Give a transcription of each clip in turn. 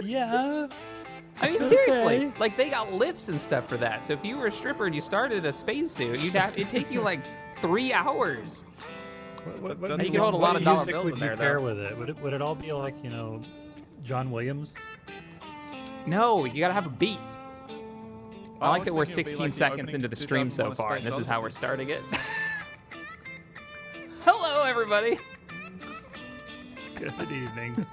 Yeah. I mean, seriously, like they got lifts and stuff for that. So if you were a stripper and you started a spacesuit, it'd take you like 3 hours. What You can hold a lot of dollar bills would in you there, pair though. with it? Would it all be like, you know, John Williams? No, you gotta have a beat. I like that we're was thinking 16 it'd be like the seconds opening into to the stream so 2001: far, and Space this is how we're Odyssey. starting it. Hello, everybody. Good evening.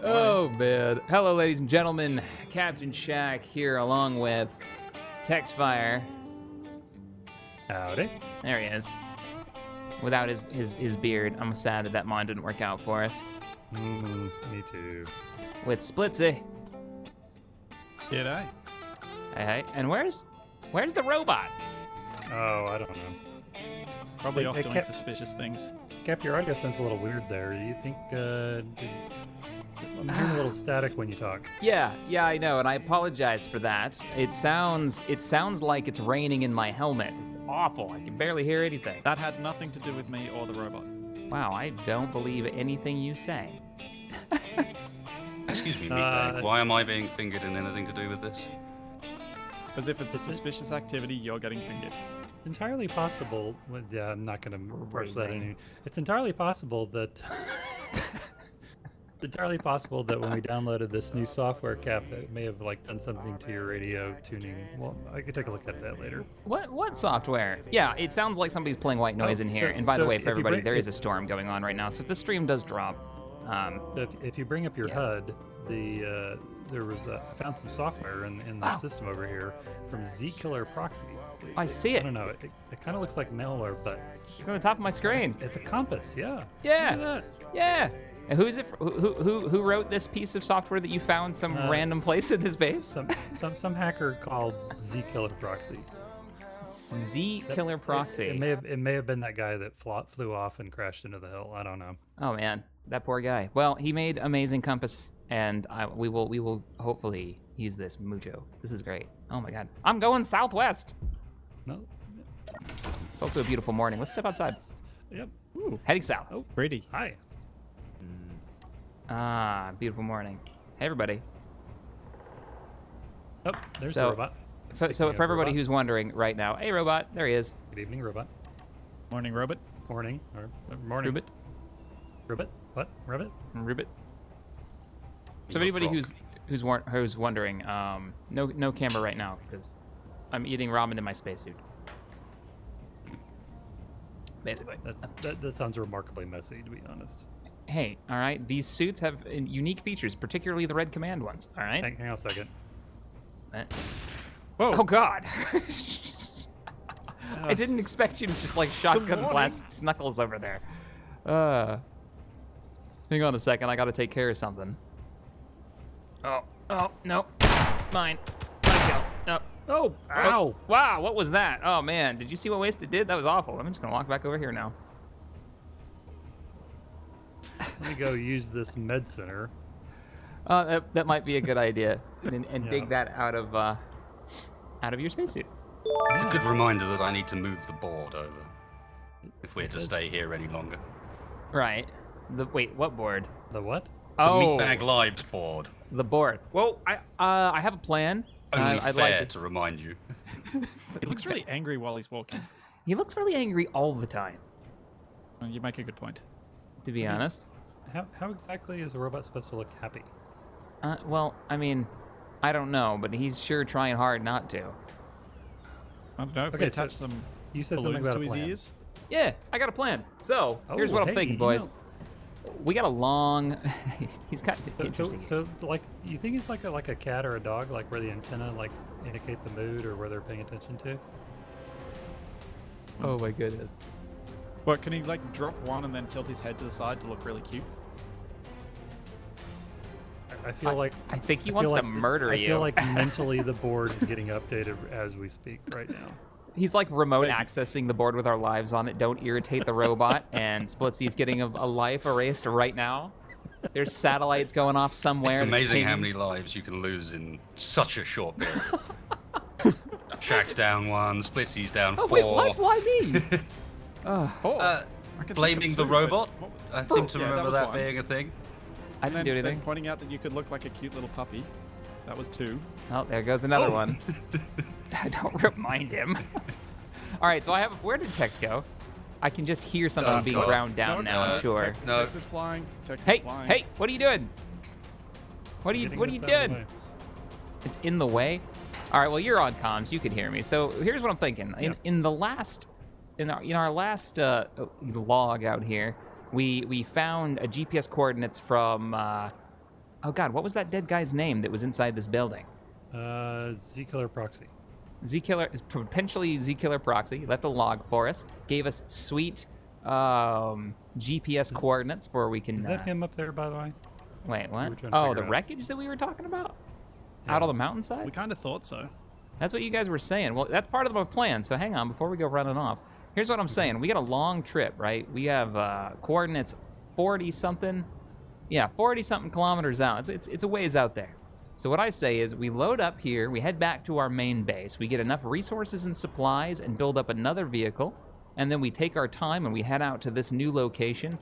Oh, man. Hello, ladies and gentlemen. CaptainShack here along with Texfire. Howdy. There he is. Without his beard. I'm sad that mod didn't work out for us. Me too. With Splitsie. G'day. Hey. And where's the robot? Oh, I don't know. Probably Hey, off hey, doing Cap- suspicious things. Cap, your audio sounds a little weird there. Do you think, I'm hearing a little static when you talk. Yeah, I know, and I apologize for that. It sounds like it's raining in my helmet. It's awful. I can barely hear anything. That had nothing to do with me or the robot. Wow, I don't believe anything you say. Excuse me, Meatbag. Why am I being fingered in anything to do with this? Because if it's a suspicious activity, you're getting fingered. It's entirely possible. Well, yeah, I'm not going to brush that Phrasing. any. It's entirely possible that. It's entirely possible that when we downloaded this new software, Cap, it may have like done something to your radio tuning. Well, I could take a look at that later. What software? Yeah, it sounds like somebody's playing white noise in here. so- And by the so way, if for you everybody, bring- there is if- a storm going on right now. So if the stream does drop, If you bring up your Yeah. HUD, there was I found some software in the system over here from Zeej Proxy. I see I it. don't know. It kind of looks like malware, but It's on the top of my screen. it's a compass. Yeah. Yeah. Look at that. Yeah. And who's it? Who wrote this piece of software that you found some random place in this base? Some hacker called Zeej Proxy. Z Killer Proxy. It may have been that guy that flew off and crashed into the hill. I don't know. Oh man, that poor guy. Well, he made amazing compass, and we will hopefully use this mucho. This is great. Oh my god, I'm going southwest. No. It's also a beautiful morning. Let's step outside. Yep. Ooh, Heading south. Oh, pretty. hi. Ah, beautiful morning. Hey everybody. Oh, there's So- the robot. So Speaking for of everybody robots. who's wondering right now, hey robot, there he is. Good evening, robot. Morning, robot. Morning. Or morning. Rubit. Ribbit? What? Ribbit? Rubit. So You're a anybody frog. who's wondering, no camera right now because I'm eating ramen in my spacesuit. Basically. That sounds remarkably messy, to be honest. Hey, all right. These suits have unique features, particularly the red command ones. All right. Hang on a second. Whoa. Oh God. I didn't expect you to just like shotgun warning. blast Snuckles over there. Hang on a second. I gotta take care of something. Oh no, mine. Let go. No. Oh, Oh, wow, what was that? Oh man, did you see what waste it did? That was awful. I'm just gonna walk back over here now. Let me go use this med center. That might be a good idea, and Yeah. dig that out of your spacesuit. It's a good reminder that I need to move the board over if we're to stay here any longer. Right. Wait, what board? The what? The Oh, Meatbag Lives board. the board. Well, I have a plan. Only I'd fair like to remind you. He looks really angry while he's walking. He looks really angry all the time, Well, you make a good point. to be honest. How exactly is the robot supposed to look happy? Well, I mean, I don't know, but he's sure trying hard not to. I don't know if we Okay, so attach some You said something balloons about to a his plan. ears. Yeah, I got a plan. So, here's Oh, what I'm hey, thinking, you boys. know- We got a long... he's got interesting So, ears. like, you think it's like a cat or a dog, like where the antenna like indicate the mood or where they're paying attention to? Oh my goodness. What, can he like drop one and then tilt his head to the side to look really cute? I feel like I think he I wants feel to like- murder you. I feel like mentally the board is getting updated as we speak right now. He's like remote accessing the board with our lives on it. Don't irritate the robot. And Splitsie's getting a life erased right now. There's satellites going off somewhere. It's that's amazing how pinging. many lives you can lose in such a short period. Shack's down one, Splitsie's down Oh four. wait, what? Why me? Oh, I could think of Blaming the two, but robot? what- I seem to Yeah, that remember was that one. being a thing. I didn't do then anything. pointing out that you could look like a cute little puppy. That was 2. Oh, there goes another one. Don't remind him. All right, so I have. Where did Tex go? I can just hear something being God. ground down now. I'm sure. Tex is flying. Tex Hey, is flying. hey, what are you doing? What are you Getting doing? this out of the way. It's in the way. All right, well, you're on comms. You could hear me. So here's what I'm thinking. In our last log out here, we found a GPS coordinates from oh God, what was that dead guy's name that was inside this building? Z-Killer Proxy. Z-Killer is potentially Z-Killer Proxy. Left a log for us. Gave us sweet GPS coordinates where we can. Is that him up there, by the way? Wait, We were what? trying to Oh, figure the out. wreckage that we were talking about? Yeah. Out on the mountainside? We kind of thought so. That's what you guys were saying. Well, that's part of my plan. So hang on, before we go running off. Here's what I'm saying. We got a long trip, right? We have coordinates 40-something. Yeah, 40-something kilometers out. It's a ways out there. So what I say is we load up here, we head back to our main base, we get enough resources and supplies and build up another vehicle, and then we take our time and we head out to this new location,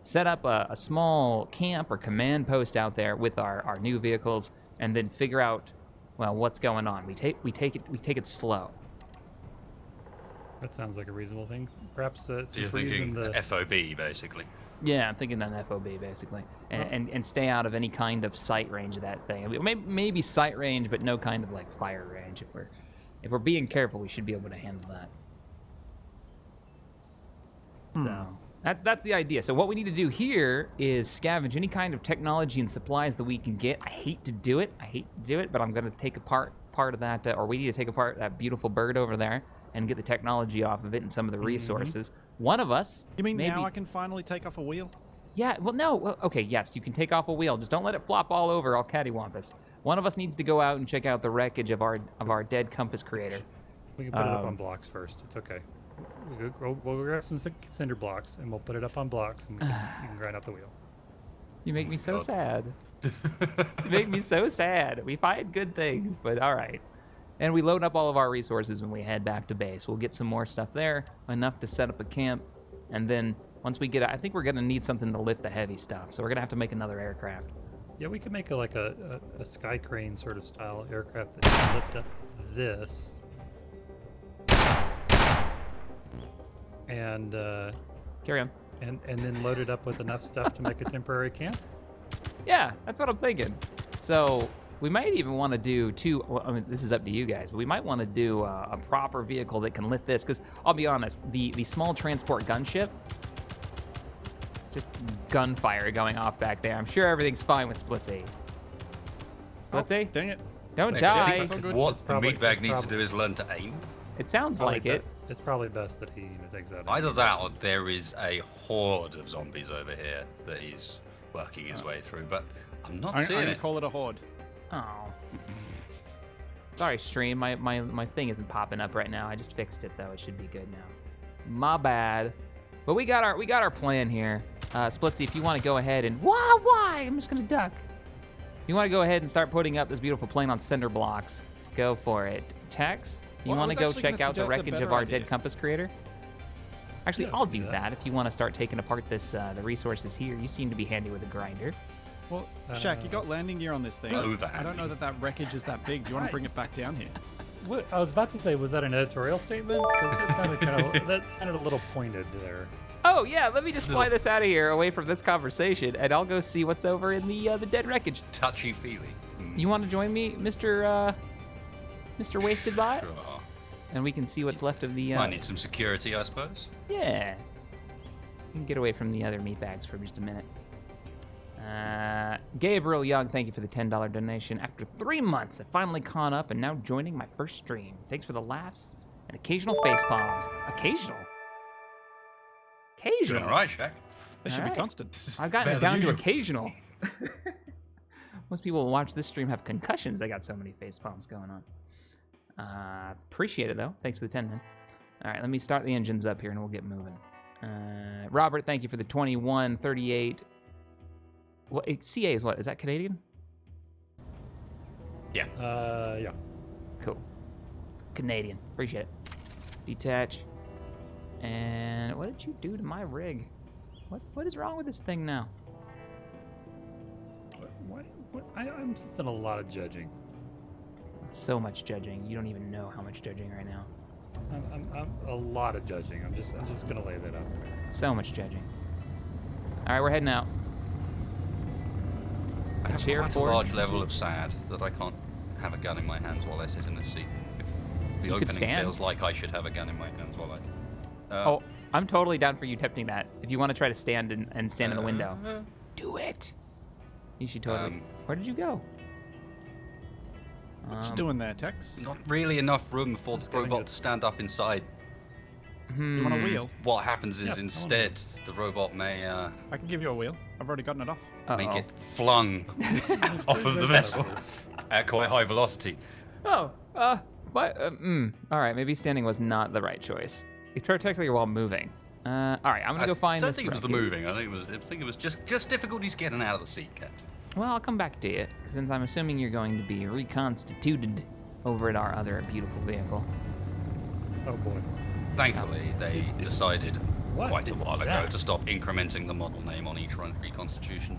set up a small camp or command post out there with our new vehicles, and then figure out, well, what's going on. We take it slow. That sounds like a reasonable thing. Perhaps So you're since we're using thinking the FOB, basically. Yeah, I'm thinking an FOB basically, and stay out of any kind of sight range of that thing. I mean, maybe sight range, but no kind of like fire range. If we're being careful, we should be able to handle that. So that's the idea. So what we need to do here is scavenge any kind of technology and supplies that we can get. I hate to do it, but I'm gonna take apart part of that, or we need to take apart that beautiful bird over there and get the technology off of it and some of the resources. One of us. You mean maybe, now I can finally take off a wheel? Yeah, well, no. Well, okay, yes, you can take off a wheel. Just don't let it flop all over, all cattywampus. One of us needs to go out and check out the wreckage of our dead compass creator. We can put it up on blocks first. It's okay. We'll grab some cinder blocks and we'll put it up on blocks and you can grind out the wheel. You make me so God. sad. You make me so sad. We find good things, but all right. And we load up all of our resources when we head back to base. We'll get some more stuff there, enough to set up a camp. And then once we get, I think we're going to need something to lift the heavy stuff. So we're going to have to make another aircraft. Yeah, we could make a sky crane sort of style aircraft that can lift up this. And Carry on. and then load it up with enough stuff to make a temporary camp. Yeah, that's what I'm thinking. So we might even want to do two. Well, I mean, this is up to you guys, but we might want to do a proper vehicle that can lift this. Because I'll be honest, the small transport gunship, just gunfire going off back there. I'm sure everything's fine with Splitsie. Splitsie, Oh, dang it. don't I die. think That's all good. what the probably- meatbag it's needs to probably- do is learn to aim. It sounds like it. It's probably best that he takes that. Either that or there is a horde of zombies over here that he's working his way through, but I'm not I'm seeing going it. to call it a horde. Oh. Sorry, stream. My thing isn't popping up right now. I just fixed it though. It should be good now. My bad. But we got our plan here. Splitsie, if you want to go ahead and why? I'm just gonna duck. If you want to go ahead and start putting up this beautiful plane on cinder blocks, go for it. Tex, you Well, I want to was go actually check gonna out the suggest a wreckage of better our idea. dead compass creator? Actually, Yeah, I'll we can do do that if you want to start taking apart this the resources here. You seem to be handy with a grinder. Well, Shaq, you got landing gear on this thing. Over I don't know that wreckage is that big. Do you want to bring it back down here? What, I was about to say, was that an editorial statement? 'Cause that sounded a little pointed there. Oh yeah, let me just fly this out of here, away from this conversation, and I'll go see what's over in the dead wreckage. Touchy-feely. You want to join me, Mr. Wasted Bot? Sure. And we can see what's left of the. Might need some security, I suppose. Yeah. We can get away from the other meatbags for just a minute. Gabriel Young, thank you for the $10 donation. After 3 months, I finally caught up and now joining my first stream. Thanks for the laughs and occasional face palms. Occasional. Doing Occasional. all right, Shaq. They should Alright. be constant. I've gotten it Better down than to usual. occasional. Most people who watch this stream have concussions. They got so many face palms going on. Appreciate it though. Thanks for the 10, man. All right, let me start the engines up here and we'll get moving. Robert, thank you for the 2138. What CA is what? Is that Canadian? Yeah. Yeah. Cool. Canadian. Appreciate it. Detach. And what did you do to my rig? What is wrong with this thing now? I'm sensing a lot of judging. So much judging. You don't even know how much judging right now. I'm a lot of judging. I'm just gonna lay that out there. So much judging. All right, we're heading out. I have Cheer quite a for- large level of sad that I can't have a gun in my hands while I sit in this seat. If the You could opening stand. feels like I should have a gun in my hands while I... Oh, I'm totally down for you attempting that. If you want to try to stand and stand in the window, do it. You should totally. Where did you go? What you doing there, Tex? Not really enough room for the Just getting robot it. to stand up inside. You want a wheel? What happens is Yep, I wanna instead the robot may I can give you a wheel. I've already gotten it off. make Uh-oh. it flung off of the vessel at quite high velocity. Oh, what? All right, maybe standing was not the right choice. It's particularly while moving. All right, I'm gonna go find I this. don't think it was the wreckage. moving. I think it was just difficulties getting out of the seat, Captain. Well, I'll come back to you, since I'm assuming you're going to be reconstituted over at our other beautiful vehicle. Oh boy. Thankfully, they decided What quite a is while ago that? to stop incrementing the model name on each reconstitution.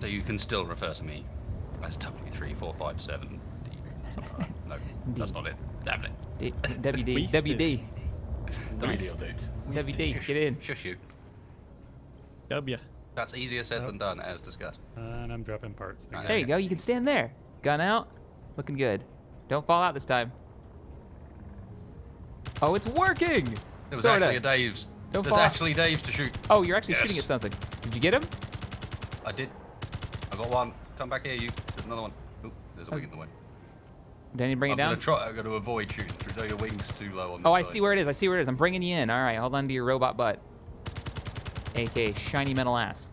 So you can still refer to me as W3457D. No, that's not it. Damn it. WD, Wasted. WD, WD. WD, get in. Shush you. W. That's easier said than done, as discussed. And I'm dropping parts. Right. There you go. You can stand there. Gun out. Looking good. Don't fall out this time. Oh, it's working. There was Sorta. actually a Dave's. Don't There's fall. actually Dave's to shoot. Oh, you're actually Yes. shooting at something. Did you get him? I did. I got one. Come back here, you. There's another one. Oop, there's a wing in the way. Do I need to bring it down? I'm gonna avoid shooting through. Though your wing's too low on the Oh, I side. see where it is. I see where it is. I'm bringing you in. All right, hold on to your robot butt. AK shiny metal ass.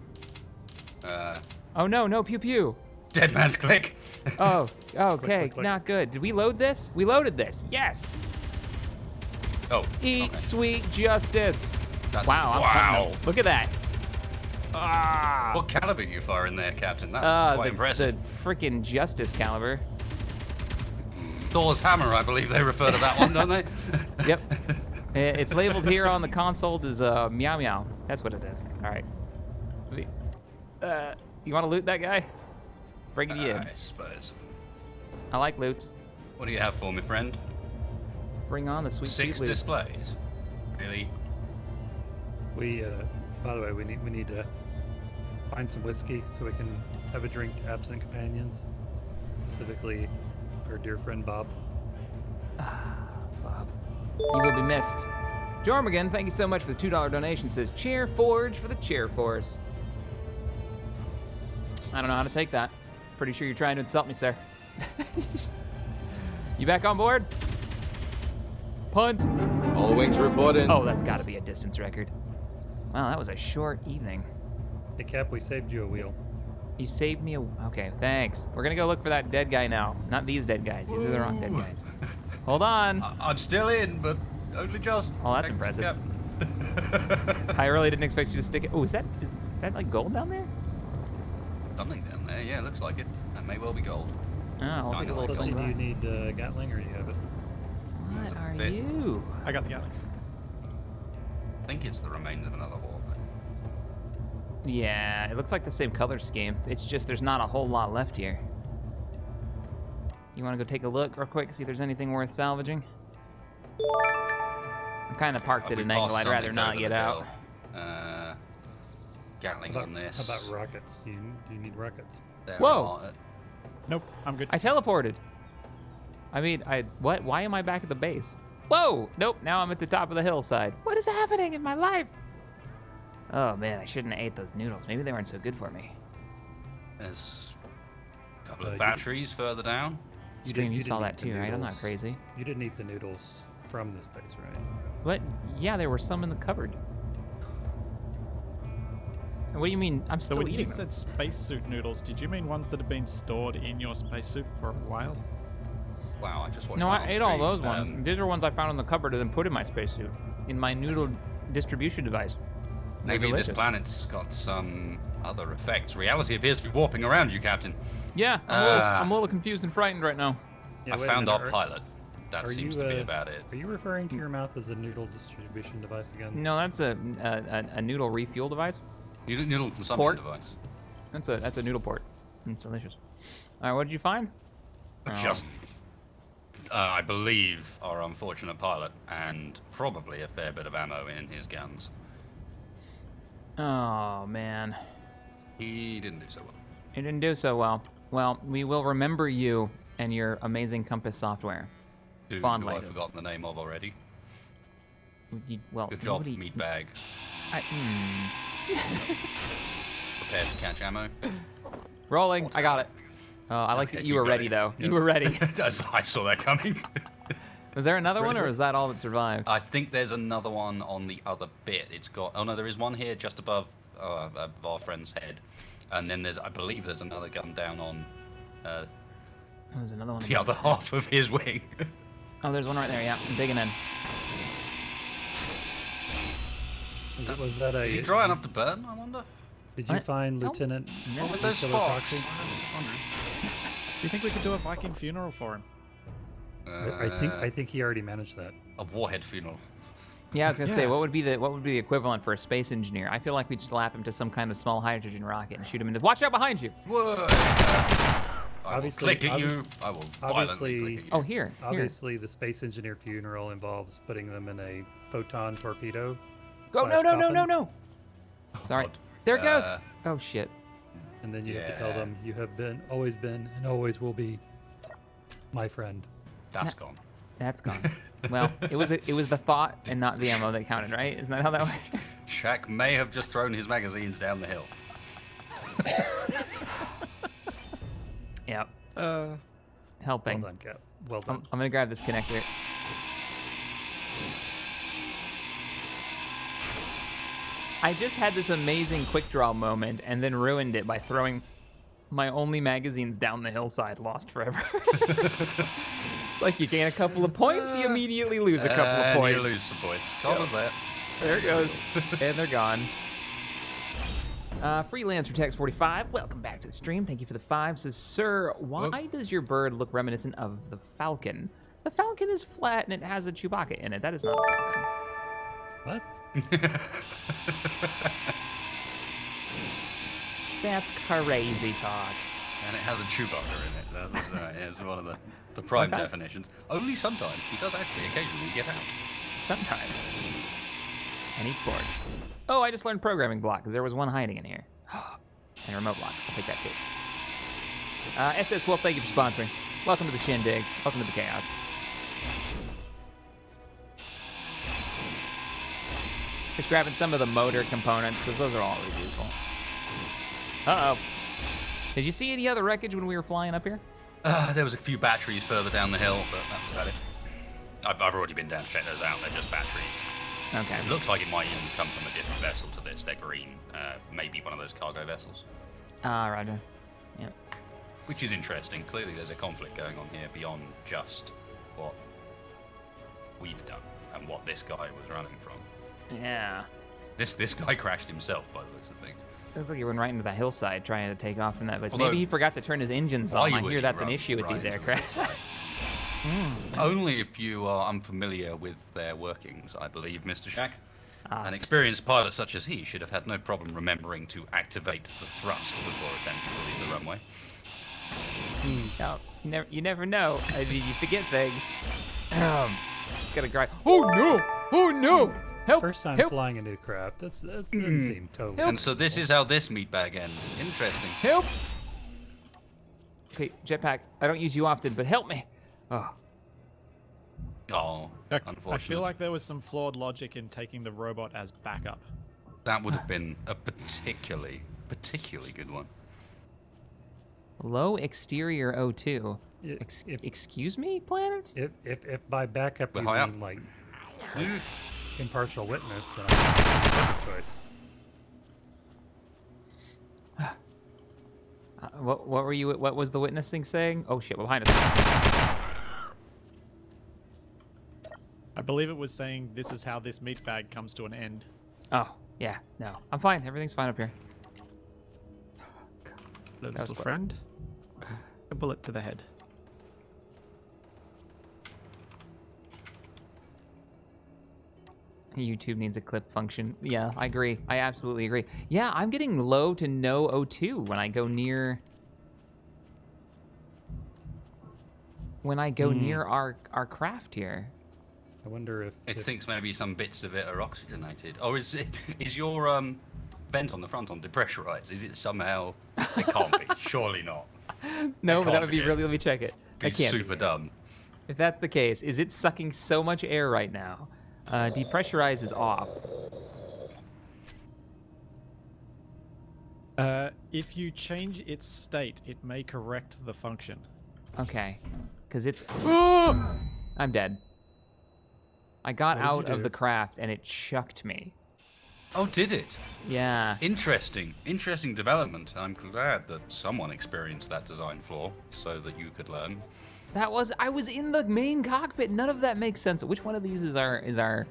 Oh no, no pew pew. Dead man's click. Oh, okay, click. not good. Did we load this? We loaded this. Yes. Oh. Eat okay. sweet justice. That's- Wow. I'm wow. pumped. Look at that. Ah. What caliber you firing there, Captain? That's quite impressive. The freaking justice caliber. Thor's hammer, I believe they refer to that one, don't they? Yep. It's labeled here on the console as meow meow. That's what it is. All right. You want to loot that guy? Bring it in. I suppose. I like loots. What do you have for me, friend? Bring on the sweet 6 sweet loots. displays. Really? We, by the way, we need to find some whiskey so we can have a drink absent companions. Specifically, our dear friend Bob. Bob. You will be missed. Jormagan, thank you so much for the $2 donation. Says Chair Forge for the Chair Force. I don't know how to take that. Pretty sure you're trying to insult me, sir. You back on board? Punt. All wings reporting. Oh, that's got to be a distance record. Wow, that was a short evening. Hey Cap, we saved you a wheel. You saved me a... Okay, thanks. We're gonna go look for that dead guy now. Not these dead guys. These are the wrong dead guys. Hold on. I'm still in, but only just. Oh, that's Thanks, impressive. Cap. I really didn't expect you to stick it. Oh, is that like gold down there? Something down there, yeah, looks like it. That may well be gold. Oh, I'll take a little Splitsie, do silver. you need Gatling or you have it? There's What a are bit. you? I got the Gatling. I think it's the remains of another walk. Yeah, it looks like the same color scheme. It's just there's not a whole lot left here. You want to go take a look real quick, see if there's anything worth salvaging? I'm kind of parked at We an angle passed I'd rather something not over get the out. hill. Gatling on this. How about rockets? Do you need rockets? There Whoa. are- Nope, I'm good. I teleported. I mean, what? Why am I back at the base? Whoa! Nope, now I'm at the top of the hillside. What is happening in my life? Oh man, I shouldn't have ate those noodles. Maybe they weren't so good for me. There's a couple you- of batteries further down. Stream, you didn't saw eat that the too, right? I'm not noodles. crazy. You didn't eat the noodles from this base, right? What? Yeah, there were some in the cupboard. What do you mean? I'm So still when you eating them. said spacesuit noodles, did you mean ones that have been stored in your spacesuit for a while? Wow, I just watched No, that I on ate all stream. those ones. These are ones I found in the cupboard and then put in my spacesuit, in my noodle distribution device. They're Maybe this delicious. planet's got some other effects. Reality appears to be warping around you, Captain. Yeah, I'm a little confused and frightened right now. Yeah, I wait a found minute, our pilot. That are seems you, to be about it. Are you referring to your mouth as a noodle distribution device again? No, that's a noodle refuel device. Noodle consumption Port? device. That's a noodle port. It's delicious. All right, what did you find? Just, I believe, our unfortunate pilot, and probably a fair bit of ammo in his guns. Oh, man. He didn't do so well. You didn't do so well. Well, we will remember you and your amazing compass software. Dude, Fond who I've ladies. forgotten the name of already. Well, Good job, nobody- meatbag. Prepared to catch ammo. Rolling. I got it. Oh, I like Okay, that you you were got ready, it. though. You Yep. were ready. I saw that coming. Was there another one, or was that all that survived? I think there's another one on the other bit. It's got. Oh no, there is one here just above our friend's head, and then I believe there's another gun down on There's another one. the other half of his wing. Oh, there's one right there. Yeah, I'm digging in. Was that a? Is he dry enough to burn? I wonder. Did you What? find Nope. Lieutenant? No. What with those Killer sparks? Proxy? Do you think we could do a Viking funeral for him? I think he already managed that. A warhead funeral. Yeah, I was gonna say, Yeah. what would be the equivalent for a space engineer? I feel like we'd slap him to some kind of small hydrogen rocket and shoot him in the. Watch out behind you! Whoa! I will Obviously- click at you. obvious- I will violently obviously- click at you. Oh, here. Obviously, the space engineer funeral involves putting them in a photon torpedo. Go! No! slash No! No! coffin, No! No! Sorry. God. There it goes. Uh, Oh shit. And then you have to tell Yeah. them you have always been, and always will be my friend. That's gone. That's gone. Well, it was the thought and not the ammo that counted, right? Isn't that how that works? Shaq may have just thrown his magazines down the hill. Yep. Well Helping. done, Cap. Well done. I'm gonna grab this connector. I just had this amazing quick draw moment and then ruined it by throwing my only magazines down the hillside, lost forever. It's like you gain a couple of points, you immediately lose a couple of And points. you lose some points. Cover's there. There it goes. And they're gone. Freelancer Text 45, welcome back to the stream. Thank you for the 5. Says, sir, why does your bird look reminiscent of the falcon? The falcon is flat and it has a Chewbacca in it. That is not a falcon. What? That's crazy talk. And it has a Chewbacca in it. That's one of the prime Okay. definitions. Only sometimes. He does actually occasionally get out. Sometimes. And eats boards. Oh, I just learned programming block because there was one hiding in here. And remote block. I'll take that too. SS Wolf, thank you for sponsoring. Welcome to the shindig. Welcome to the chaos. Just grabbing some of the motor components because those are always useful. Uh-oh. Did you see any other wreckage when we were flying up here? There was a few batteries further down the hill, but that was about it. I've already been down to check those out. They're just batteries. Okay. It looks like it might even come from a different vessel to this. They're green. Maybe one of those cargo vessels. Roger. Yep. Which is interesting. Clearly there's a conflict going on here beyond just what we've done and what this guy was running from. Yeah. This guy crashed himself by the looks of things. Looks like he went right into the hillside trying to take off from that base. Although, Maybe he forgot to turn his engines why on. I would hear he that's an run issue with right these into aircraft. the Only if you are unfamiliar with their workings, I believe, Mr. Shack. An experienced pilot such as he should have had no problem remembering to activate the thrust before attempting to leave the runway. No, you never know. I mean, you forget things. Just gotta grind. Oh no! Oh no! Help! First time Help! flying a new craft. That doesn't seem totally. Help. And so this is how this meatbag ends. Interesting. Help! Okay, jetpack. I don't use you often, but help me. Oh, Oh, I unfortunate. feel like there was some flawed logic in taking the robot as backup. That would have been a particularly good one. low exterior O2. If- Excuse me, planet? If by backup But you high mean up. like impartial witness, then I think it's a perfect choice. What were you? What was the witnessing saying? Oh shit! Well, behind us. I believe it was saying this is how this meatbag comes to an end. Oh yeah, no, I'm fine. Everything's fine up here. Little was close. friend. A bullet to the head. YouTube needs a clip function. Yeah, I agree. I absolutely agree. Yeah, I'm getting low to no O2 when I go near when I go near our craft here. I wonder if It thinks maybe some bits of it are oxygenated. Or is your vent on the front on depressurized? Is it somehow? It can't be. Surely not. No, but that can't would be be really. Let me check it. That It's can't super be. dumb. If that's the case, is it sucking so much air right now? Depressurize is off. If you change its state, it may correct the function. Okay, because it's. I'm dead. I got What did you out of do? the craft and it chucked me. Oh, did it? Yeah. Interesting development. I'm glad that someone experienced that design flaw so that you could learn. I was in the main cockpit. None of that makes sense. Which one of these is our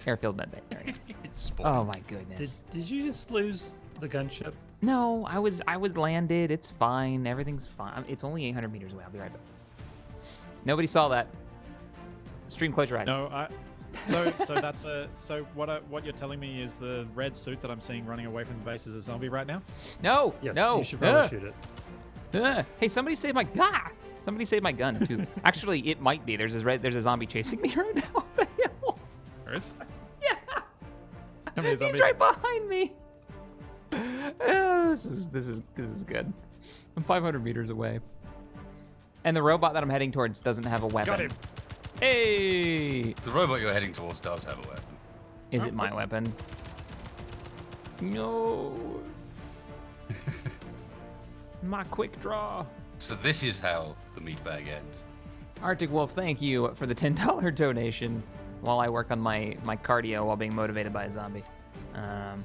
airfield medbay? There. It's spawned. Oh my goodness. did you just lose the gunship? No, I was landed. It's fine. Everything's fine. It's only 800 meters away. I'll be right back. Nobody saw that. Stream, close your eyes. No, so what you're telling me is the red suit that I'm seeing running away from the base is a zombie right now? No. Yes. No. You should probably shoot it. Hey, somebody saved my gun. Somebody saved my gun too. Actually, it might be. There's a zombie chasing me right now. There is? Yeah. How many He's zombies? right behind me. This is good. I'm 500 meters away. And the robot that I'm heading towards doesn't have a weapon. Got him. Hey! The robot you're heading towards does have a weapon. Is it my weapon? No. My quick draw. So this is how the meat bag ends. Arctic Wolf, thank you for the $10 donation while I work on my cardio while being motivated by a zombie. Oh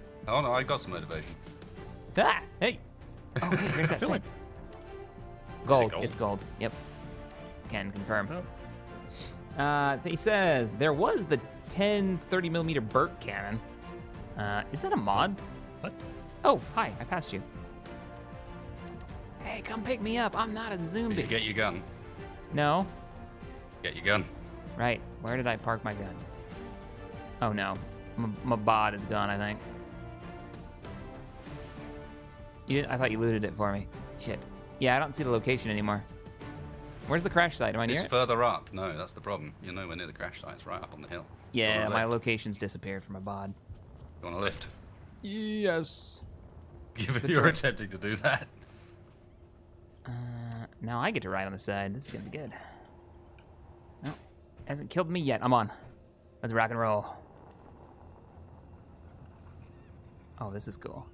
no, I got some motivation. Hey! Oh, hey, there's that feel thing. like- Gold. gold? It's gold. Yep. Can confirm. Oh. He says there was the 10's 30mm Burt cannon. Is that a mod? What? Oh, hi. I passed you. Hey, come pick me up. I'm not a Did zombie. you get your gun? No. Get your gun. Right. Where did I park my gun? Oh no. My bod is gone, I think. I thought you looted it for me. Shit. Yeah, I don't see the location anymore. Where's the crash site? Am I near It's it? further up. No, that's the problem. You're nowhere near the crash site. It's right up on the hill. Yeah, my lift. location's disappeared from my bod. You want a lift? Yes. Given you're attempting to do that. Now I get to ride on the side. This is gonna be good. No, hasn't killed me yet. I'm on. Let's rock and roll. Oh, this is cool.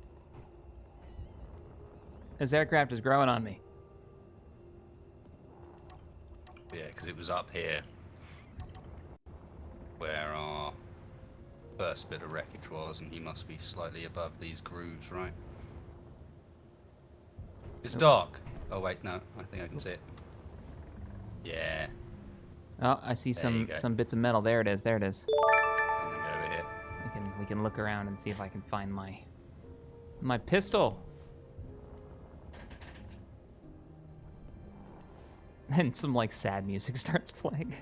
This aircraft is growing on me. Yeah, because it was up here where our first bit of wreckage was, and he must be slightly above these grooves, right? It's dark. Oh wait, no, I think I can see it. Yeah. Oh, I see There you go. some bits of metal. There it is. There it is. I'm gonna go over here. We can look around and see if I can find my pistol. And some like sad music starts playing.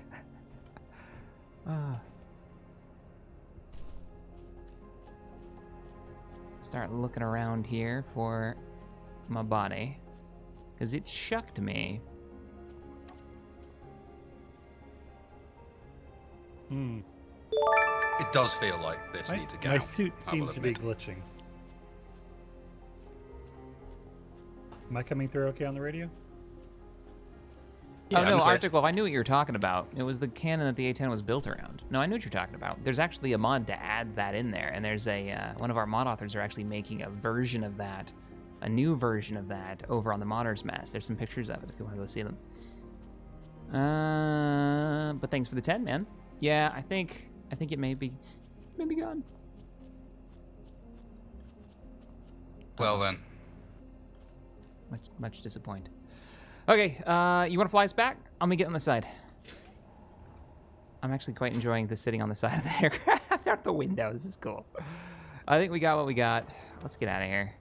Start looking around here for my body, because it shucked me. It does feel like this needs a My gap. suit I seems will to be admit. glitching. Am I coming through okay on the radio? Oh Yeah, no, I'm Arctic Wolf, I knew what you were talking about. It was the cannon that the A10 was built around. No, I knew what you're talking about. There's actually a mod to add that in there, and there's one of our mod authors are actually making a version of that, a new version of that over on the Modders Mess. There's some pictures of it if you want to go see them. But thanks for the 10, man. Yeah, I think it may be gone. Well then. Much disappointed. Okay, you want to fly us back? I'm gonna get on the side. I'm actually quite enjoying this sitting on the side of the aircraft out the window. This is cool. I think we got what we got. Let's get out of here.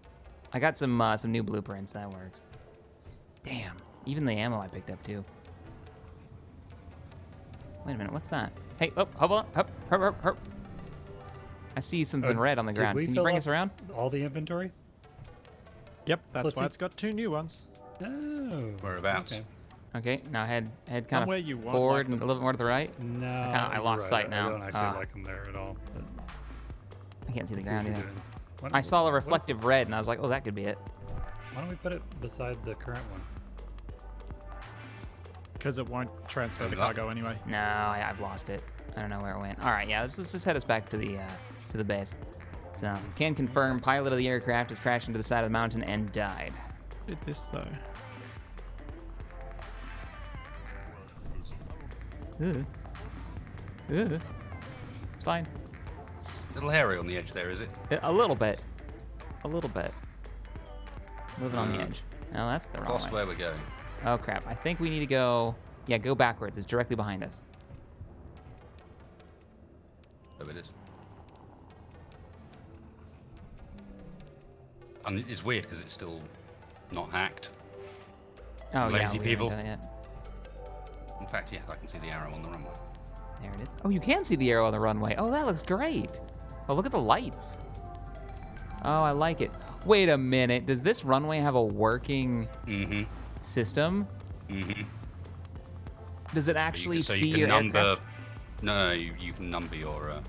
I got some new blueprints. That works. Damn, even the ammo I picked up too. Wait a minute, what's that? Hey, hold on, hop. I see something red on the Did ground. we Can you fill bring up us around? all the inventory? Yep, that's Let's why see. it's got 2 new ones. Oh. Whereabouts? Okay. Okay, now head kind Come of where you want, forward like and a little bit more to the right. No, I lost you're sight right. now. I don't actually like them there at all. But I can't see the let's ground what either. you're doing. Why I don't- saw a what- reflective red, and I was like, oh, that could be it. Why don't we put it beside the current one? Because it won't transfer the Good luck. cargo anyway. No, I've lost it. I don't know where it went. All right, yeah, let's just head us back to the base. So, can confirm pilot of the aircraft has crashed into the side of the mountain and died. Did this though. Ooh. Ooh. It's fine. Little hairy on the edge there, is it? A little bit. A little bit. Moving on the Mm. edge. No, that's the wrong Lost way. where we're going. Oh, crap. I think we need to go... Yeah, go backwards. It's directly behind us. Oh, it is. And it's weird because it's still not hacked. Oh, yeah. Lazy we haven't people. done it yet. In fact, yeah, I can see the arrow on the runway. There it is. Oh, you can see the arrow on the runway. Oh, that looks great. Oh, look at the lights. Oh, I like it. Wait a minute. Does this runway have a working Mm-hmm. system? Mm-hmm. Does it actually So see you can your number. aircraft? No, you can number your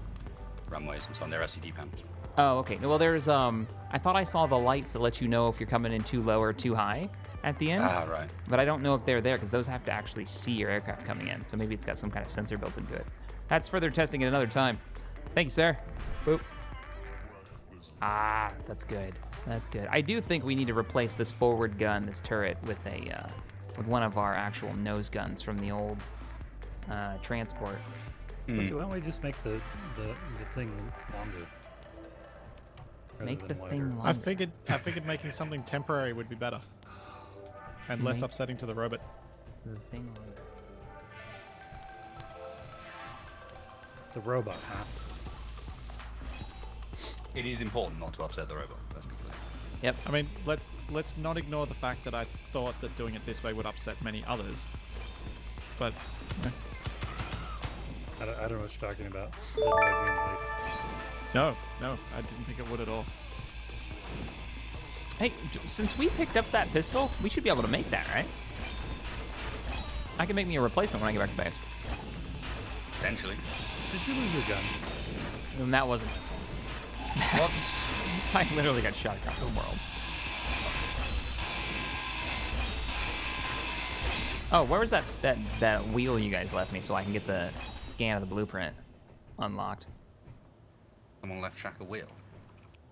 runways and so on. They're SCD panels. Oh, okay. Well, there's I thought I saw the lights that let you know if you're coming in too low or too high at the end. Ah, right. But I don't know if they're there because those have to actually see your aircraft coming in. So maybe it's got some kind of sensor built into it. That's further testing at another time. Thank you, sir. Boop. Ah, that's good. That's good. I do think we need to replace this forward gun, this turret, with a with one of our actual nose guns from the old transport. Why don't we just make the thing longer? rather Make the than thing wider? longer. I figured making something temporary would be better. And less Make- upsetting to the robot. The thing longer. The robot, huh? It is important not to upset the robot. Let's be clear. Yep. I mean, let's not ignore the fact that I thought that doing it this way would upset many others. But I don't know what you're talking about. Didn't make me in place. no, I didn't think it would at all. Hey, since we picked up that pistol, we should be able to make that, right? I can make me a replacement when I get back to base. Potentially. Did you lose your gun? And that wasn't. What? I literally got shot across the world. Oh, where was that wheel you guys left me so I can get the scan of the blueprint unlocked? Someone left Shack a wheel.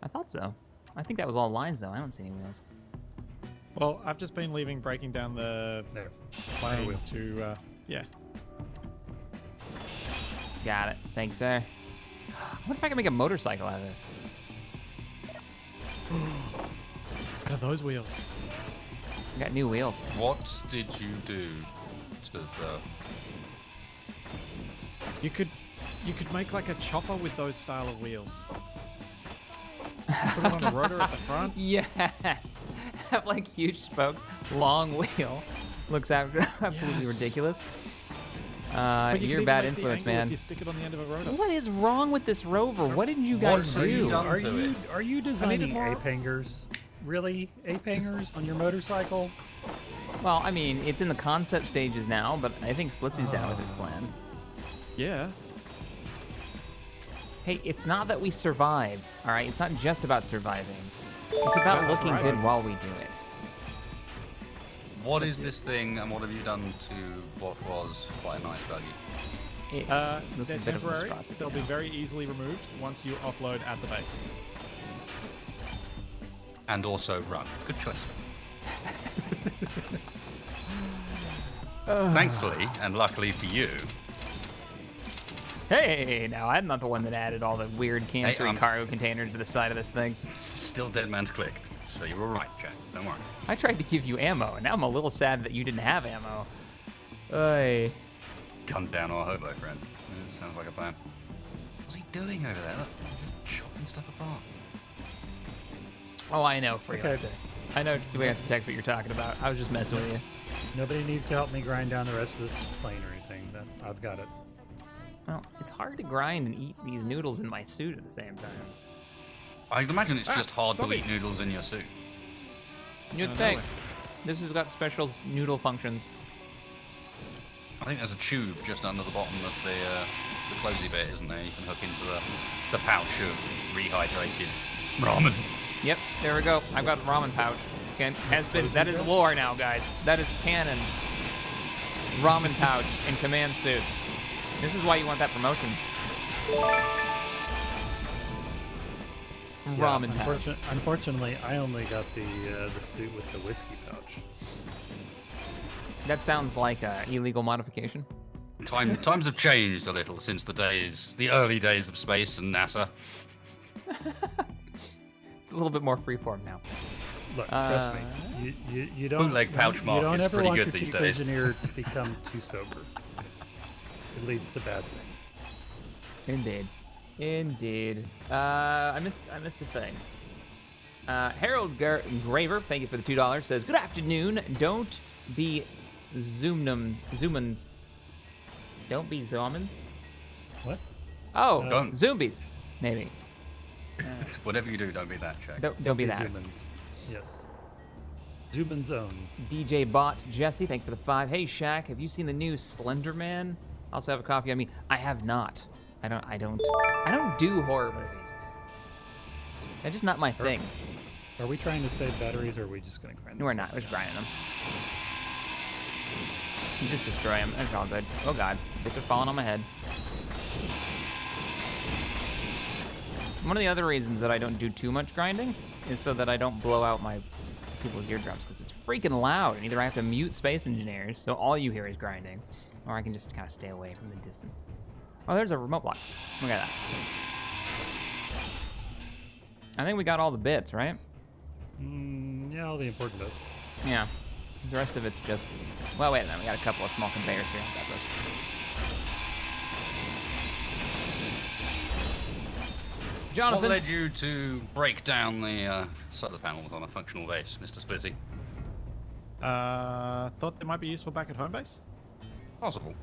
I thought so. I think that was all lines though. I don't see any wheels. Well, I've just been breaking down the There. plane wheel. to, yeah. Got it. Thanks, sir. What if I can make a motorcycle out of this? Look at those wheels. I got new wheels. What did you do to the... You could make like a chopper with those style of wheels. Put it on a rotor at the front. Yes. Have like huge spokes, long wheel. Looks absolutely Yes. ridiculous. But you You're can bad even make the influence, angle man. If you stick it on the end of a rotor. What is wrong with this rover? What did you guys have you do? done? Are to you it. are you needed designing more- ape hangers? Really, ape hangers on your motorcycle? Well, I mean, it's in the concept stages now, but I think Splitsie's down with this plan. Yeah. Hey, it's not that we survive, all right? It's not just about surviving. It's about That's looking right. good while we do it. What is this thing and what have you done to what was quite a nice buggy? That's They're a bit of temporary. monstrosity They'll be now. very easily removed once you offload at the base. And also run. Good choice. Thankfully, and luckily for you, Hey, now I'm not the one that added all the weird cancer cargo containers to the side of this thing. still Dead Man's Click. So you were right, Jack. Don't worry. I tried to give you ammo, and now I'm a little sad that you didn't have ammo. Oy. Gun down our hobo friend. Sounds like a plan. What's he doing over there? Look, he's just chopping stuff apart. Oh, I know, freelancer. I know freelancer text what you're talking about. I was just messing with you. Nobody needs to help me grind down the rest of this plane or anything. I've got it. Well, it's hard to grind and eat these noodles in my suit at the same time. I'd imagine it's just hard zombie. to eat noodles in your suit. You'd No think. way. This has got special noodle functions. I think there's a tube just under the bottom of the closey bit, isn't there? You can hook into the pouch of rehydrated ramen. Yep, there we go. I've got the ramen pouch. That is lore now, guys. That is canon. Ramen pouch in command suit. This is why you want that promotion. Ramen pouch. Unfortunately, I only got the suit with the whiskey pouch. That sounds like an illegal modification. Times have changed a little since the early days of space and NASA. It's a little bit more freeform now. Look, trust me, you don't. Bootleg pouch you don't market's ever pretty want good your these chief days. engineer to become too sober. It leads to bad things. Indeed. I missed a thing. Harold Graver, thank you for the $2, says, "Good afternoon. Don't be zoomans. Don't be zoomans." What? Oh, Don't. zombies, maybe. Whatever you do, don't be that, Shaq. Don't be that. Zoomans. Yes. Zubin's own. DJ Bot Jesse, thank you for the 5. Hey Shaq, have you seen the new Slender Man? Also have a copy on me. I have not. I don't do horror movies. They're just not my thing. Are we trying to save batteries, or are we just going to grind No, this we're not. stuff We're just down? grinding them. You just destroy them. It's all good. Oh god, bits are falling on my head. One of the other reasons that I don't do too much grinding is so that I don't blow out my people's eardrums, because it's freaking loud, and either I have to mute Space Engineers, so all you hear is grinding, or I can just kind of stay away from the distance. Oh, there's a remote block. Look at that. I think we got all the bits, right? Yeah, all the important bits. Yeah. The rest of it's just... Well, wait a minute. We got a couple of small conveyors here. Got those. Jonathan. What led you to break down the solar panels on a functional base, Mr. Splitsie? Thought they might be useful back at home base. Possible.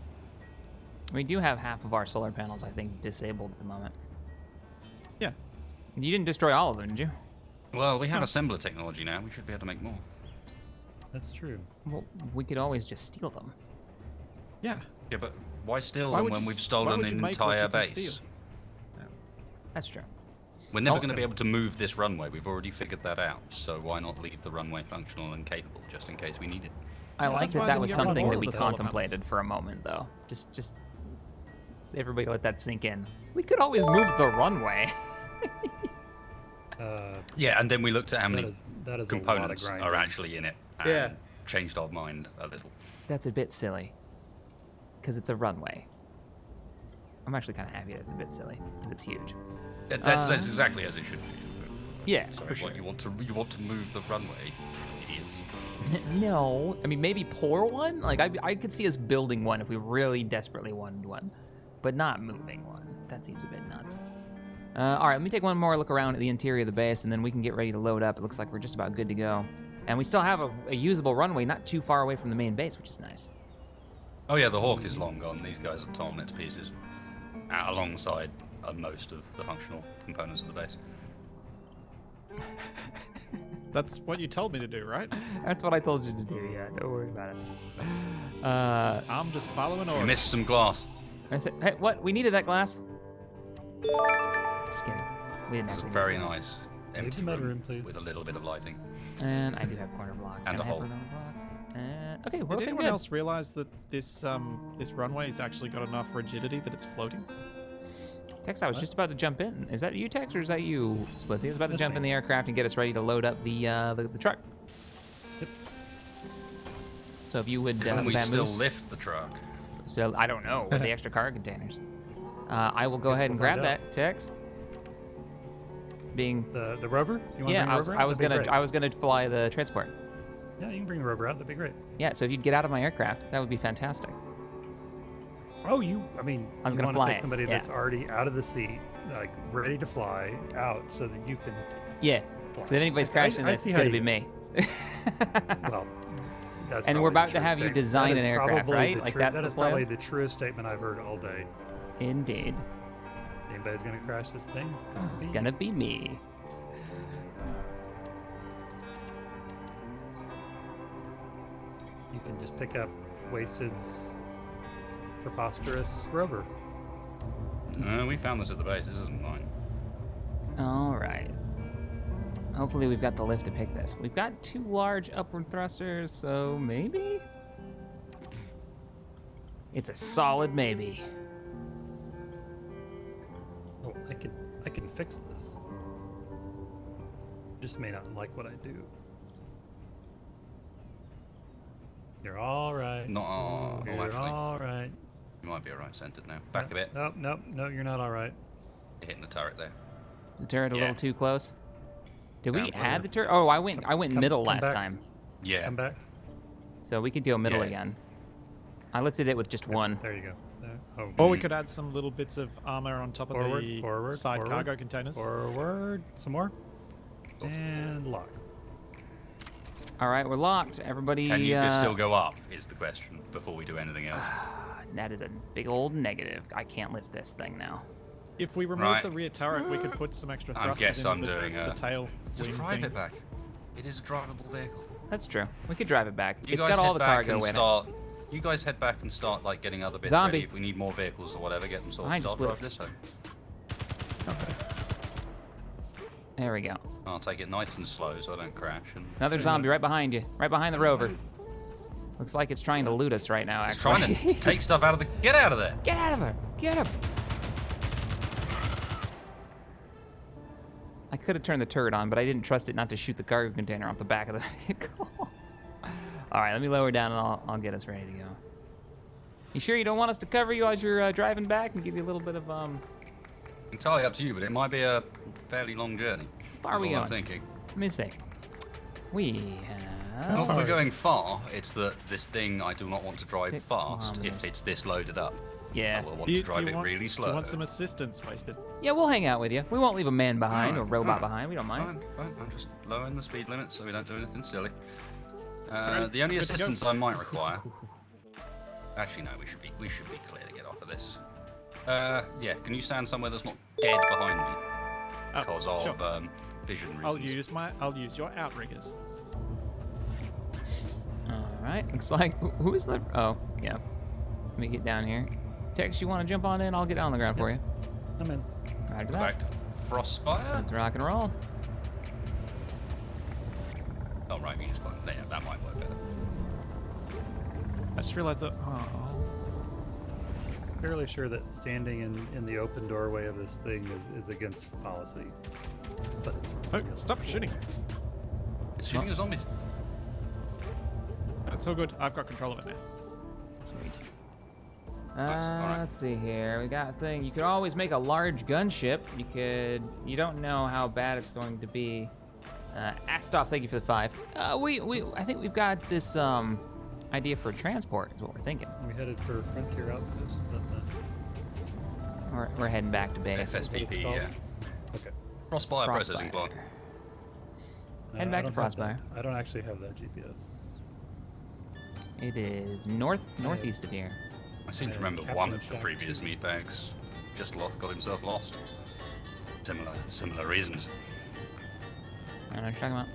We do have half of our solar panels, I think, disabled at the moment. Yeah. You didn't destroy all of them, did you? Well, we have assembler technology now. We should be able to make more. That's true. Well, we could always just steal them. Yeah. Yeah, but why steal Why them would when you we've s- why stolen would you an make what entire you can base? steal? That's true. We're never Also- going to be able to move this runway. We've already figured that out. So why not leave the runway functional and capable, just in case we need it? I like that's why that I that didn't was get rid of something all that of we the solar contemplated panels. for a moment, though. Just everybody let that sink in. We could always move the runway. Yeah, and then we looked at how many that is components a lot of are grinding. actually in it, and Yeah. changed our mind a little. That's a bit silly, because it's a runway. I'm actually kind of happy that it's a bit silly, because it's huge. That's exactly as it should be. Yeah, Sorry, for sure. what, you want to move the runway, idiots. No, I mean, maybe pour one? Like, I could see us building one if we really desperately wanted one, but not moving one. That seems a bit nuts. All right, let me take one more look around at the interior of the base, and then we can get ready to load up. It looks like we're just about good to go. And we still have a usable runway not too far away from the main base, which is nice. Oh yeah, the Hawk is long gone. These guys have torn it to pieces, alongside most of the functional components of the base. That's what you told me to do, right? That's what I told you to do, yeah. Don't worry about it. I'm just following You orders. missed some glass. I said, hey, what? We needed that glass? Just kidding. We didn't It's have a to. very nice Leave empty the med room room, please. with a little bit of lighting. And I do have corner blocks. And I a have hole. corner blocks. And okay, we're Did looking anyone good. else realize that this runway's actually got enough rigidity that it's floating? Tex, I was just about to jump in. Is that you, Tex, or is that you, Splitsie? I was about to That's jump me. in the aircraft and get us ready to load up the truck. Yep. So if you would, Can we still vamoose- lift the truck? So I don't know with the extra cargo containers. I will go Guess ahead and we'll grab find out. that, Tex. Being The Rover? You want yeah, to bring the Rover out? I was That'd be gonna fly the transport. great. Yeah, you can bring the Rover out. That'd be great. Yeah, so if you'd get out of my aircraft, that would be fantastic. Oh, I I mean, was you gonna want fly to take it, somebody yeah. that's already out of the seat, like ready to fly out, so that you can. Yeah. fly. So if anybody's I- crashing I this, see it's how gonna be you- me. Well, that's And we're probably about the to truest have you statement. design That an is aircraft, probably right? the Like, tru- that's that the is plan? probably the truest statement I've heard all day. Indeed. Anybody's gonna crash this thing? It's gonna be me. You can just pick up Wasted's preposterous rover. We found this at the base. This isn't mine. All right. Hopefully we've got the lift to pick this. We've got 2 large upward thrusters, so maybe? It's a solid maybe. Oh, I can fix this. Just may not like what I do. You're all right. Not You're actually. all right. You might be alright centered now. Back a bit. No, you're not all right. You're hitting the turret there. Is the turret a little too close? Did we Yeah, add the turret? Oh, I went middle come last back. time. Yeah. Come back. So we could go middle Yeah. again. I lifted it with just one. There you go. There. Oh, Or we could add some little bits of armor on top of Forward, the forward, side forward, cargo containers. forward. Some more. And lock. All right, we're locked. Everybody. Can you still go up? Is the question before we do anything else. That is a big old negative. I can't lift this thing now. If we remove Right. the rear turret, we could put some extra I thrusters guess in I'm the, doing the tail Just wing drive thing. it back. It is a drivable vehicle. That's true. We could drive it back. You It's guys got all head the back cargo and in it. start. You guys head back and start like getting other bits Zombie. ready. If we need more vehicles or whatever, get them Behind sorted. you, I'll Split. drive this home. Okay. There we go. I'll take it nice and slow so I don't crash. And Another zombie right behind you. Right behind the rover. Looks like it's trying to loot us right now, it's actually. trying to take stuff out of the. Get out of there! Get out of there! Get him! I could have turned the turret on, but I didn't trust it not to shoot the cargo container off the back of the vehicle. All right, let me lower down and I'll get us ready to go. You sure you don't want us to cover you as you're driving back and give you a little bit of Entirely up to you, but it might be a fairly long journey. How far are we That's all I'm going? thinking. Let me see. We have Not that we're going far. It's that this thing I do not want to drive 6 fast if kilometers. it's this loaded up. yeah. I will want to drive it really Do slow. you want some assistance, Wasted? Yeah, we'll hang out with you. We won't leave a man behind or Alright, robot alright. behind. We don't mind. Fine. I'm just lowering the speed limit so we don't do anything silly. Right, The only good to go. assistance I might require. Actually, no. We should be clear to get off of this. Yeah. Can you stand somewhere that's not dead behind me because of sure. vision reasons? I'll use your outriggers. All right. Looks like who is the? Oh, yeah. Let me get down here. Tex, you want to jump on in? I'll get down on the ground for you. I'm in. Roger Go that. back to Frostfire. Let's rock and roll. Oh right, you just got there. That might work better. I just realized that. Oh, Fairly sure that standing in the open doorway of this thing is against policy. But it's oh, stop shooting! It's shooting the zombies. It's all good. I've got control of it now. Sweet. alright. Let's see here. We got a thing. You could always make a large gunship. You don't know how bad it's going to be. Astoff, thank you for the 5. I think we've got this idea for transport. Is what we're thinking. we headed for Frontier Outpost. Is that the We're heading back to base. SSPP, called? yeah. Okay. Frostfire processing Frostfire. plant. No, Heading back I to don't have Frostfire. that. I don't actually have that GPS. It is northeast of here. I seem to remember one of the previous meat bags just got himself lost. Similar reasons. I don't know what you're talking about.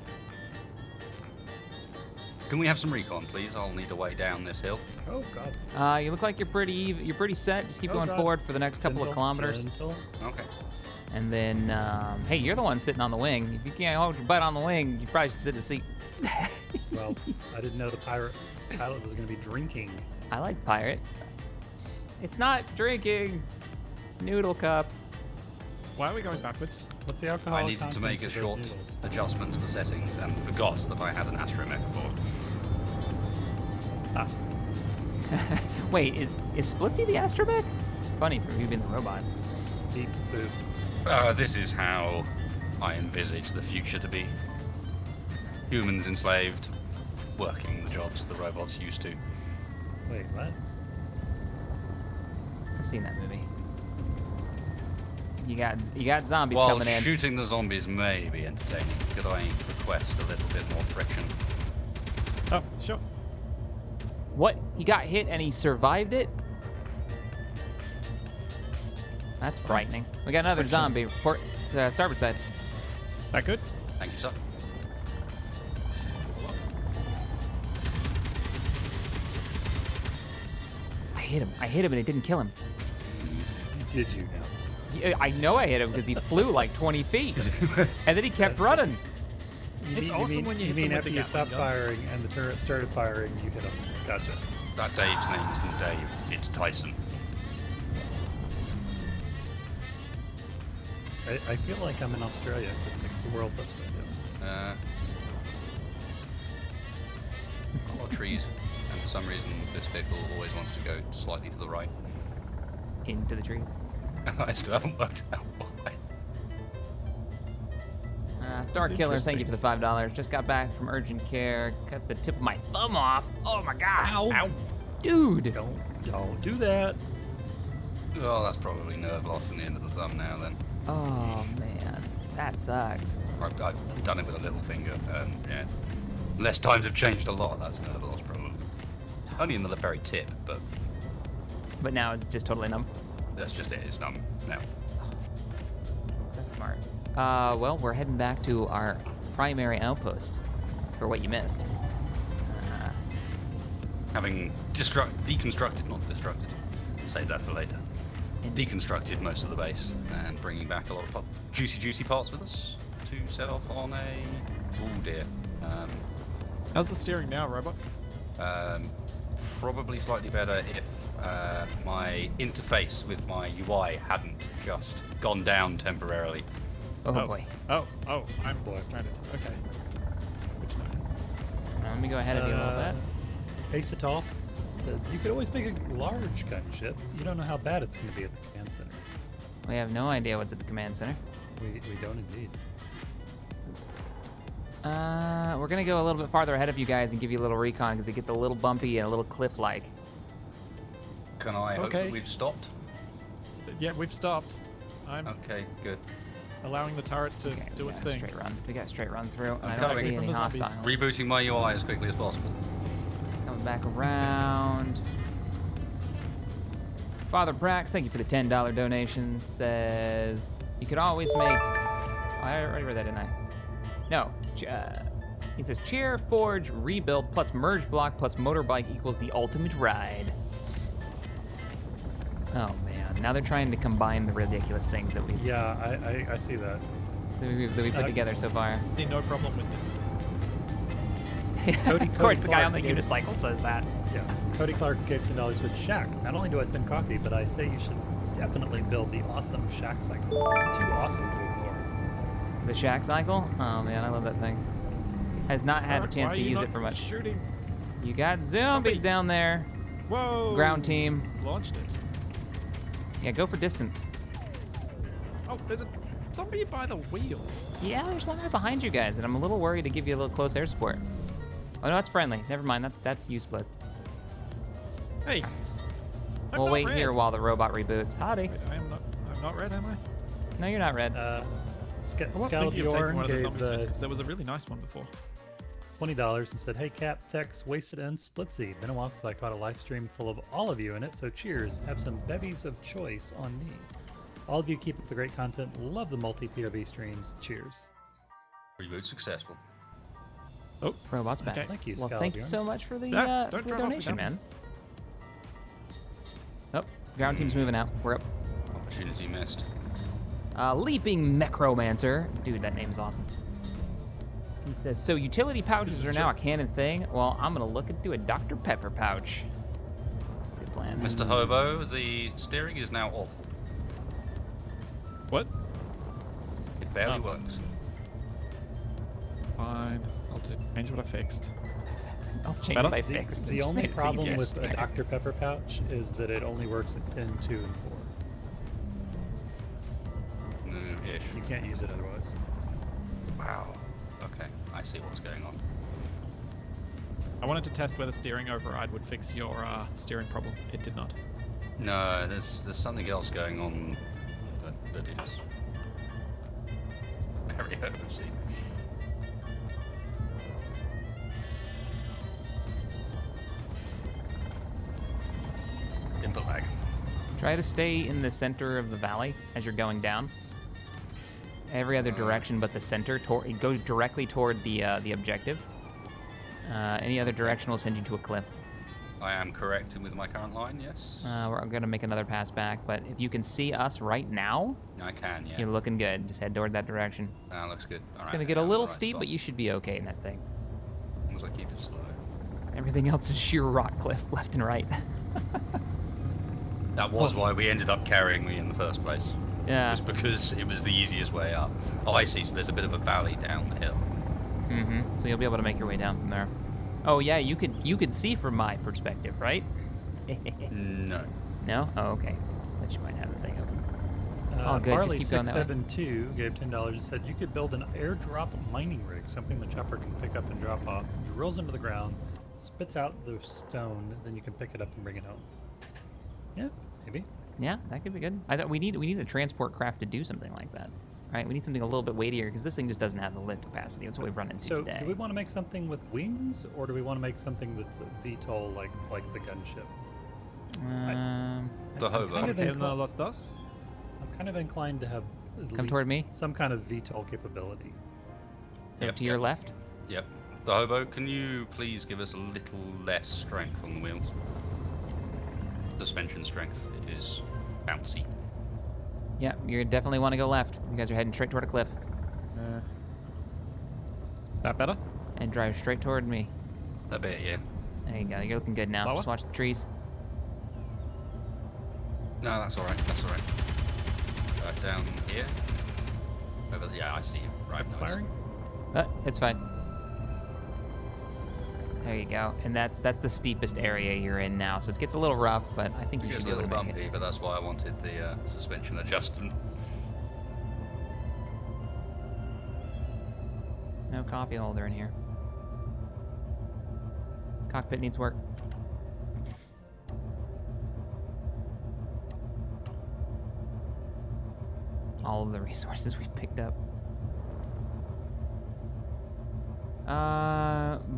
Can we have some recon, please? I'll need a way down this hill. Oh God. You look like you're pretty set. Just keep Oh, going God. forward for the next couple of Gentle, kilometers. gentle. Okay. And then, hey, you're the one sitting on the wing. If you can't hold your butt on the wing, you probably should sit in a seat. Well, I didn't know the pilot was going to be drinking. I like pirate. It's not drinking. It's noodle cup. Why are we going backwards? What's the alcohol? I needed to make a short adjustment to the settings and forgot that I had an astromech aboard. Wait, is Splitsie the astromech? Funny for you being the robot. Beep boop. This is how I envisage the future to be. Humans enslaved, working the jobs the robots used to. Wait, what? I've seen that movie. You got zombies While coming in. shooting the zombies may be entertaining, could I request a little bit more friction? Oh, sure. What? He got hit and he survived it? That's frightening. We got another zombie. Port, starboard side. That good? Thank you, sir. I hit him and it didn't kill him. Did you now? Yeah, I know I hit him because he flew like 20 feet. And then he kept running. It's awesome when you hit mean them with after the you Gatling stopped guns. firing and the turret started firing, you hit him. Gotcha. That Dave's name isn't Dave, it's Tyson. I feel like I'm in Australia because like, the world's upside down. A lot of trees, and for some reason this vehicle always wants to go slightly to the right. Into the trees. I still haven't worked out why. Star Killer, thank you for the $5. Just got back from urgent care. Cut the tip of my thumb off. Oh my god. Ow. Dude. Don't do that. Oh, that's probably nerve loss in the end of the thumb now then. Oh man. That sucks. I've done it with a little finger, and yeah. Unless times have changed a lot, that's nerve loss probably. Only in the very tip, but But now it's just totally numb. that's just it, it's numb now. That's smart. Well, we're heading back to our primary outpost for what you missed. Having deconstructed, not destructed, save that for later. Deconstructed most of the base and bringing back a lot of juicy parts with us to set off on a... Oh dear. How's the steering now, Robot? Probably slightly better if my interface with my UI hadn't just gone down temporarily. Oh boy. Oh, I'm stranded. Okay. Good to know. Let me go ahead of you a little bit. Acetol said, you could always make a large kind of ship. You don't know how bad it's going to be at the command center. We have no idea what's at the command center. We don't indeed. We're gonna go a little bit farther ahead of you guys and give you a little recon because it gets a little bumpy and a little cliff-like. Can I hope Okay. that we've stopped? Yeah, we've stopped. I'm Okay, good. allowing the turret to Okay, do we its got a thing. straight run. We got a straight run through, and I I'm don't coming see from any the zombies. hostiles. Rebooting my UI as quickly as possible. Coming back around. Father Brax, thank you for the $10 donation. Says you could always make. Oh, I already read that, didn't I? No. He says cheer, forge, rebuild plus merge block plus motorbike equals the ultimate ride. Oh man, now they're trying to combine the ridiculous things that we Yeah, I see that. put together so far. See, no problem with this. Cody Of course, the guy on the Clark gave- unicycle says that. Yeah. Cody Clark gave $10 said, Shack, not only do I send coffee, but I say you should definitely build the awesome Shack cycle. Too awesome to ignore. The Shack cycle? Oh man, I love that thing. Has not had a chance Why to are you use not it for much. Shooting. You got zombies down there. Whoa. Ground team. Launched it. Yeah, go for distance. Oh, there's a zombie by the wheel. Yeah, there's one right behind you guys, and I'm a little worried to give you a little close air support. Oh no, that's friendly. Never mind, that's you, Split. Hey. I'm We'll not wait red. here while the robot reboots. Howdy. Wait, I'm not red, am I? No, you're not red. I was thinking of taking Scalabjorn one of the gave zombie suits because there was a really nice one before. $20 and said, hey Cap, Tex, Wasted and Splitsie. Been a while since I caught a live stream full of all of you in it, so cheers. Have some bevies of choice on me. All of you keep up the great content. Love the multi-POV streams. Cheers. Reboot successful. Oh, Robot's back. okay. Thank you, Well, Scalabjorn. thank you so much for the, Yeah, for don't the drive off the donation, gun. man. Oh, ground team's moving out. We're up. Opportunity missed. Leaping Necromancer. Dude, that name's awesome. He says, so utility pouches are now a canon thing? Well, I'm going to look into a Dr. Pepper pouch. That's a good plan. Mr. Hobo, the steering is now awful. what? It barely Oh. works. Fine. I'll change what I fixed. I'll change Better? what I The, fixed. the and only made it so you problem can't with steer. a Dr. Pepper pouch is that it only works at 10, 2, and 4. Ish. You can't use it otherwise. Wow. Okay, I see what's going on. I wanted to test whether steering override would fix your steering problem. It did not. No, there's something else going on that is very overseen. Input lag. Try to stay in the center of the valley as you're going down. Every other direction but the center. Go directly toward the objective. Any other direction will send you to a cliff. I am correct with my current line, yes? We're gonna make another pass back, but if you can see us right now, I can, yeah. you're looking good. Just head toward that direction. That looks good. It's gonna get a little steep, but you should be okay in that thing. As long as I keep it slow. Everything else is sheer rock cliff, left and right. That was why we ended up carrying me in the first place. Yeah. Just because it was the easiest way up. Oh, I see. So there's a bit of a valley down the hill. Mm-hmm. So you'll be able to make your way down from there. Oh yeah, you could see from my perspective, right? No. No? Oh, okay. But you might have the thing open. Oh, good. Barley Just keep going that way. 672 gave $10 and said you could build an airdrop mining rig, something the chopper can pick up and drop off, drills into the ground, spits out the stone, then you can pick it up and bring it home. Yeah, maybe. Yeah, that could be good. I thought we need a transport craft to do something like that. Right? We need something a little bit weightier because this thing just doesn't have the lift capacity. That's what we've run into So today. do we want to make something with wings, or do we want to make something that's VTOL like the gunship? The hover. I'm kind of inclined to have at Come least toward me. some kind of VTOL capability. So Yep, to your yep. left. Yep. The hobo, can you please give us a little less strength on the wheels? Suspension strength. It is bouncy. Yeah, you definitely want to go left. You guys are heading straight toward a cliff. That better? And drive straight toward me. A bit, yeah. There you go. You're looking good now. Lower? Just watch the trees. No, that's alright. That's alright. Down here. Over, yeah, I see you. Right, nice. Firing? It's fine. There you go. And that's the steepest area you're in now. So it gets a little rough, but I think you It should gets be a able little to make bumpy, it. but that's why I wanted the suspension adjustment. There's no coffee holder in here. Cockpit needs work. All of the resources we've picked up.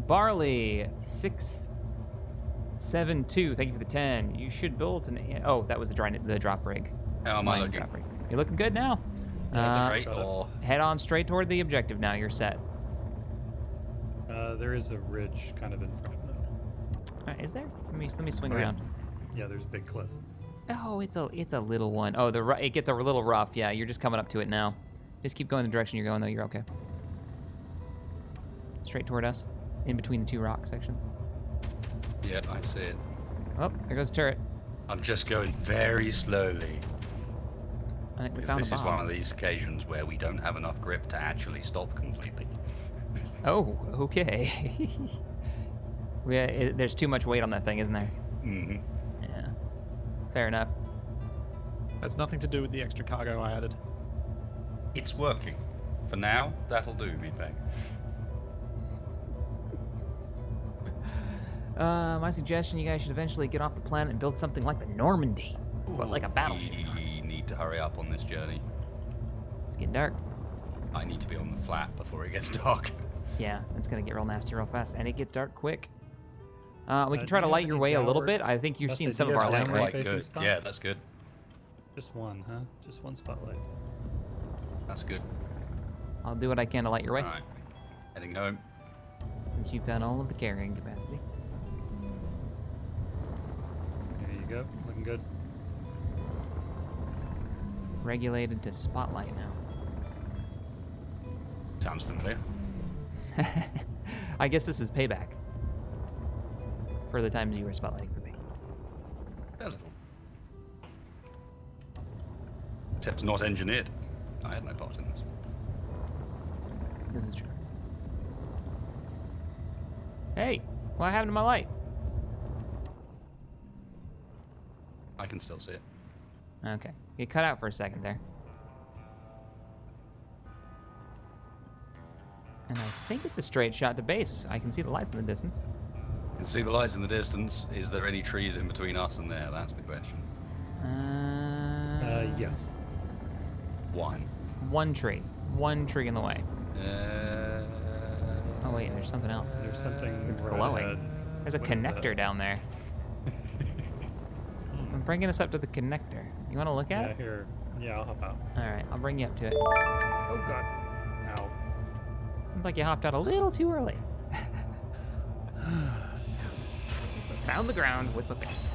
Barley 672. Thank you for the 10. You should build an. Oh, that was the drop rig. How am I Mining looking? drop rig. You're looking good now. Straight or? Head on straight toward the objective now. You're set. There is a ridge kind of in front of them. All right, is there? Let me swing Oh, yeah. around. Yeah, there's a big cliff. Oh, it's a little one. Oh, it gets a little rough. Yeah, you're just coming up to it now. Just keep going the direction you're going, though. You're okay. Straight toward us, in between the two rock sections. Yeah, I see it. Oh, there goes the turret. I'm just going very slowly. I think we Because found this the is bomb. one of these occasions where we don't have enough grip to actually stop completely. Oh, okay. There's too much weight on that thing, isn't there? Mm-hmm. Yeah. Fair enough. Has nothing to do with the extra cargo I added. It's working. For now, that'll do, Mkay. My suggestion: you guys should eventually get off the planet and build something like the Normandy, but like a battleship. We need to hurry up on this journey. It's getting dark. I need to be on the flat before it gets dark. Yeah, it's gonna get real nasty real fast, and it gets dark quick. We can do try to you light have your any way a little downward- bit. I think you've Let's seen say, some do of you our have light downward ray. Quite facing good. spots? Yeah, that's good. Just one, huh? Just one spotlight. That's good. I'll do what I can to light your way, Alright. Heading home. since you've got all of the carrying capacity. There you go. Looking good. Regulated to spotlight now. Sounds familiar. I guess this is payback for the times you were spotlighting for me. A little. Except not engineered. I had no part in this. This is true. Hey, what happened to my light? I can still see it. Okay, it cut out for a second there. And I think it's a straight shot to base. I can see the lights in the distance. You can see the lights in the distance. Is there any trees in between us and there? That's the question. Yes. One. One tree in the way. Oh wait, there's something else. There's something. It's right glowing. ahead. There's a What is that? connector down there. I'm bringing us up to the connector. You want to look at Yeah, it? here. Yeah, I'll hop out. All right, I'll bring you up to it. Oh god. Ow. Sounds like you hopped out a little too early. Found the ground with my face.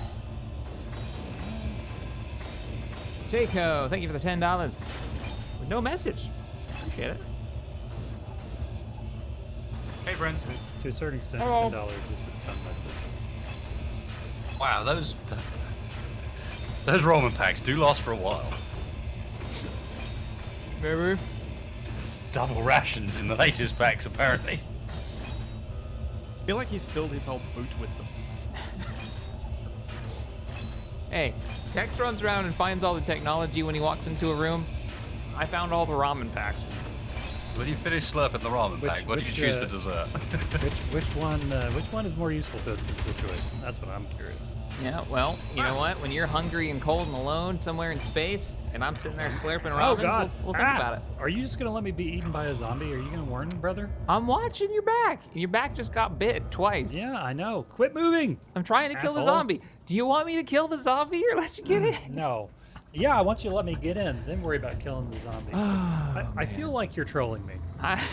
Jaco, thank you for the $10. With no message. Appreciate it. Hey, friends. To a certain extent, Hello. $10 is its own message. Wow, those Roman packs do last for a while. Baby. Double rations in the latest packs, apparently. I feel like he's filled his whole boot with them. Hey, Tex runs around and finds all the technology when he walks into a room. I found all the ramen packs. When you finish slurping the ramen pack, what do you choose for dessert? Which one is more useful to us in this situation? That's what I'm curious. Yeah, well, you know what? When you're hungry and cold and alone somewhere in space, and I'm sitting there slurping Oh ramens, God! we'll think about it. Are you just gonna let me be eaten by a zombie? Are you gonna warn me, brother? I'm watching your back. Your back just got bit twice. Yeah, I know. Quit moving. I'm trying to kill the Asshole. zombie. Do you want me to kill the zombie or let you get in? No. Yeah, I want you to let me get in, then worry about killing the zombie. I feel like you're trolling me. I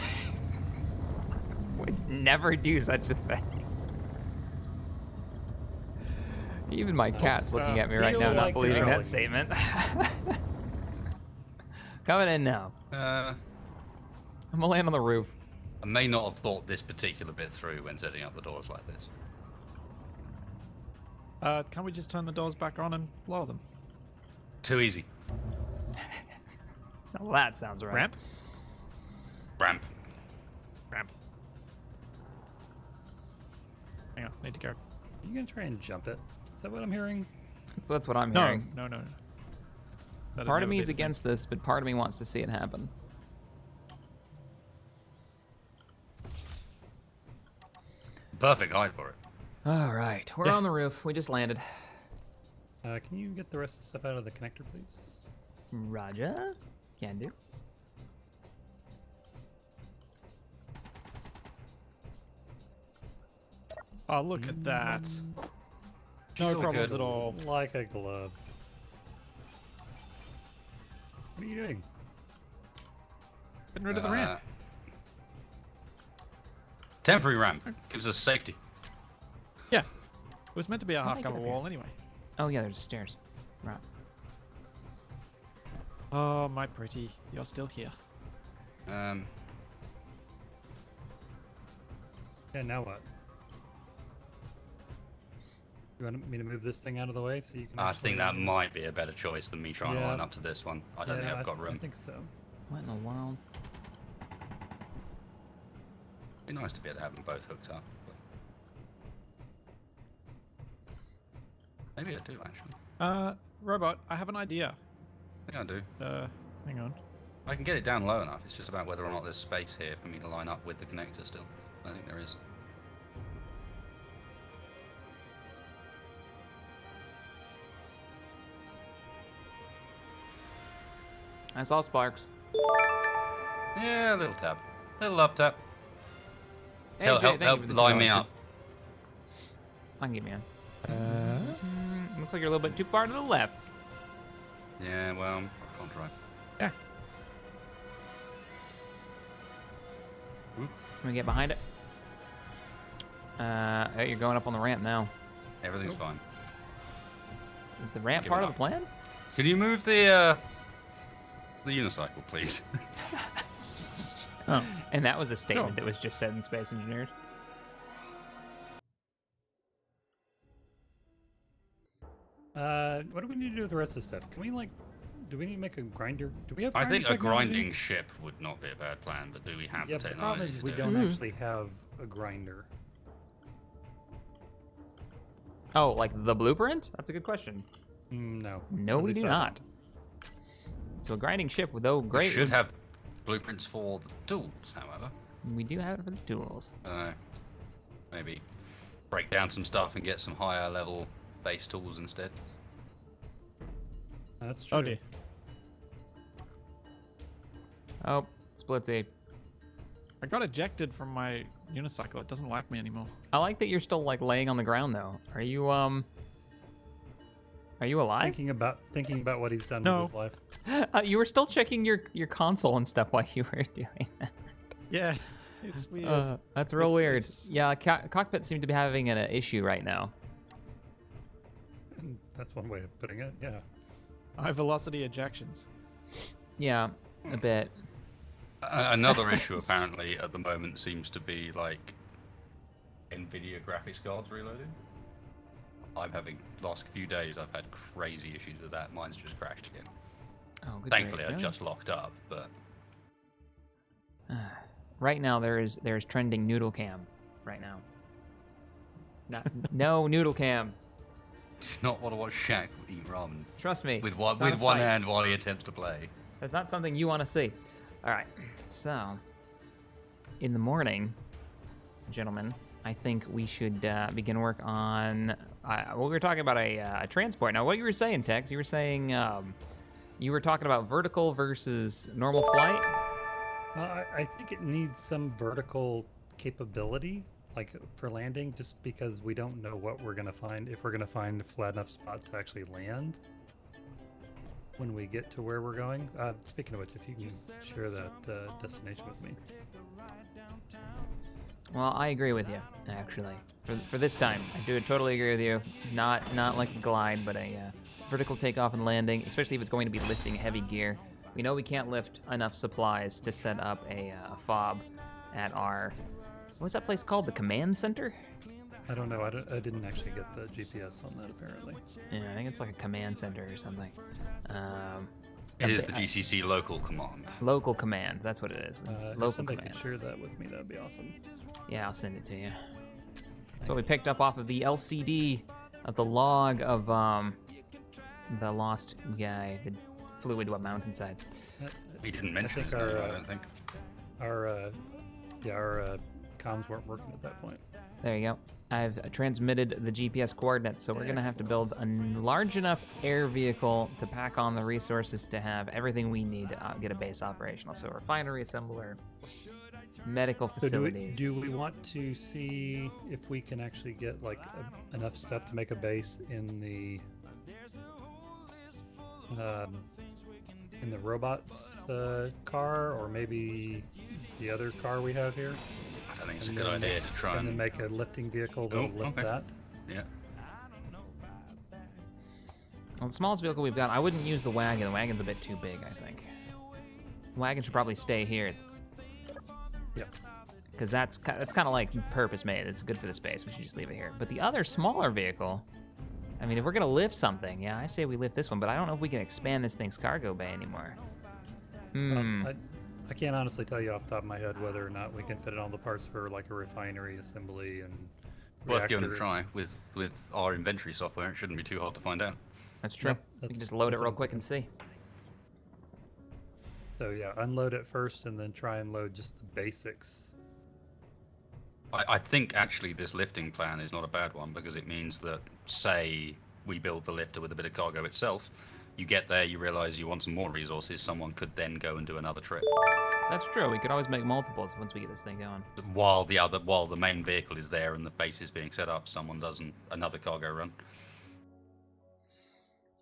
would never do such a thing. Even my cat's looking at me right feel now, not like believing you're that trolling statement. Coming in now. Uh, I'm gonna land on the roof. I may not have thought this particular bit through when setting up the doors like this. Can't we just turn the doors back on and lower them? Too easy. Now that sounds right. Ramp? Ramp. Ramp. Hang on, need to go. Are you gonna try and jump it? Is that what I'm hearing? So that's what I'm No, hearing. no. That'd Part of never me be is the thing. against this, but part of me wants to see it happen. Perfect height for it. All right, we're on the roof. We just landed. Can you get the rest of the stuff out of the connector, please? Roger. Can do. Oh, look at that. She's No all problems good. at all. Like a glove. What are you doing? Getting rid of the ramp. Temporary ramp gives us safety. Yeah. It was meant to be a half-cover wall anyway. Oh yeah, there's stairs. Right. Oh, my pretty. You're still here. Yeah, now what? You want me to move this thing out of the way so you can? I actually- think that might be a better choice than me trying to Yeah. line up to this one. I don't think Yeah, I've got I room. think so. What in the world? It'd be nice to be able to have them both hooked up. But... Maybe I do, actually. Robot, I have an idea. I think I do. Hang on. I can get it down low enough. It's just about whether or not there's space here for me to line up with the connector still. I think there is. I saw sparks. Yeah, a little tap. Little love tap. Hey, Help, Jay, help, thank you help for the line me $2. up. I can get me in. Looks like you're a little bit too far to the left. Yeah, well, I can't drive. Yeah. I'm gonna get behind it. Oh, you're going up on the ramp now. Everything's fine. Is the ramp Give part it of the plan? Can you move the unicycle, please? Oh. And that was a statement Sure. that was just said in Space Engineers. What do we need to do with the rest of the stuff? Can we do we need to make a grinder? Do we have? I think a technology? grinding ship would not be a bad plan, but do we have Yeah, the but the problem technology is to we do don't it? actually have a grinder. Oh, like the blueprint? That's a good question. No. No, At we least do I not. don't. So a grinding ship with though We great. should have blueprints for the tools, however. We do have it for the tools. Maybe break down some stuff and get some higher level base tools instead. That's true. Oh dear. Oh, Splitsie. I got ejected from my unicycle. It doesn't like me anymore. I like that you're still like laying on the ground though. Are you alive? Thinking about what he's done No. with his life. You were still checking your console and stuff while you were doing that. Yeah. It's weird. That's real weird. it's- Yeah, Cockpit seemed to be having an issue right now. That's one way of putting it. Yeah. High velocity ejections. Yeah, a bit. Another issue apparently at the moment seems to be like NVIDIA graphics cards reloading. I'm having last few days I've had crazy issues with that. Mine's just crashed again. Oh, good. Thankfully, grief, I really? just locked up, but Right now there's trending noodle cam. Right now. No noodle cam. it's not what I watch Shaq eat ramen Trust me. with it's not a one sight. hand while he attempts to play. That's not something you want to see. All right. So, in the morning, gentlemen, I think we should begin work on. Well, we were talking about a transport. Now, what you were saying, Tex? You were saying you were talking about vertical versus normal flight. I think it needs some vertical capability, like for landing, just because we don't know what we're gonna find, if we're gonna find a flat enough spot to actually land when we get to where we're going. Speaking of which, if you can share that destination with me. Well, I agree with you, actually. For this time, I do totally agree with you. Not like a glide, but a vertical takeoff and landing, especially if it's going to be lifting heavy gear. We know we can't lift enough supplies to set up a fob at our, what's that place called? The command center? I don't know. I didn't actually get the GPS on that, apparently. Yeah, I think it's like a command center or something. It is the GCC local command. Local command, that's what it is. If Local somebody command. could share that with me, that'd be awesome. Yeah, I'll send it to you. That's what we picked up off of the LCD of the log of the lost guy that flew into a mountainside. He didn't mention his think name, our, I don't think. Our comms weren't working at that point. There you go. I've transmitted the GPS coordinates, so we're gonna have to build a large enough air vehicle to pack on the resources to have everything we need to get a base operational. So refinery, assembler, medical So facilities. do we want to see if we can actually get like enough stuff to make a base in the robots car, or maybe the other car we have here? I think it's a And good then- idea to try And then and. make a lifting vehicle that'll lift okay. that. Yeah. Well, the smallest vehicle we've got, I wouldn't use the wagon. The wagon's a bit too big, I think. The wagon should probably stay here, Yep. because that's kind of like purpose made. It's good for the space. We should just leave it here. But the other smaller vehicle, I mean, if we're gonna lift something, yeah, I say we lift this one. But I don't know if we can expand this thing's cargo bay anymore. I can't honestly tell you off the top of my head whether or not we can fit it on the parts for like a refinery assembly and Worth giving it a reactor. try. With our inventory software, it shouldn't be too hard to find out. That's true. Yep, We that's- can just load it that's real what I'm quick and see. So yeah, unload it first and then try and load just the basics. I think actually this lifting plan is not a bad one because it means that, say, we build the lifter with a bit of cargo itself, you get there, you realize you want some more resources, someone could then go and do another trip. That's true. We could always make multiples once we get this thing going. While the main vehicle is there and the base is being set up, someone does another cargo run.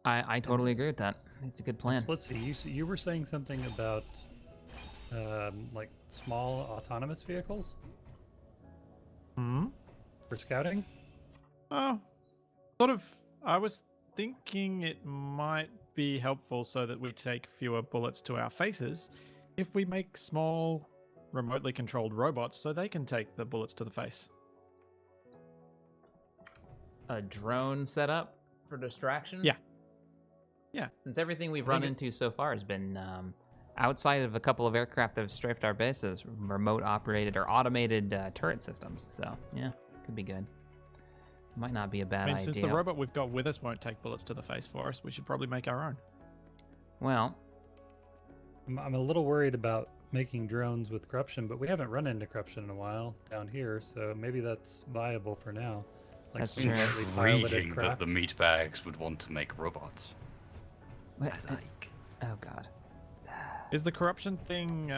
I totally agree with that. It's a good plan. Splitsie, you were saying something about like small autonomous vehicles for scouting. Oh, sort of. I was thinking it might be helpful so that we take fewer bullets to our faces if we make small, remotely controlled robots so they can take the bullets to the face. A drone setup for distraction? Yeah. Yeah. Since everything we've run into so far has been outside of a couple of aircraft that have strafed our bases, remote operated or automated turret systems. So, yeah, could be good. Might not be a bad I mean, idea. since the robot we've got with us won't take bullets to the face for us, we should probably make our own. Well, I'm a little worried about making drones with corruption, but we haven't run into corruption in a while down here, so maybe that's viable for now. Like That's some true. remotely piloted Intriguing that craft. the meat bags would want to make robots. what- I like. oh god. Is the corruption thing?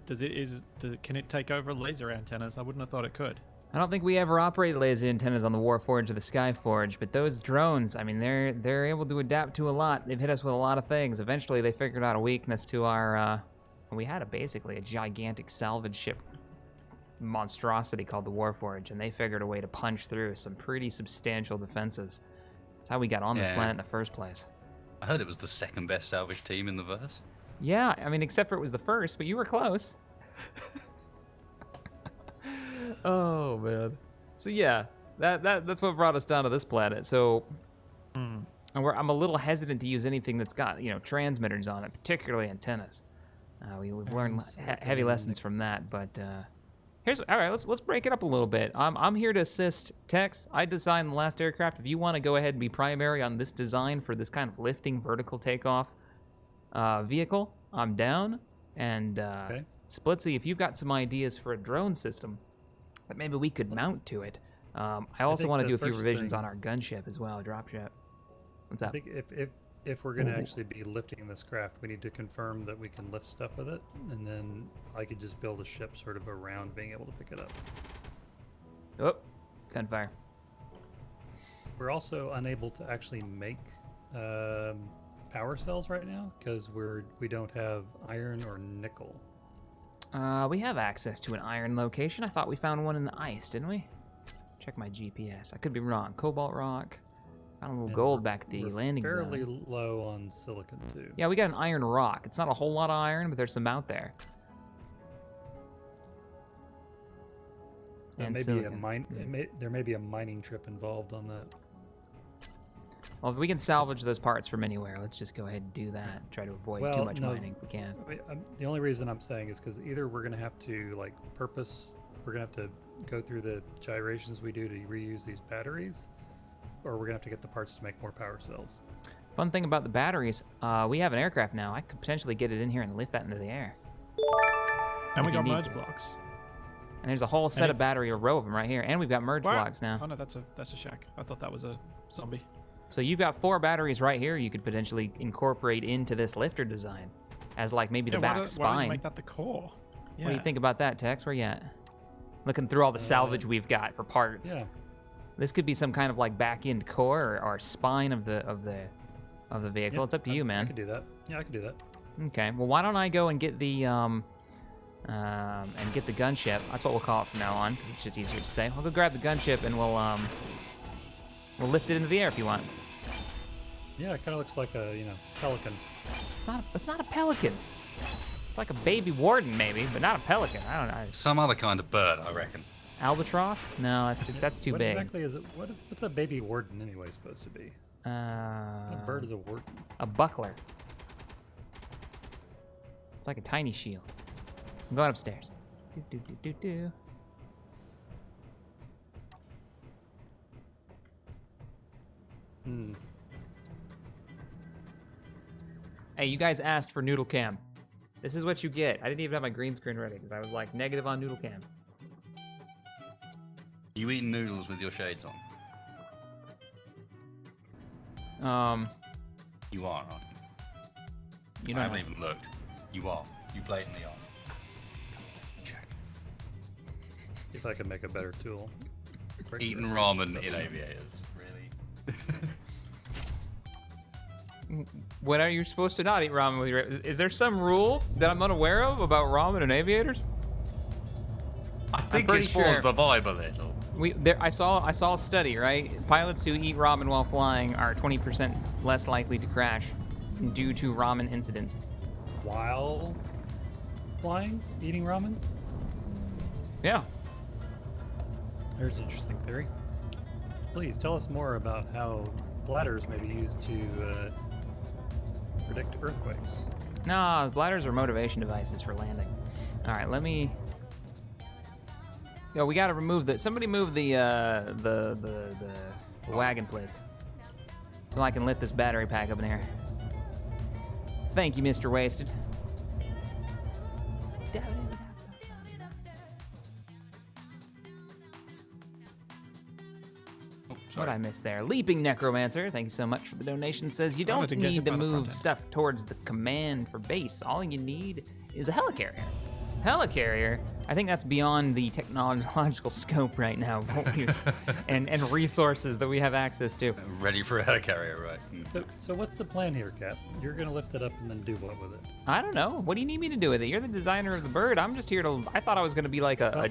Can it take over laser antennas? I wouldn't have thought it could. I don't think we ever operated laser antennas on the Warforge or the Skyforge, but those drones, I mean, they're able to adapt to a lot. They've hit us with a lot of things. Eventually, they figured out a weakness to our. We had basically a gigantic salvage ship monstrosity called the Warforge, and they figured a way to punch through some pretty substantial defenses. That's how we got on this Yeah. planet in the first place. I heard it was the second best salvage team in the verse. Yeah, I mean, except for it was the first, but you were close. Oh, man. So, yeah, that's what brought us down to this planet. So, and I'm a little hesitant to use anything that's got, transmitters on it, particularly antennas. We've learned heavy lessons from that, but all right, let's break it up a little bit. I'm here to assist Tex. I designed the last aircraft. If you want to go ahead and be primary on this design for this kind of lifting vertical takeoff vehicle, I'm down. And Okay. Splitsie, if you've got some ideas for a drone system that maybe we could mount to it. I also think want to the do a few first revisions thing- on our gunship as well, dropship. What's I up? think if we're going to actually be lifting this craft, we need to confirm that we can lift stuff with it, and then I could just build a ship sort of around being able to pick it up. Oh, gunfire. We're also unable to actually make power cells right now because we don't have iron or nickel. We have access to an iron location. I thought we found one in the ice, didn't we? Check my GPS. I could be wrong. Cobalt rock. Found a little And gold we're- back at the we're landing fairly zone. low on silicon too. Yeah, we got an iron rock. It's not a whole lot of iron, but there's some out there. There And may be silicon. there may be a mining trip involved on that. Well, if we can salvage those parts from anywhere, let's just go ahead and do that. Try to avoid too Well, much no. mining if we can. The only reason I'm saying is because either we're going to have to we're going to have to go through the gyrations we do to reuse these batteries, or we're going to have to get the parts to make more power cells. Fun thing about the batteries, we have an aircraft now. I could potentially get it in here and lift that into the air. And we If you got need merge to. blocks. And there's a whole set of if- battery, a row of them right here. And we've got merge Wow. blocks now. Oh no, that's a shack. I thought that was a zombie. So you've got 4 batteries right here you could potentially incorporate into this lifter design as maybe the Yeah, back why don't you spine. make that the core? Yeah. What do you think about that, Tex? Where you at? Looking through all the salvage we've got for parts. Yeah. This could be some kind of back end core or spine of the vehicle. Yeah, It's up to I you, man. I could do that. Yeah, I could do that. Okay. Well, why don't I go and get the gunship? That's what we'll call it from now on, because it's just easier to say. I'll go grab the gunship and we'll lift it into the air if you want. Yeah, it kind of looks like a pelican. It's not a pelican. It's like a baby warden maybe, but not a pelican. I don't know. Some other kind of bird, I reckon. Albatross? No, that's too What big. exactly is it? What's a baby warden anyway supposed to be? What bird is a warden? A buckler. It's like a tiny shield. I'm going upstairs. Do. Hmm. Hey, you guys asked for noodle cam. This is what you get. I didn't even have my green screen ready because I was negative on noodle cam. You eating noodles with your shades on? You are, aren't you? You I know. haven't even looked. You are. You blatantly are. Check. See if I can make a better tool. Eating ramen in aviators. Really? When are you supposed to not eat ramen with your? Is there some rule that I'm unaware of about ramen and aviators? I think pretty it spoils sure. the vibe a little. I saw a study, right? Pilots who eat ramen while flying are 20% less likely to crash due to ramen incidents. While flying, eating ramen? Yeah. There's an interesting theory. Please tell us more about how bladders may be used to predict earthquakes. No, bladders are motivation devices for landing. All right, let me. Yo, we gotta remove the. Somebody move the wagon, please, so I can lift this battery pack up in here. Thank you, Mr. Wasted. Oh, What sorry. I missed there? Leaping Necromancer, thank you so much for the donation. Says you wanted don't to get need hit to by the front move end. stuff towards the command for base. All you need is a helicarrier. Helicarrier? I think that's beyond the technological scope right now and resources that we have access to. Ready for a helicarrier, right? So what's the plan here, Cap? You're gonna lift it up and then do what with it? I don't know. What do you need me to do with it? You're the designer of the bird. I'm just here to... I thought I was going to be like a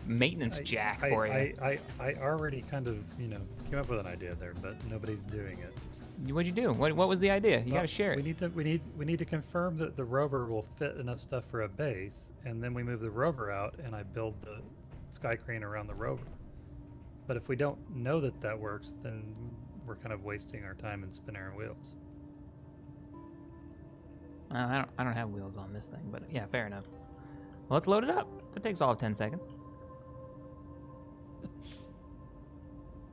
maintenance jack for you. I already kind of, came up with an idea there, but nobody's doing it. What'd you do? What was the idea? You got to share it. We need to confirm that the rover will fit enough stuff for a base, and then we move the rover out, and I build the sky crane around the rover. But if we don't know that works, then we're kind of wasting our time and spinning our wheels. I don't have wheels on this thing, but yeah, fair enough. Well, let's load it up. That takes all of 10 seconds.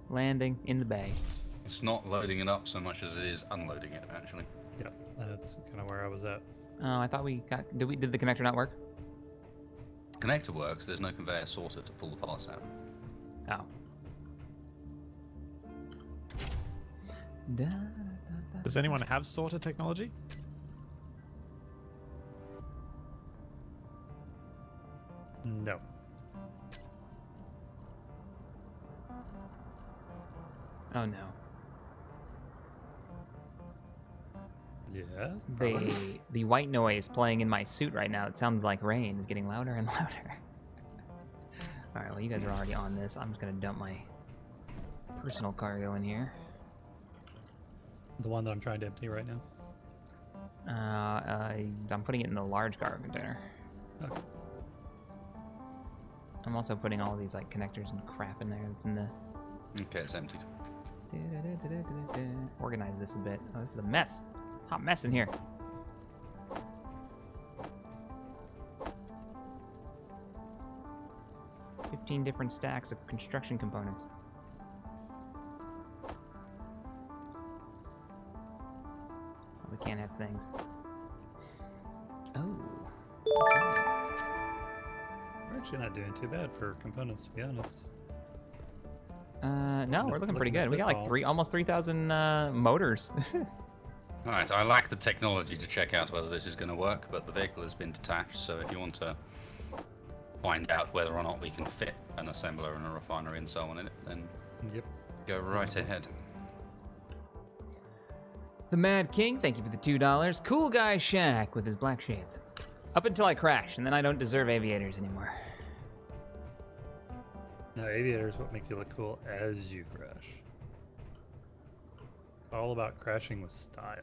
Landing in the bay. It's not loading it up so much as it is unloading it, actually. Yeah, that's kind of where I was at. Oh, I thought we got... Did the connector not work? Connector works, there's no conveyor sorter to pull the parts out. Oh. Does anyone have sorter technology? No. Oh no. Yeah. The white noise playing in my suit right now, it sounds like rain, is getting louder and louder. Alright, well you guys are already on this. I'm just gonna dump my personal cargo in here. The one that I'm trying to empty right now. I'm putting it in the large cargo container. Okay. I'm also putting all these like connectors and crap in there that's in the... Okay, it's emptied. Organize this a bit. Oh, this is a mess. Hot mess in here. $15 different stacks of construction components. Oh, we can't have things. Oh. That's right. We're actually not doing too bad for components, to be honest. No, we're looking pretty good. We got like all. almost 3,000 motors. Alright, I lack the technology to check out whether this is going to work, but the vehicle has been detached, so if you want to find out whether or not we can fit an assembler and a refinery and so on in it, then Yep. go right ahead. The Mad King, thank you for the $2. Cool Guy Shack with his black shades. Up until I crash, and then I don't deserve aviators anymore. No, aviators what make you look cool as you crash. All about crashing with style.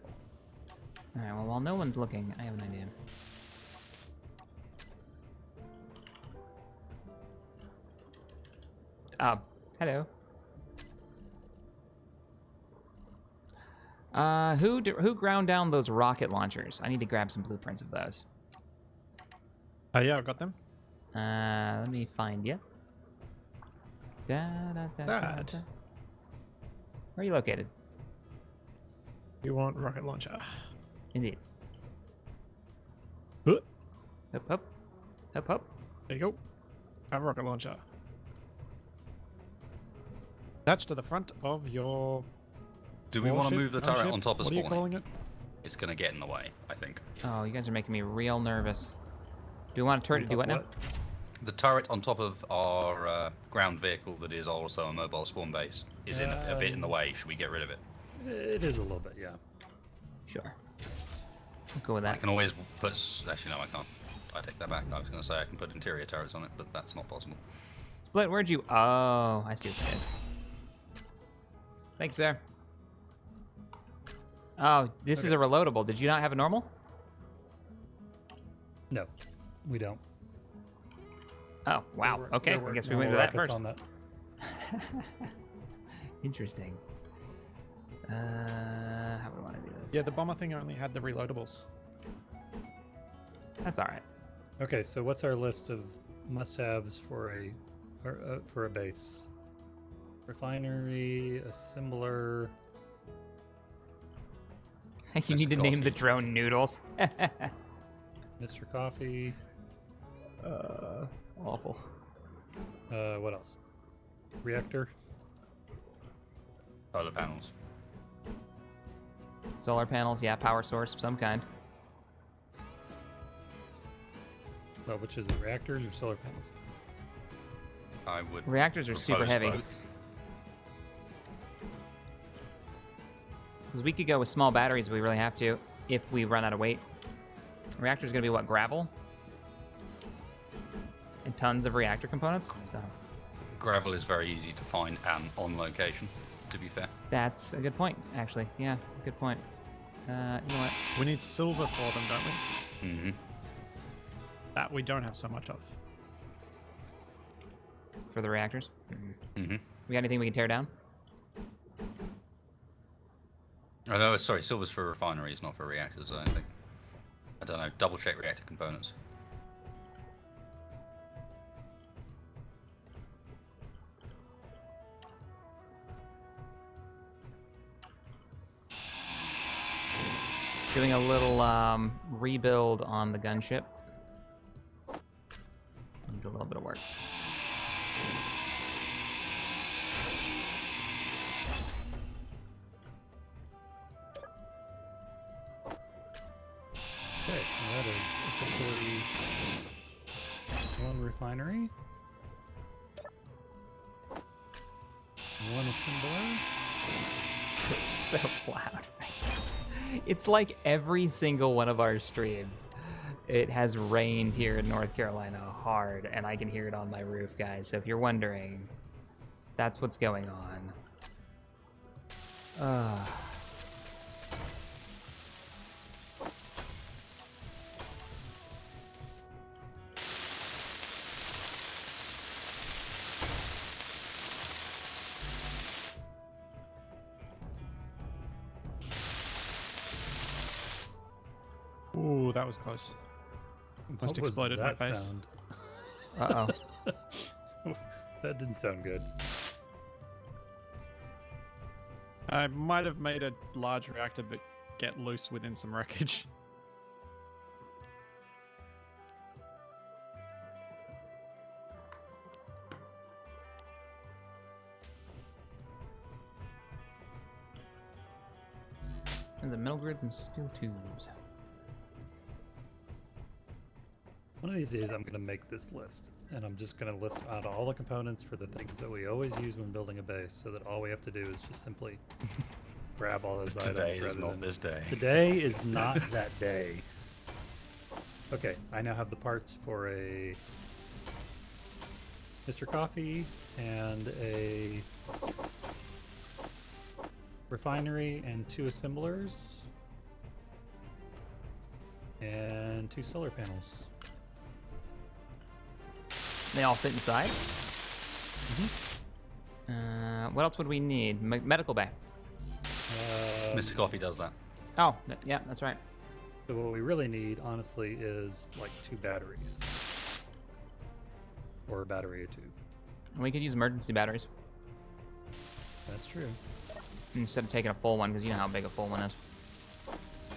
Alright, well, while no one's looking, I have an idea. Hello. Who ground down those rocket launchers? I need to grab some blueprints of those. Yeah, I've got them. Let me find you. Dad. Where are you located? You want rocket launcher? Indeed. Huh. Up, up. Up, up. There you go. Have a rocket launcher. Attached to the front of your... Do we want to warship? move the turret Warship? on top of What are you spawning? calling it? It's going to get in the way, I think. Oh, you guys are making me real nervous. Do you want a turret to do what now? The turret on top of our ground vehicle that is also a mobile spawn base is in a bit in the way. Should we get rid of it? It is a little bit, yeah. Sure. I'll go with I that. can always put... Actually, no, I can't. I take that back. I was going to say I can put interior turrets on it, but that's not possible. Split, where'd you... Oh, I see what you did. Thanks, sir. Oh, this is a reloadable. Did you not have a normal? No, we don't. Oh, wow. There were- Okay, there were I guess we normal went to that rockets first. on that. Interesting. How do we want to do this? Yeah, the bomber thing only had the reloadables. That's all right. Okay, so what's our list of must-haves for a base? Refinery, assembler. You need to Mr. name the Coffee. drone Noodles. Mr. Coffee. Awful. What else? Reactor. Solar panels. Solar panels, yeah, power source of some kind. Well, which is it, reactors or solar panels? I would. Reactors are super propose heavy. both. Because we could go with small batteries if we really have to, if we run out of weight. Reactor's gonna be what, gravel? And tons of reactor components? So Gravel is very easy to find and on location, to be fair. that's a good point, actually. Yeah, good point. You know what? We need silver for them, don't we? Mm-hmm. That we don't have so much of. For the reactors? Mm-hmm. We got anything we can tear down? Oh, no, sorry, silver's for refineries, not for reactors, I don't think. I don't know, double check reactor components. Doing a little rebuild on the gunship. Needs a little bit of work. Okay, so that is essentially one refinery, one assembler. It's so loud. It's like every single one of our streams. It has rained here in North Carolina hard, and I can hear it on my roof, guys. So if you're wondering, that's what's going on. Ooh, that was close. What Almost was exploded in my that face. sound? Uh-oh. That didn't sound good. I might have made a large reactor but get loose within some wreckage. There's a metal grids and steel tubes. One of these days I'm going to make this list, and I'm just going to list out all the components for the things that we always use when building a base, so that all we have to do is just simply grab all those Today items. is not this day. Today is not that day. Okay, I now have the parts for a Mr. Coffee and a refinery and 2 assemblers and 2 solar panels. They all fit inside? What else would we need? Medical bay. Mr. Coffee does that. Oh, yeah, that's right. So what we really need, honestly, is like 2 batteries. Or a battery or 2. We could use emergency batteries That's true. instead of taking a full one, because you know how big a full one is.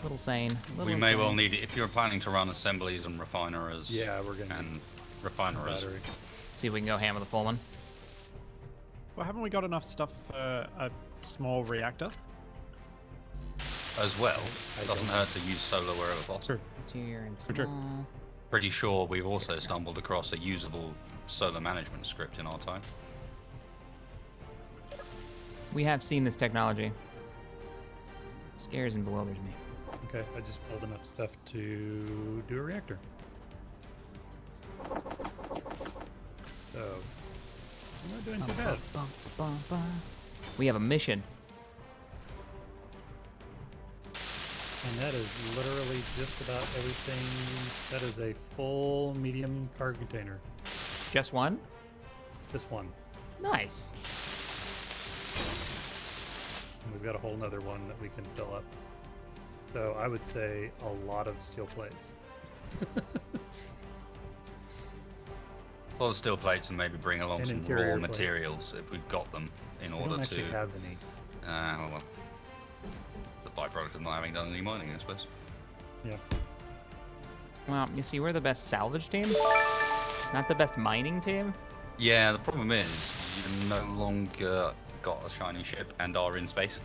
Little sane. We may well need it if you're planning to run assemblies and refiners. Yeah, we're gonna and need refiners. battery. See if we can go ham with a full one. Well, haven't we got enough stuff for a small reactor? As well, I doesn't don't- hurt to use solar wherever possible. Tier and True. small. Pretty sure we've also stumbled across a usable solar management script in our time. We have seen this technology. Scares and bewilders me. Okay, I just pulled enough stuff to do a reactor. So, I'm not doing too bad. We have a mission. And that is literally just about everything. That is a full medium cargo container. Just one? Just one. Nice. And we've got a whole nother one that we can fill up. So I would say a lot of steel plates. A lot of steel plates and maybe bring along And some interior raw plates. materials if we've got them in We order don't actually to. have any. Well, the byproduct of not having done any mining, I suppose. Yeah. Well, you see, we're the best salvage team, not the best mining team. Yeah, the problem is you've no longer got a shiny ship and are in space.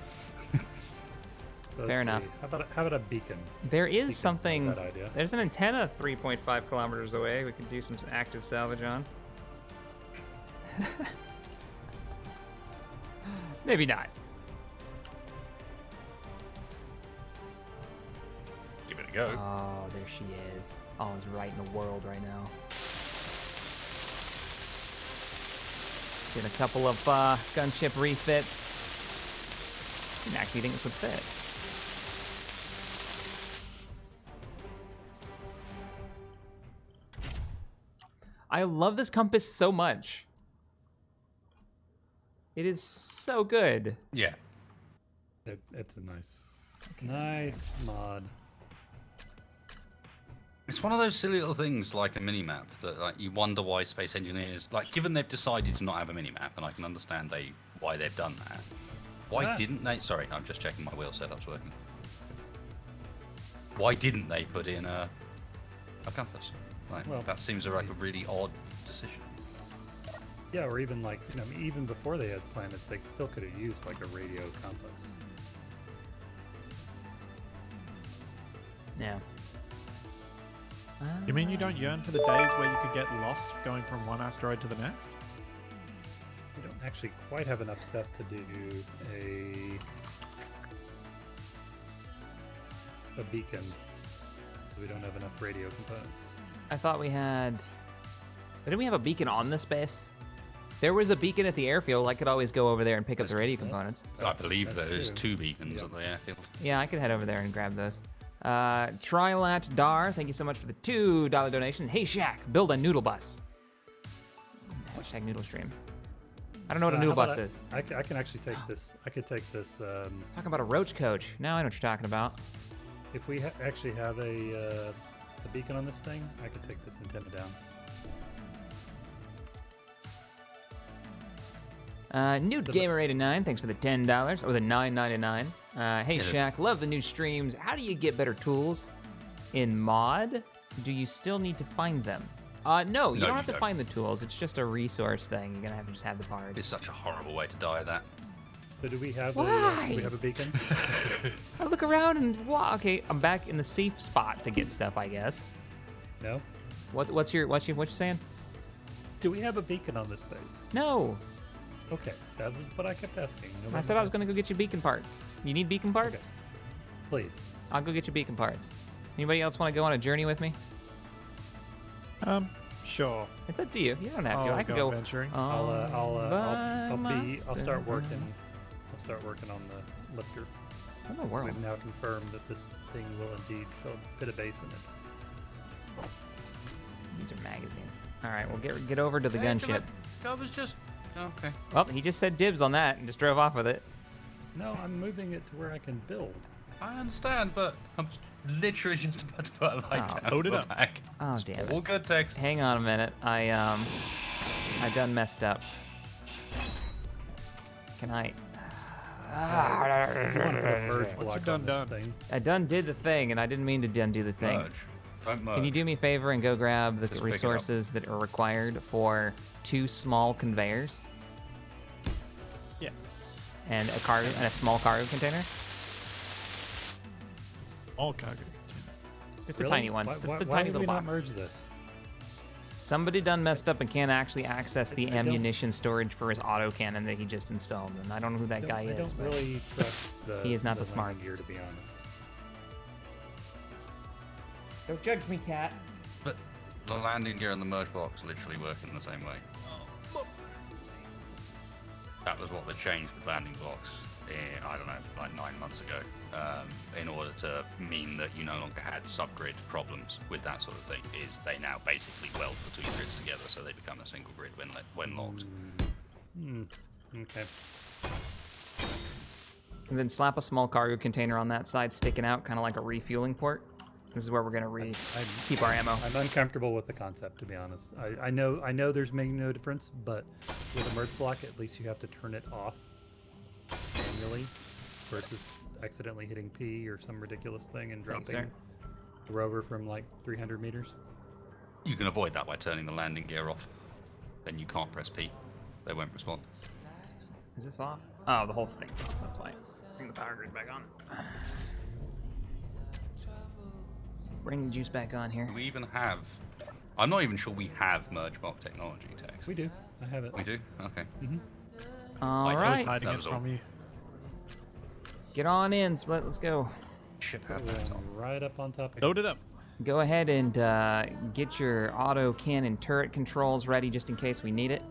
So Fair let's enough. see. How about a beacon? There is Beacon's not a something. bad idea. There's an antenna 3.5 kilometers away. We can do some active salvage on. Maybe not. Give it a go. Oh, there she is. All is right in the world right now. Did a couple of gunship refits. Didn't actually think this would fit. I love this compass so much. It is so good. Yeah. It's a nice mod. It's one of those silly little things like a minimap that like you wonder why space engineers, like given they've decided to not have a minimap, and I can understand why they've done that. Why didn't they? Sorry, I'm just checking my wheel setup's working. Why didn't they put in a compass? Like, Well, that seems like a really odd decision. Yeah, or even like, you know, even before they had planets, they still could have used like a radio compass. Yeah. You mean you don't yearn for the days where you could get lost going from one asteroid to the next? We don't actually quite have enough stuff to do a beacon. So we don't have enough radio components. I thought we had. Didn't we have a beacon on this base? There was a beacon at the airfield. I could always go over there and pick up the radio components. I believe that's there's true. 2 beacons at the airfield. Yeah, I could head over there and grab those. Trilat Dar, thank you so much for the $2 donation. Hey Shaq, build a noodle bus. Hashtag noodle stream. I don't know what a How noodle about bus is. I can actually take this. I could take this. Talking about a roach coach. Now I know what you're talking about. If we actually have a beacon on this thing, I could take this antenna down. Newt Gamer 89, thanks for the $10 or the $9.99. Hey Yeah. Shaq, love the new streams. How do you get better tools in mod? Do you still need to find them? No, you No, don't you have to don't. find the tools. It's just a resource thing. You're gonna have to just have the It's parts. such a horrible way to die at that. So do we have Why? do we have a beacon? I look around and wow, okay, I'm back in the safe spot to get stuff, I guess. No. What you saying? Do we have a beacon on this base? No, Okay, that was what I kept asking. I Nobody said I was knows. gonna go get you beacon parts. You need beacon parts? Okay. Please. I'll go get you beacon parts. Anybody else want to go on a journey with me? Sure. It's up to you. You don't have to. I'll I can go go. adventuring. I'll start working. I'll start working on the lifter. What in the world? We've now confirmed that this thing will indeed fit a base in it. These are magazines. All right, we'll get over to the gunship. I was just okay. Well, he just said dibs on that and just drove off with it. No, I'm moving it to where I can build. I understand, but I'm literally just about to put a light Oh. down. Load it the up. back. Oh damn All it! good, Tex. Hang on a minute. I done messed up. Can I? If you want to put a merge What block you done on this done? thing, I done did the thing, and I didn't mean to done do the thing. Merge. Don't merge. Can you do me a favor and go grab the Just pick it up. resources that are required for 2 small conveyors Yes. and a small cargo container? All cargo. Just a really? tiny one. Why, The why tiny did little we box. not merge this? Somebody done messed up and can't actually access the I don't- ammunition storage for his autocannon that he just installed, and I don't know who that guy I is. don't but really trust the. He is not the landing smarts. gear, to be honest. Don't judge me, cat. But the landing gear and the merge box literally work in the same way. That was what they changed with landing blocks, I don't know, like 9 months ago, in order to mean that you no longer had subgrid problems with that sort of thing. Is they now basically weld the 2 grids together, so they become a single grid when locked. Okay. And then slap a small cargo container on that side sticking out, kind of like a refueling port. This is where we're gonna keep our ammo. I'm uncomfortable with the concept, to be honest. I know there's making no difference, but with a merge block, at least you have to turn it off manually versus accidentally hitting P or some ridiculous thing and Thanks, dropping the rover from like 300 meters. You can avoid that by turning the landing gear off. Then you can't press P. They won't respond. Is this off? Oh, the whole thing's off. That's why. Bring the power grid back on. bring the juice back on here. Do we even have... I'm not even sure we have merge block technology, Tex. We do. I have it. We do? Okay. All I was right. hiding That it was all. from you. Get on in, Split. Let's go. Ship Put have that them on. right up on top of Load it up. Go ahead and get your auto cannon turret controls ready just in case we need it.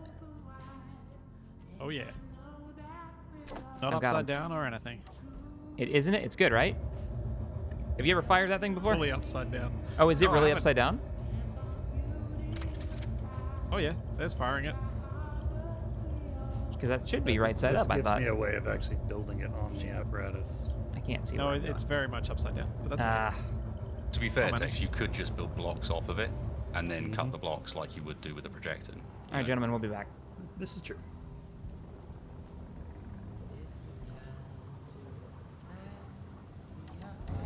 Oh yeah. Not I've got 'em. upside down or anything. Isn't it? It's good, right? Have you ever fired that thing before? Fully upside down. Oh, is it No, I really haven't. upside down? Oh yeah, there's firing it. Because that should be right This- side this up, I gives thought. me a way of actually building it on the apparatus. I can't see. No, where it's very much upside down. But that's okay. Ah, To be fair, Oh, man. Tex, you could just build blocks off of it and then cut the blocks like you would do with a projector. you all right, know? gentlemen, we'll be back. This is true.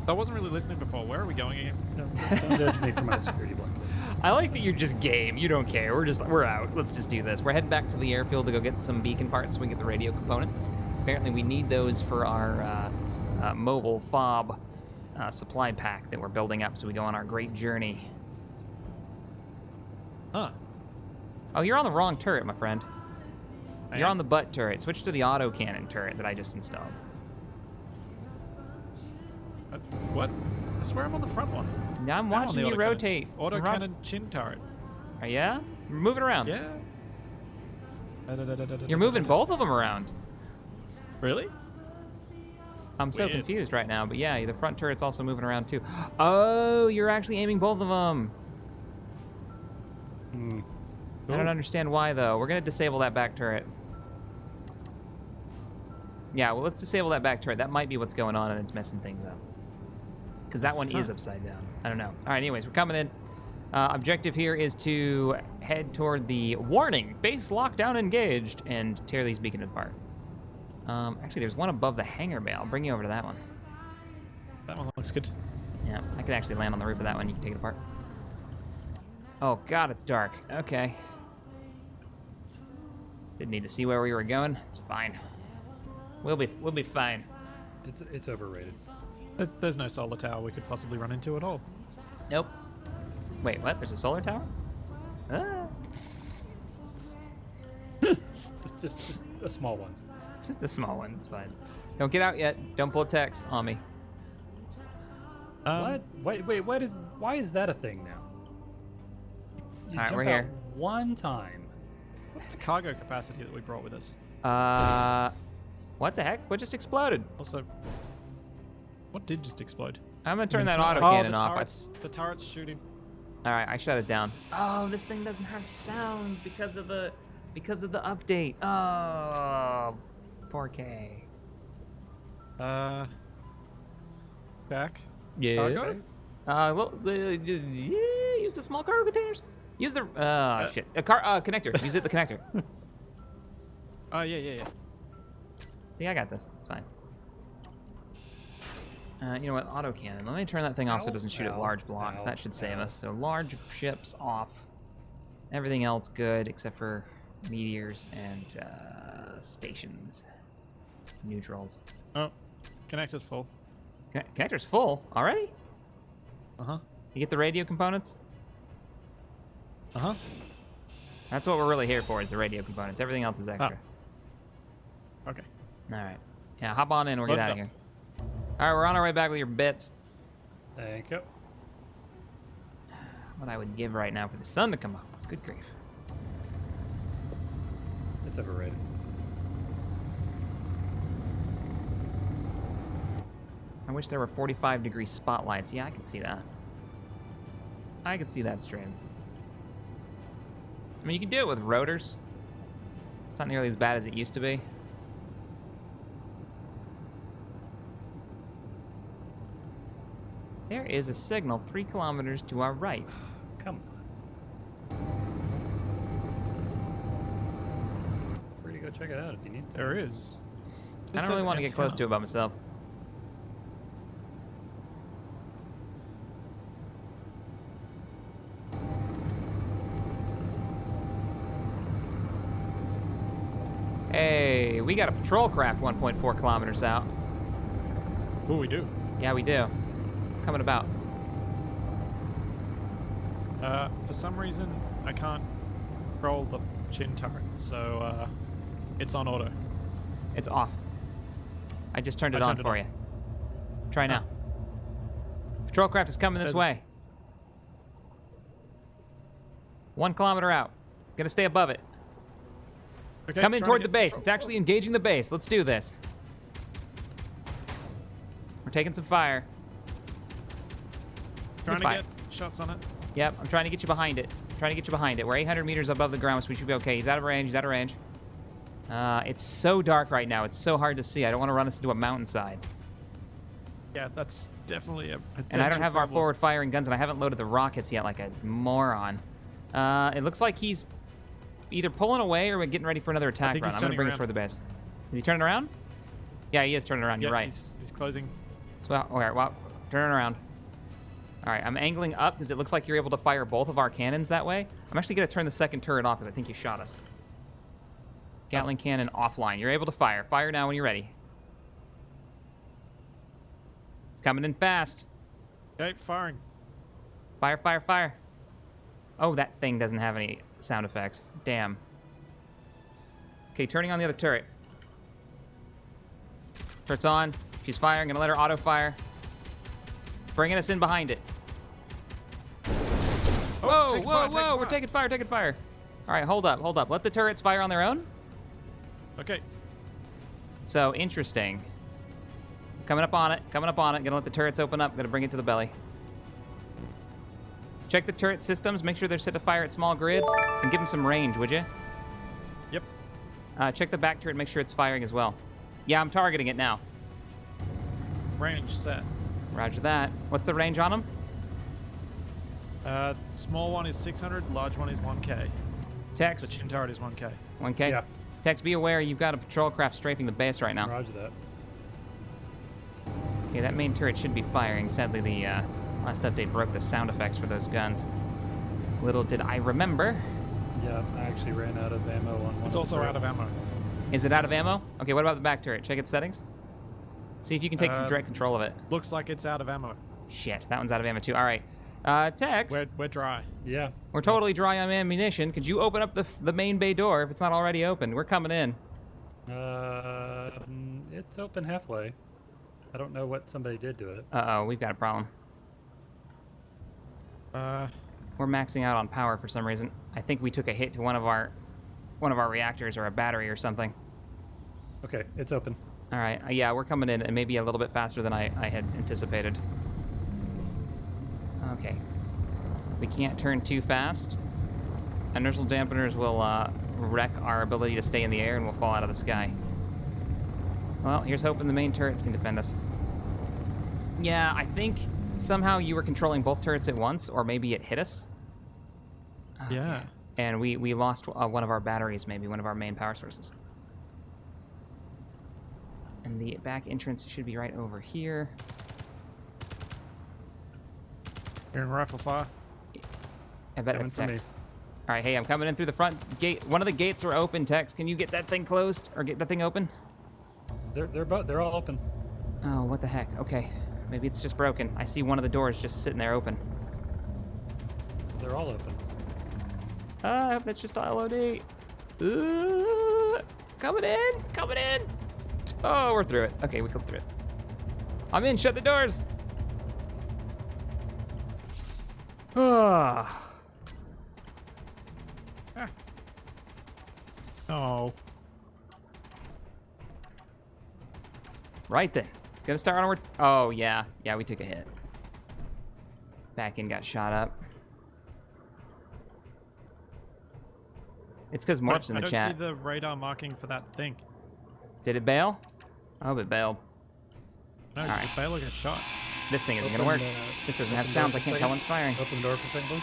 I wasn't really listening before. Where are we going again? Don't judge me for my security blanket. I like that you're just game. You don't care. We're out. Let's just do this. We're heading back to the airfield to go get some beacon parts so we can get the radio components. Apparently, we need those for our mobile fob supply pack that we're building up so we go on our great journey. Huh. Oh, you're on the wrong turret, my friend. I You're am? on the butt turret. Switch to the auto cannon turret that I just installed. What? I swear I'm on the front one. Now I'm I'm on watching the you autocannon. rotate. Autocannon chin turret. Oh, yeah? You're moving around. Yeah. You're moving both of them around. Really? I'm so Weird. confused right now, but yeah, the front turret's also moving around too. Oh, you're actually aiming both of them. I don't understand why though. We're gonna disable that back turret. Yeah, well, let's disable that back turret. That might be what's going on and it's messing things up. Because that one is upside down. I don't know. All right, anyways, we're coming in. Objective here is to head toward the warning, base lockdown engaged, and tear these beacons apart. Actually, there's one above the hangar bay. I'll bring you over to that one. That one looks good. Yeah, I could actually land on the roof of that one. You can take it apart. Oh God, it's dark. Okay. Didn't need to see where we were going. It's fine. We'll be fine. It's overrated. There's no solar tower we could possibly run into at all. Nope. Wait, what? There's a solar tower? Ah, Just a small one. just a small one. It's fine. Don't get out yet. Don't pull text on me. What? Wait, why is that a thing now? You All right, jump we're out here. One time. What's the cargo capacity that we brought with us? What the heck? What just exploded? Also, what did just explode? I'm gonna turn that Oh, auto cannon the off. turret's, the turret's shooting. All right, I shut it down. Oh, this thing doesn't have sounds because of the update. Oh, 4K. Back. Yeah. Cargo? Use the small cargo containers. Use the shit. A connector. Use it the connector. Oh yeah. See, I got this. It's fine. You know what? Auto cannon. Let me turn that thing off so it doesn't shoot at large blocks. That should save us. So large ships off. Everything else good except for meteors and stations. Neutrals. Oh, connector's full. Connector's full already? Uh-huh. You get the radio components? Uh-huh. That's what we're really here for, is the radio components. Everything else is extra. Okay. All right. Yeah, hop on in. We'll get Load it out of up. here. All right, we're on our way back with your bits. Thank you. What I would give right now for the sun to come up. Good grief. It's overrated. I wish there were 45-degree spotlights. Yeah, I could see that. I could see that stream. I mean, you can do it with rotors. It's not nearly as bad as it used to be. There is a signal 3 kilometers to our right. Come on. Free to go check it out if you need. There is. I don't really want to get close to it by myself. Hey, we got a patrol craft 1.4 kilometers out. Oh, we do. Yeah, we do. Coming about. For some reason, I can't control the chin turret, so it's on auto. It's off. I just turned it on for you. Try now. Patrol craft is coming this way. 1 kilometer out. Gonna stay above it. It's Okay, coming toward the base. It's actually engaging the base. Let's do this. We're taking some fire. Trying to fine. get shots on it. Yep, I'm trying to get you behind it. We're 800 meters above the ground, so we should be okay. He's out of range. It's so dark right now. It's so hard to see. I don't want to run us into a mountainside. Yeah, that's definitely a potential And I don't have our problem. forward firing guns, and I haven't loaded the rockets yet like a moron. It looks like he's either pulling away or getting ready for another attack think run. he's I'm going to bring us turning toward the base. Is he turning around? Yeah, he is turning around. Yeah, You're right. He's closing. So, all right, well, turn around. All right, I'm angling up because it looks like you're able to fire both of our cannons that way. I'm actually going to turn the second turret off because I think you shot us. Gatling cannon offline. You're able to fire. Fire now when you're ready. It's coming in fast. Okay, firing. Fire, fire, fire. Oh, that thing doesn't have any sound effects. Damn. Okay, turning on the other turret. Turret's on. She's firing. Gonna let her auto fire. Bringing us in behind it. Whoa, taking whoa, fire, whoa! taking We're fire. taking fire. All right, hold up. Let the turrets fire on their own. Okay. So interesting. Coming up on it. Gonna let the turrets open up. Gonna bring it to the belly. Check the turret systems. Make sure they're set to fire at small grids, and give them some range, would you? Yep. Check the back turret. Make sure it's firing as well. Yeah, I'm targeting it now. Range set. Roger that. What's the range on them? Small one is 600, large one is 1K. The Tex, chin turret is 1K. 1K. Yeah. Tex, be aware you've got a patrol craft strafing the base right now. Roger that. Okay, that main turret should be firing. Sadly, the last update broke the sound effects for those guns. Little did I remember. Yeah, I actually ran out of ammo on one. It's also out of ammo. Is it out of ammo? Okay, what about the back turret? Check its settings. See if you can take direct control of it. Looks like it's out of ammo. Shit, that one's out of ammo too. All right. Tex, We're dry. Yeah. we're totally dry on ammunition. Could you open up the main bay door if it's not already open? We're coming in. It's open halfway. I don't know what somebody did to it. Uh-oh, we've got a problem. We're maxing out on power for some reason. I think we took a hit to one of our reactors or a battery or something. Okay, it's open. All right, yeah, we're coming in and maybe a little bit faster than I had anticipated. Okay. We can't turn too fast. Inertial dampeners will wreck our ability to stay in the air and we'll fall out of the sky. Well, here's hoping the main turrets can defend us. Yeah, I think somehow you were controlling both turrets at once, or maybe it hit us. Yeah. And we lost one of our batteries, maybe one of our main power sources. And the back entrance should be right over here. You're in rifle fire. I bet Coming it's for me. Tex. All right, hey, I'm coming in through the front gate. One of the gates are open, Tex. Can you get that thing closed or get that thing open? They're all open. Oh, what the heck? Okay, maybe it's just broken. I see one of the doors just sitting there open. They're all open. That's just LOD. Coming in. Oh, we're through it. Okay, we come through it. I'm in. Shut the doors. Ah. Oh. Right then. Gonna start on our... Oh, yeah. Yeah, we took a hit. Back end got shot up. It's because Morph's in the I chat. don't see the radar marking for that thing. Did it bail? I hope it bailed. No, Alright. if Baylor gets shot. This thing isn't Open, gonna work. uh, This doesn't have open sounds. door I for can't a tell second. when it's firing. Open the door for a second, please.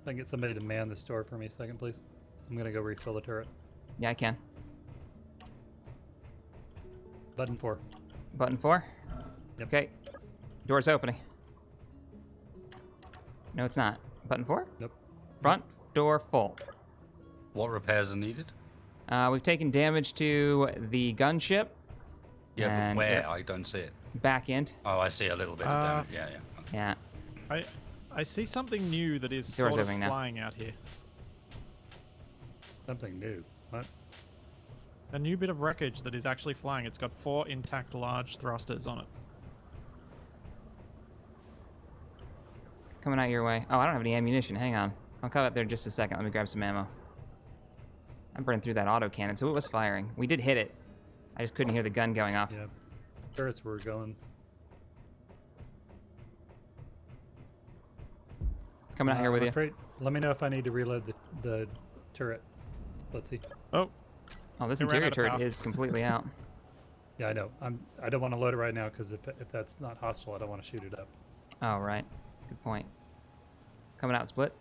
If I can get somebody to man this door for me a second, please. I'm gonna go refill the turret. Yeah, I can. Button 4. Button 4? Yep. Okay. Door's opening. No, it's not. Button 4? Nope. Front door full. What repairs are needed? We've taken damage to the gunship. Yeah, And but where? it- I don't see it. back end. Oh, I see a little bit of damage. Yeah, yeah. Okay. Yeah. I see something new that is Door's sort of opening now. flying out here. Something new. What? A new bit of wreckage that is actually flying. It's got 4 intact large thrusters on it. Coming out your way. Oh, I don't have any ammunition. Hang on. I'll come out there in just a second. Let me grab some ammo. I'm burning through that auto cannon, so it was firing. We did hit it. I just couldn't hear the gun going off. Yeah. Turrets were going. Coming out here with I'm you. afraid, let me know if I need to reload the turret. Let's see. Oh, Oh, this It ran interior out of turret power. is completely out. Yeah, I know. I don't want to load it right now because if that's not hostile, I don't want to shoot it up. Oh, right. Good point. Coming out split.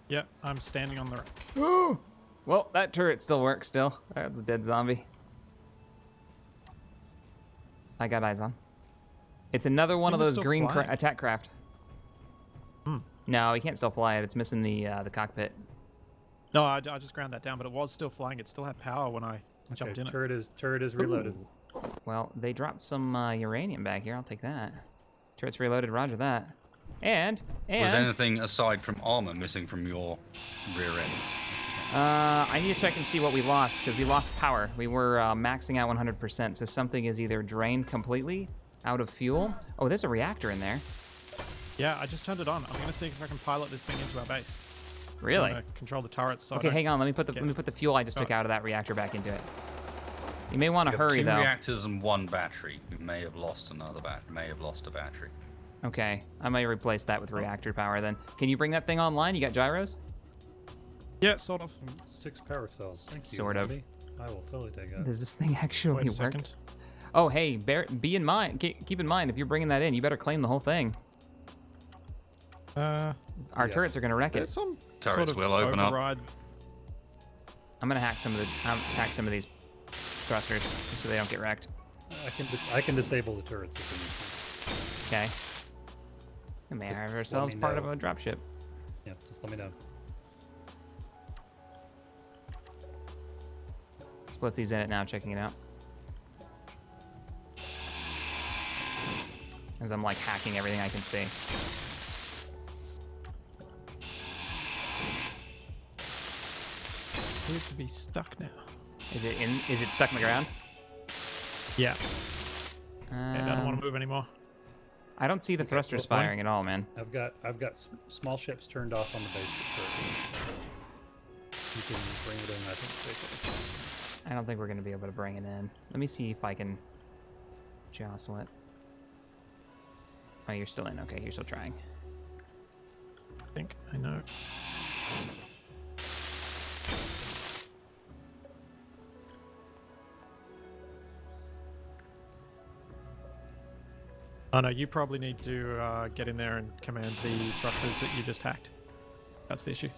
yeah, I'm standing on the wreck. Well, that turret still works still. That's a dead zombie. I got eyes on. It's another one It of was those still green flying. attack craft. No, you can't still fly it. It's missing the cockpit. No, I just ground that down, but it was still flying. It still had power when I jumped in it. Turret is reloaded. Well, they dropped some uranium back here. I'll take that. Turret's reloaded. Roger that. And Was anything aside from armor missing from your rear end? I need to check and see what we lost because we lost power. We were maxing out 100%, so something is either drained completely, out of fuel. Oh, there's a reactor in there. Yeah, I just turned it on. I'm gonna see if I can pilot this thing into our base. Really? I'm gonna control the turrets. So Okay, hang on. Let me put the fuel I just took out of that reactor back into it. You may want to You have hurry 2 though. reactors and 1 battery. We may have lost another battery. May have lost a battery. Okay, I might replace that with reactor power then. Can you bring that thing online? You got gyros? Yeah, sort of. 6 power cells. Thank you, Sort of. zombie. I will totally take that. Does this thing actually Wait a work? second. Oh, hey, be in mind. Keep in mind if you're bringing that in, you better claim the whole thing. Our Yeah. turrets are gonna wreck There's it. some Turrets sort of will open up. override. I'm gonna hack some of these thrusters so they don't get wrecked. I can disable the turrets if Okay. We may Just have let ourselves me part know. of a dropship. we need. Yeah, just let me know. Splitsie's in it now, checking it out. As I'm like hacking everything I can see. Appears to be stuck now. Is it stuck in the ground? Yeah. It doesn't want to move anymore. I don't see the thrusters firing at all, man. I've got small ships turned off on the base turret. You can bring it in, I think, safely. I don't think we're gonna be able to bring it in. Let me see if I can jostle it. Oh, you're still in. Okay, you're still trying. I think I know. Oh no, you probably need to get in there and command the thrusters that you just hacked. That's the issue.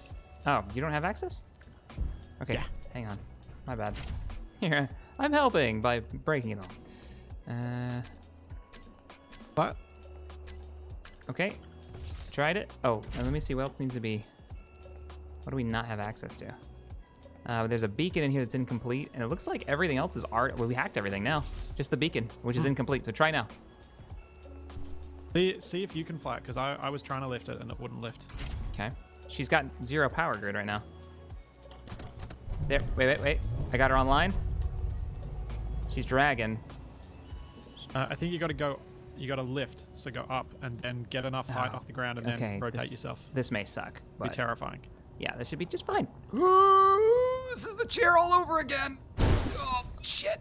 Oh, you don't have access? Okay, Yeah. hang on. My bad. Here, I'm helping by breaking it all. But Okay. Tried it. Oh, and let me see what else needs to be. What do we not have access to? There's a beacon in here that's incomplete, and it looks like everything else is art. Well, we hacked everything now. Just the beacon, which is incomplete. So try now. see if you can fly it, because I was trying to lift it and it wouldn't lift. Okay. She's got 0 power grid right now. There. Wait. I got her online. She's dragging. I think you got to go. You got to lift, so go up and then get enough height Oh, off the ground and okay, then rotate this- yourself. This may suck, Be but terrifying. yeah, this should be just fine. Ooh, this is the chair all over again. Oh shit!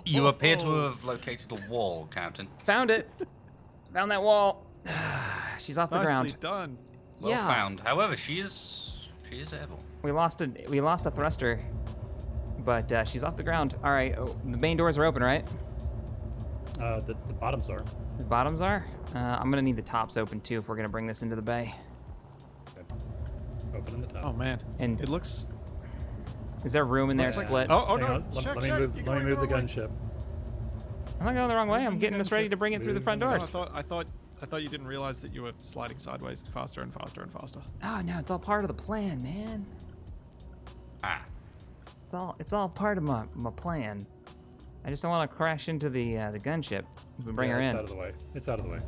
You appear to have located a wall, Captain. Found it. Found that wall. She's off the Nicely ground. done. Well Yeah. found. However, she is able. We lost a thruster, but she's off the ground. All right, the main doors are open, right? The bottoms are. The bottoms are. I'm gonna need the tops open too if we're gonna bring this into the bay. Okay. Open in the top. Oh man. And It looks. is there room in there Looks like- split? Oh Hang no! on, Check, let me check. move. You're Let me going move the wrong way. gunship. I'm not going the wrong way. I'm getting us ready to bring it through the front No, doors. I thought you didn't realize that you were sliding sideways faster and faster and faster. Oh no, it's all part of the plan, man. Ah. It's all part of my plan. I just don't want to crash into the gunship if we bring her it's in. out of the way. It's out of the way.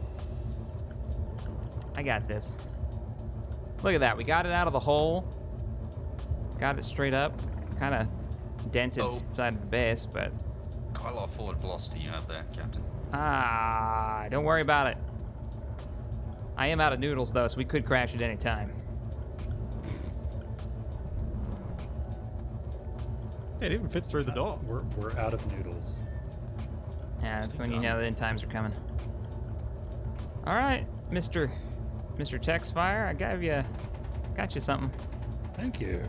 I got this. Look at that. We got it out of the hole. Got it straight up. Kind of dented side of the base, but... Quite a lot of forward velocity you have there, Captain. Don't worry about it. I am out of noodles, though, so we could crash at any time. It even fits through the door. We're out of noodles. Yeah, that's when you know the end times are coming. All right, Mr. Texfire, I got you something. Thank you.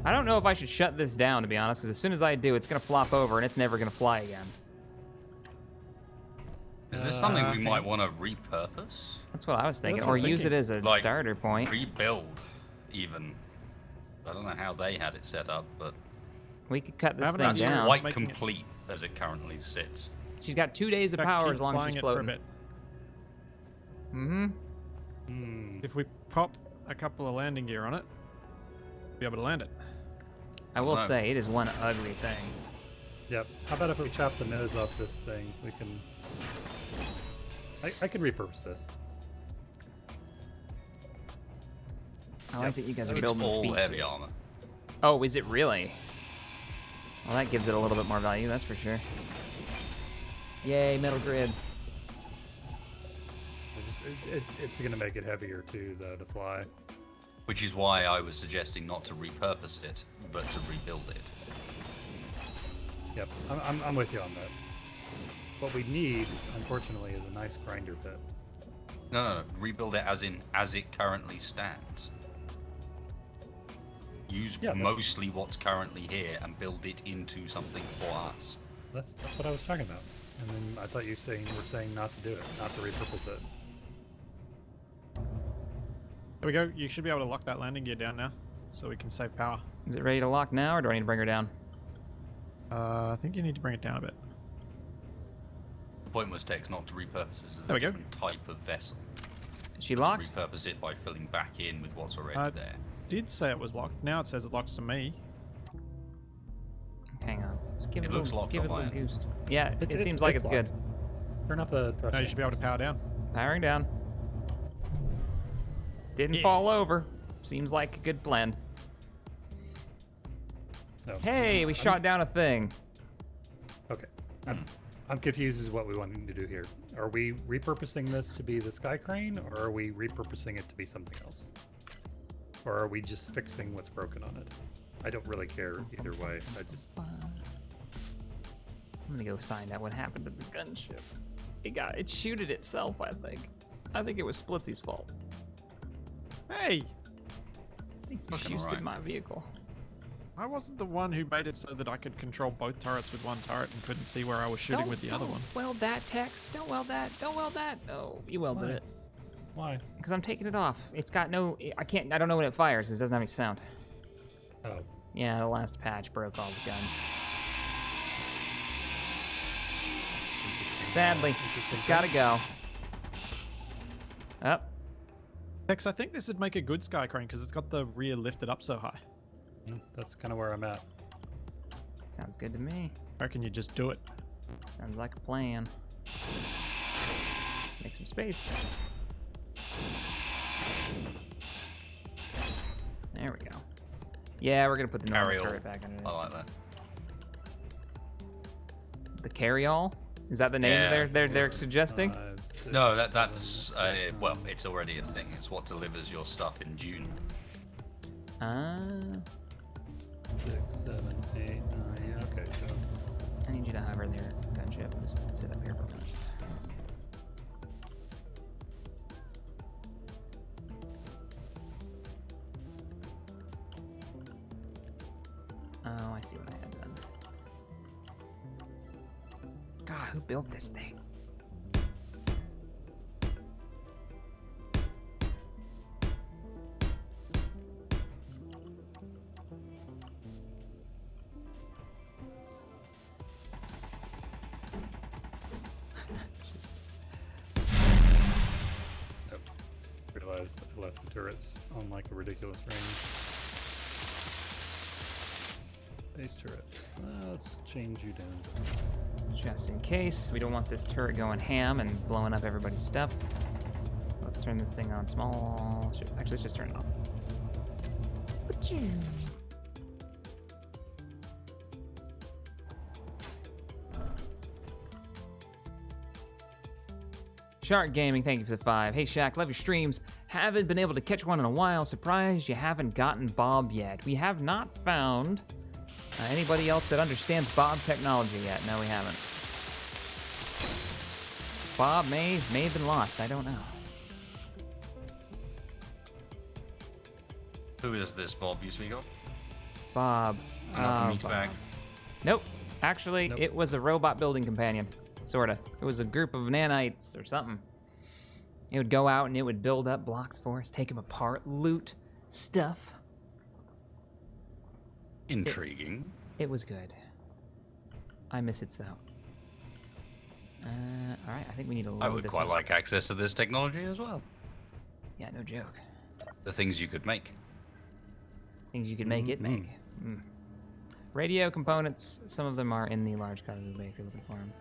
I don't know if I should shut this down, to be honest, because as soon as I do, it's gonna flop over and it's never gonna fly again. Is this something we might want to repurpose? That's what I was thinking, That's what or I'm use it thinking. as a Like, starter point. Rebuild, even. I don't know how they had it set up, but We could cut this Haven't thing that's actually down. quite Making it- complete as it currently sits. She's got 2 days of In fact, power keep as long as flying she's it for a floating. bit. Mm-hmm. If we pop a couple of landing gear on it, we'll be able to land it. I will No. say, it is one ugly thing. Yep. How about if we chop the nose off this thing? We can... I could repurpose this. I like that you guys are It's building all feet. heavy armor. Oh, is it really? Well, that gives it a little bit more value, that's for sure. Yay, metal grids. It's going to make it heavier, too, though, to fly. Which is why I was suggesting not to repurpose it, but to rebuild it. Yep. I'm with you on that. What we need, unfortunately, is a nice grinder pit. No, rebuild it as it currently stands. Use Yeah, mostly what's currently here and build it into something for us. That's what I was talking about. And then I thought you were saying not to do it, not to repurpose it. There we go. You should be able to lock that landing gear down now, so we can save power. Is it ready to lock now, or do I need to bring her down? I think you need to bring it down a bit. The point was, Tex, not to repurpose it as There a we go. different type of vessel. Is she To locked? repurpose it by filling back in with what's already Uh, there. Did say it was locked. Now it says it locks to me. Hang on. Just give It a looks little, locked give on it a my little end. boost. Yeah, it It's- seems like it's it's good. Turn off the thrust. No, you should be able to power down. Powering down. Didn't Yeah. fall over. Seems like a good plan. No. Hey, we shot down a thing. Okay. I'm confused as what we want to do here. Are we repurposing this to be the sky crane, or are we repurposing it to be something else? Or are we just fixing what's broken on it? I don't really care either way. I just... I'm gonna go find out what happened to the gunship. It shooted itself, I think. I think it was Splitsie's fault. Hey! I think you Looking shoosted alright. my vehicle. I wasn't the one who made it so that I could control both turrets with one turret and couldn't see where I was shooting with the other one. Weld that, Tex. Don't weld that. Don't weld that. Oh, you welded Why? it. Why? Because I'm taking it off. It's got no... I don't know when it fires. It doesn't have any sound. Oh. Yeah, the last patch broke all the guns. Sadly, it's gotta go. Up. Tex, I think this would make a good sky crane because it's got the rear lifted up so high. That's kind of where I'm at. Sounds good to me. I reckon you just do it. Sounds like a plan. Make some space. There we go. Yeah, we're gonna put the normal Carry-all. turret back under I this. like that. The carry-all? Is that the name Yeah. they're suggesting? 5, 6, No, that's 7, well, it's already a thing. It's what delivers your stuff in June. 6, 7, 8, 9. Yeah, okay, so... I need you to hover there, gunship. Just sit up here for a minute. Oh, I see what I had done. God, who built this thing? Just Nope. Realized I left the turrets on like a ridiculous range. Base turret. Let's change you down. Just in case. We don't want this turret going ham and blowing up everybody's stuff. So let's turn this thing on small. Actually, let's just turn it off. Shark Gaming, thank you for the 5. Hey Shaq, love your streams. Haven't been able to catch one in a while. Surprised you haven't gotten Bob yet. We have not found anybody else that understands Bob technology yet. No, we haven't. Bob may have been lost. I don't know. Who is this Bob you speak of? Bob. Not the meat bag. Nope. Actually, Nope. it was a robot building companion. Sorta. It was a group of nanites or something. It would go out and it would build up blocks for us, take them apart, loot stuff. Intriguing. It was good. I miss it so. All right, I think we need to load I would this quite up. like access to this technology as well. Yeah, no joke. The things you could make. Things you could make it make. Mm. Radio components, some of them are in the large cargo bay if you're looking for them.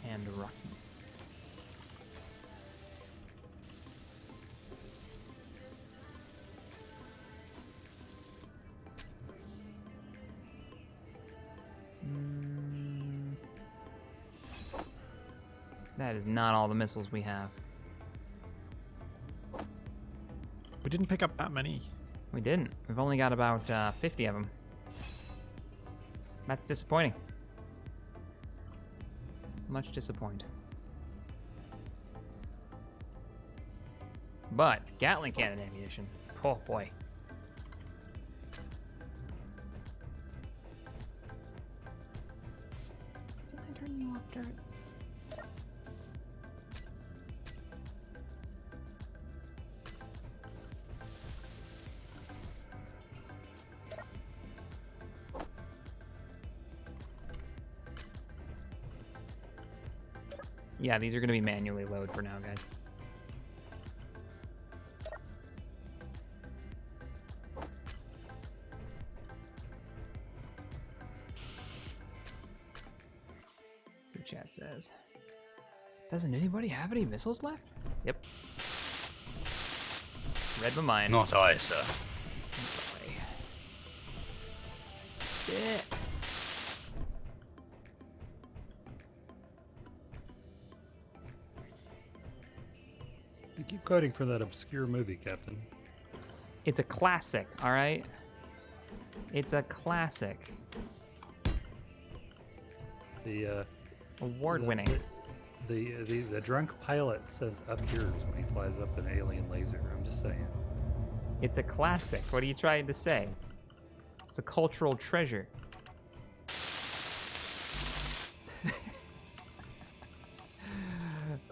And rockets. That is not all the missiles we have. We didn't pick up that many. We didn't. We've only got about 50 of them. That's disappointing. Much disappointed. But Gatling cannon ammunition. Oh boy. Did I turn you off, turret? Yeah, these are going to be manually load for now, guys. So chat says. Doesn't anybody have any missiles left? Yep. Read my mind. Not I, sir. Boy. Yeah. You keep quoting from that obscure movie, Captain. It's a classic, all right? It's a classic. The Award-winning. the drunk pilot says up yours when he flies up an alien laser. I'm just saying. It's a classic. What are you trying to say? It's a cultural treasure.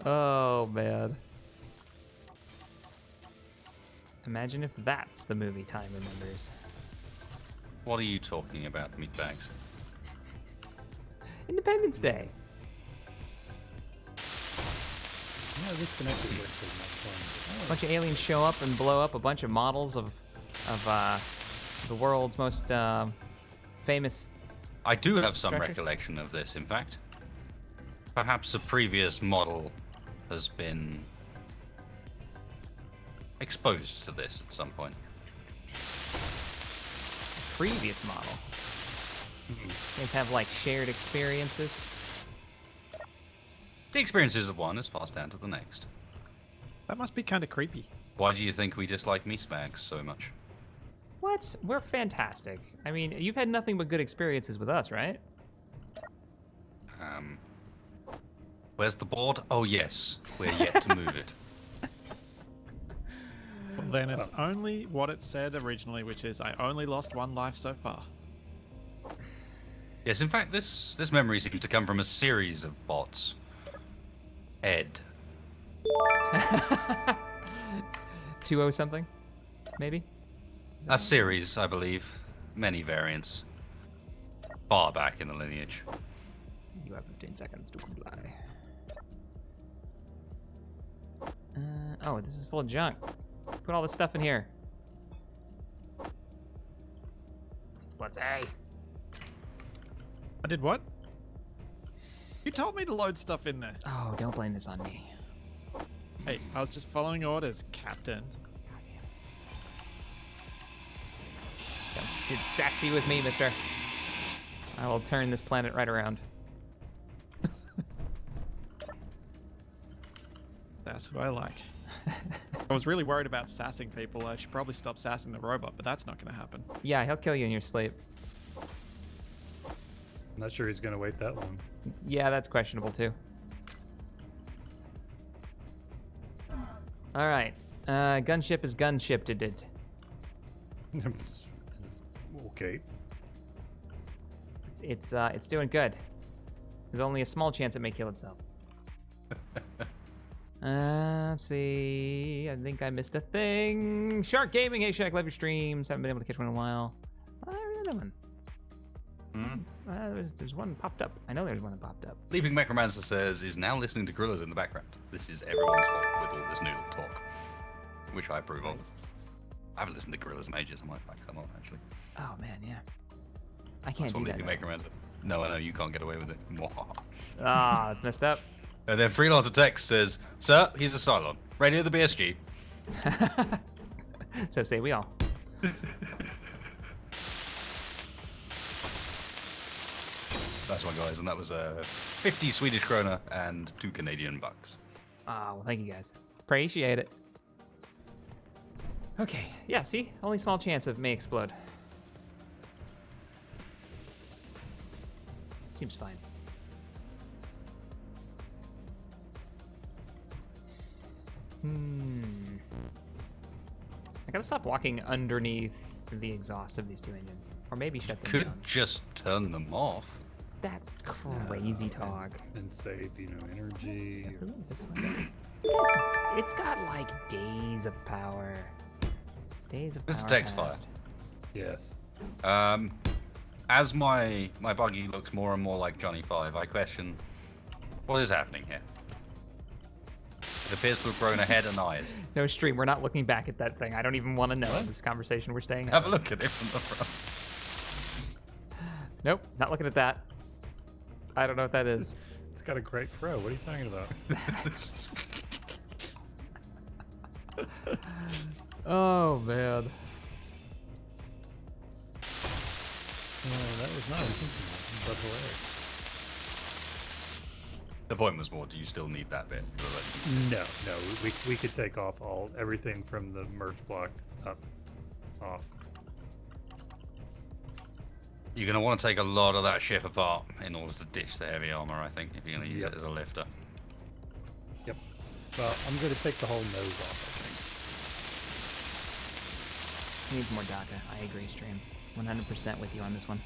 Oh, man. Imagine if that's the movie time remembers. What are you talking about, meatbags? Independence Day. Yeah, disconnected works is much fun. A bunch of aliens show up and blow up a bunch of models of the world's most famous. I do have some Structures? recollection of this, in fact. Perhaps a previous model has been exposed to this at some point. Previous model. You guys have like shared experiences. The experiences of one is passed down to the next. That must be kind of creepy. Why do you think we dislike meatbags so much? What? We're fantastic. I mean, you've had nothing but good experiences with us, right? Where's the board? Oh yes, we're yet to move it. Well, then it's only what it said originally, which is I only lost one life so far. Yes, in fact, this memory seems to come from a series of bots. Ed. 2-0 something? Maybe? A series, I believe. Many variants. far back in the lineage. You have 15 seconds to comply. Oh, this is full of junk. Put all this stuff in here. Splitsie. I did what? You told me to load stuff in there. Oh, don't blame this on me. Hey, I was just following orders, Captain. Don't get sassy with me, mister. I will turn this planet right around. That's what I like. I was really worried about sassing people. I should probably stop sassing the robot, but that's not going to happen. Yeah, he'll kill you in your sleep. I'm not sure he's gonna wait that long. Yeah, that's questionable too. All right, gunship is gunship. Okay. It's doing good. There's only a small chance it may kill itself. Let's see. I think I missed a thing. Shark Gaming, hey Shack, love your streams. Haven't been able to catch one in a while. Oh, there is another one. There's one popped up. I know there's one that popped up. Leaping Necromancer says, is now listening to gorillas in the background. This is everyone's fault with all this new talk, which I approve of. I haven't listened to gorillas in ages. I might back some up, actually. Oh man, yeah. I can't That's do what that. Leaping Necromancer. No, I know, you can't get away with it. Ah, it's messed up. And then Freelancer Text says, sir, he's a Cylon. Radio the BSG. So say we all. That's one, guys, and that was 50 Swedish krona and 2 Canadian bucks. Ah, well, thank you guys. Appreciate it. Okay, yeah, see? Only small chance of may explode. Seems fine. I gotta stop walking underneath the exhaust of these two engines. Or maybe shut them Could down. just turn them off. That's crazy talk. And save, energy. This one. It's got like days of power. Days of power. This is Texfire. past. Yes. As my buggy looks more and more like Johnny 5, I question what is happening here. It appears to have grown a head and eyes. No stream, we're not looking back at that thing. I don't even want to know this conversation we're staying. Have a look at it from the front. Nope, not looking at that. I don't know what that is. It's got a great throw. What are you talking about? Oh man. That was not intentional, but hilarious. The point was more, do you still need that bit? No, we could take off everything from the merge block off. You're going to want to take a lot of that ship apart in order to ditch the heavy armor, I think, if you're going to use it as a lifter. Yep. Well, I'm going to take the whole nose off, I think. Needs more DACA. I agree, stream. 100% with you on this one.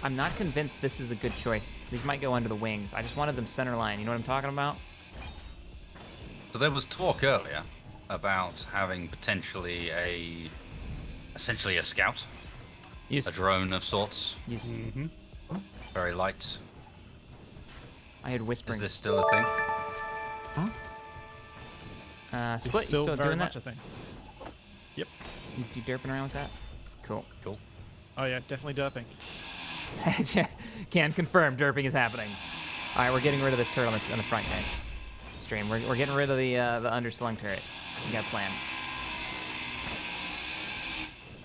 I'm not convinced this is a good choice. These might go under the wings. I just wanted them center line. You know what I'm talking about? So there was talk earlier about having potentially essentially a scout, a drone of sorts, Mm-hmm. very light. I heard whispering. Is this still a thing? Split, Still you still very doing much that? a thing. Yep. You derping around with that? Cool. Cool. Oh yeah, definitely derping. Can confirm derping is happening. All right, we're getting rid of this turret on the front, guys. Stream. We're getting rid of the underslung turret. We got a plan.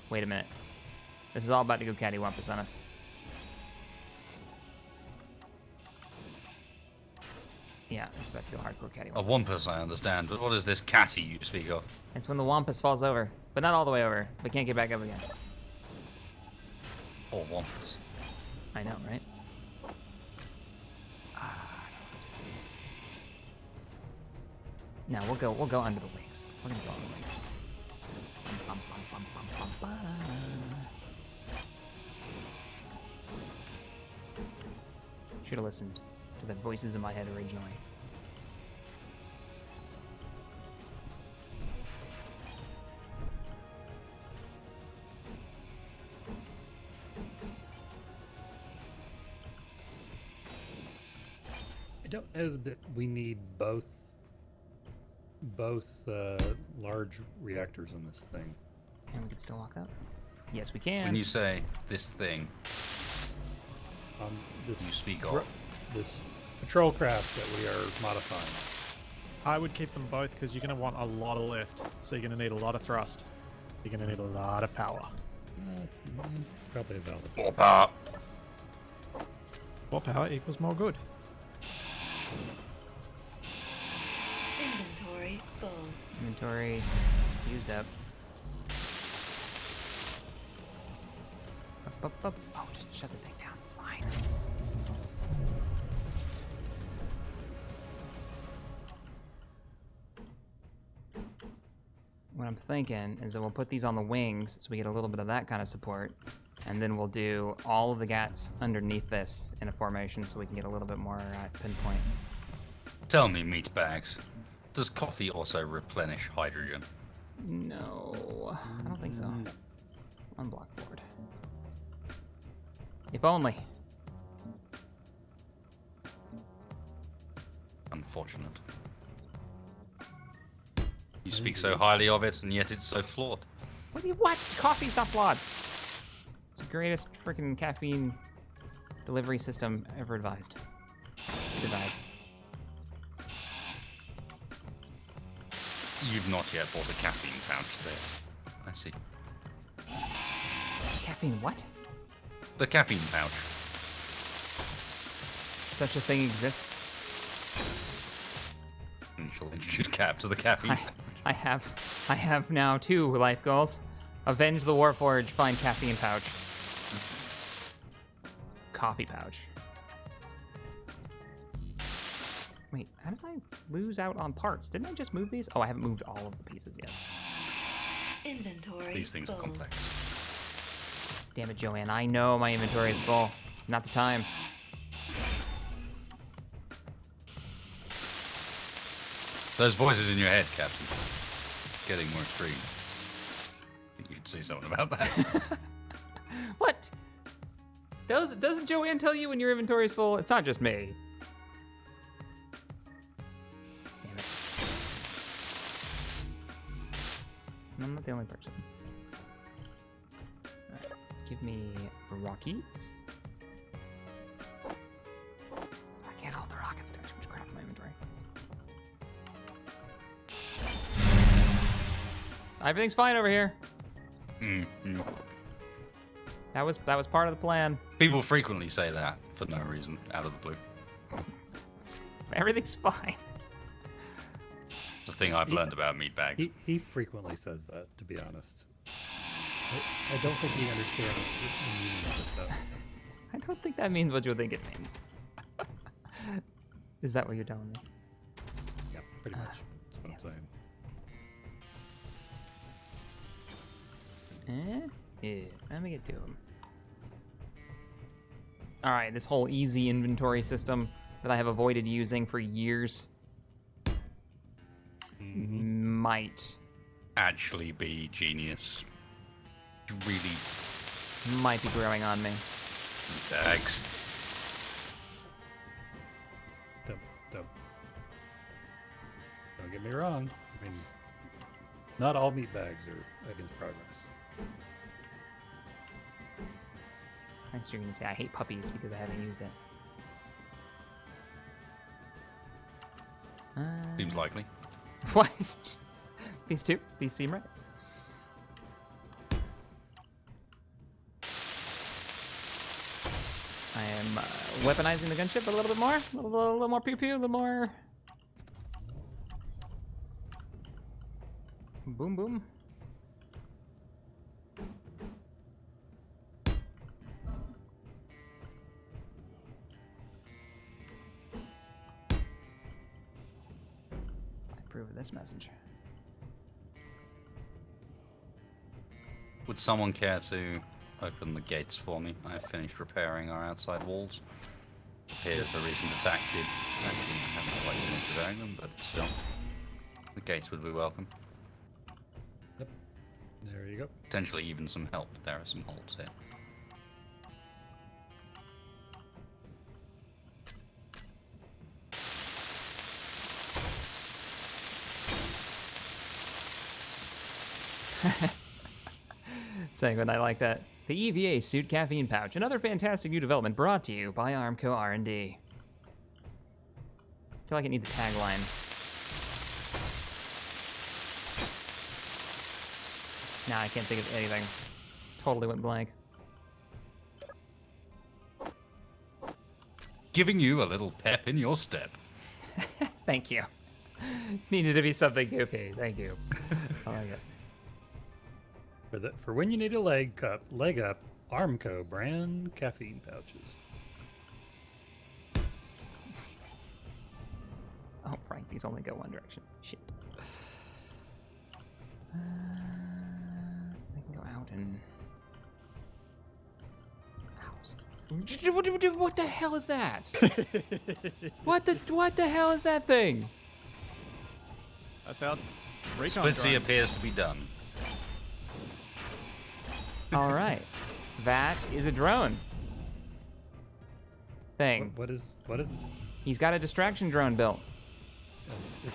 Wait a minute. This is all about to go cattywampus on us. Yeah, it's about to go hardcore cattywampus. A wampus, I understand, but what is this catty you speak of? It's when the wampus falls over, but not all the way over, but can't get back up again. Or wampus. I know, right? No, we'll go under the wings. We're gonna go under the wings. Bum, bum, bum, bum, bum, bum. Should have listened to the voices in my head originally. I don't know that we need both large reactors in this thing. And we can still walk up. Yes, we can. When you say this thing, This you speak of. this patrol craft that we are modifying. I would keep them both because you're going to want a lot of lift. So you're going to need a lot of thrust. You're going to need a lot of power. That's probably a valid. More power. More power equals more good. Inventory full. Inventory used up. Up. Oh, just shut the thing down. Fine. What I'm thinking is that we'll put these on the wings so we get a little bit of that kind of support. And then we'll do all of the gats underneath this in a formation so we can get a little bit more pinpoint. Tell me, meat bags, does coffee also replenish hydrogen? No, I don't think so. On blockboard. If only. Unfortunate. You speak so highly of it, and yet it's so flawed. What? Coffee's not flawed. It's the greatest freaking caffeine delivery system ever devised. You've not yet bought a caffeine pouch there. I see. Caffeine what? The caffeine pouch. Such a thing exists? And she'll introduce Cap to the caffeine. I have now 2 life goals. Avenge the Warforge, find caffeine pouch. Coffee pouch. Wait, how did I lose out on parts? Didn't I just move these? Oh, I haven't moved all of the pieces yet. Inventory These things are full. complex. Damn it, Joanne. I know my inventory is full. Not the time. Those voices in your head, Captain. Getting more extreme. I think you should say something about that. What? Doesn't Joanne tell you when your inventory is full? It's not just me. Damn it. I'm not the only person. Alright, give me rockets. I can't hold the rockets. Too much crap in my inventory. Everything's fine over here. That was part of the plan. People frequently say that for no reason, out of the blue. Everything's fine. It's a thing I've learned about meatbags. He frequently says that, to be honest. I don't think he understands the meaning of it, though. I don't think that means what you think it means. Is that what you're telling me? Yeah, pretty much. That's what I'm saying. Yeah, let me get to them. All right, this whole easy inventory system that I have avoided using for years might Actually be genius. Really be growing on me. bags. Don't get me wrong. I mean, not all meat bags are against progress. Next you're gonna say I hate puppies because I haven't used it. Seems likely. What? These two? These seem right. I am weaponizing the gunship a little bit more. A little more pew pew, a little more. Boom boom. I approve of this message. Would someone care to open the gates for me? I have finished repairing our outside walls. Appears the recent attack did actually haven't quite finished repairing them, but still. The gates would be welcome. Yep. There you go. Potentially even some help. There are some holes here. Saying good, I like that. The EVA Suit Caffeine Pouch, another fantastic new development brought to you by Armco R&D. I feel like it needs a tagline. Nah, I can't think of anything. Totally went blank. Giving you a little pep in your step. Thank you. Needed to be something goofy. Thank you. I like it. For when you need a leg up, Armco brand caffeine pouches. Oh, right. These only go one direction. Shit. They can go out and... What the hell is that? What the hell is that thing? That's how recon Splitsie drone. appears to be done. All right. That is a drone. Thing. What is it? He's got a distraction drone built. It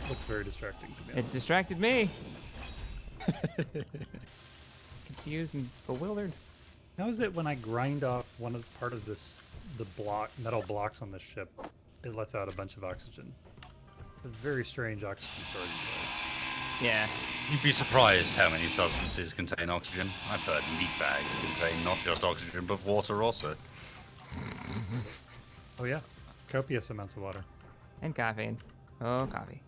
looks very distracting to me. It distracted me. Confused and bewildered. How is it when I grind off part of the metal blocks on the ship, it lets out a bunch of oxygen? It's a very strange oxygen storage device. Yeah. You'd be surprised how many substances contain oxygen. I've heard meat bags contain not just oxygen, but water also. Oh yeah, copious amounts of water. And caffeine. Oh, coffee.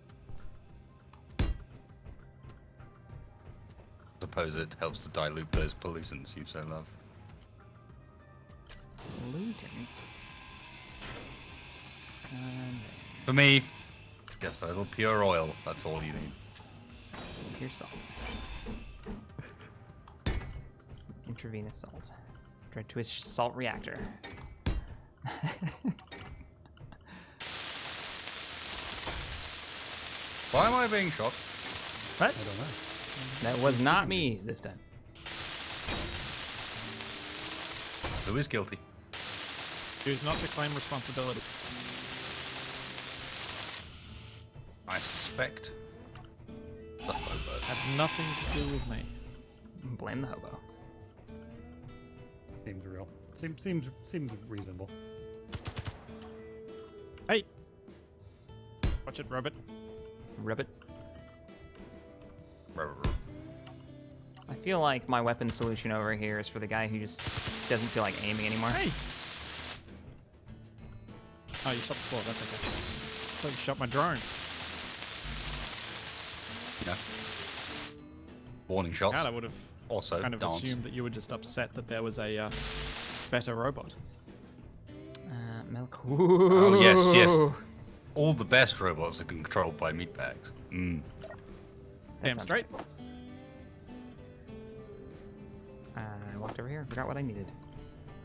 Suppose it helps to dilute those pollutants you so love. Pollutants. For me, just a little pure oil. That's all you need. Pure salt. Intravenous salt. Direct to a salt reactor. Why am I being shot? What? I don't know. That was not me this time. Who is guilty? Choose not to claim responsibility. I suspect the hobo. Had nothing to do with me. Blame the hobo. Seems real. Seems reasonable. Hey! Watch it, Robert. Ribbit. Rover. I feel like my weapon solution over here is for the guy who just doesn't feel like aiming anymore. Hey! Oh, you shot the floor. That's okay. I thought you shot my drone. Yeah. Warning shots. God, I would have Also, kind of dance. assumed that you were just upset that there was a better robot. Milk. Oh, yes, yes. All the best robots are controlled by meatbags. Mm. Damn sounds straight. I walked over here, forgot what I needed.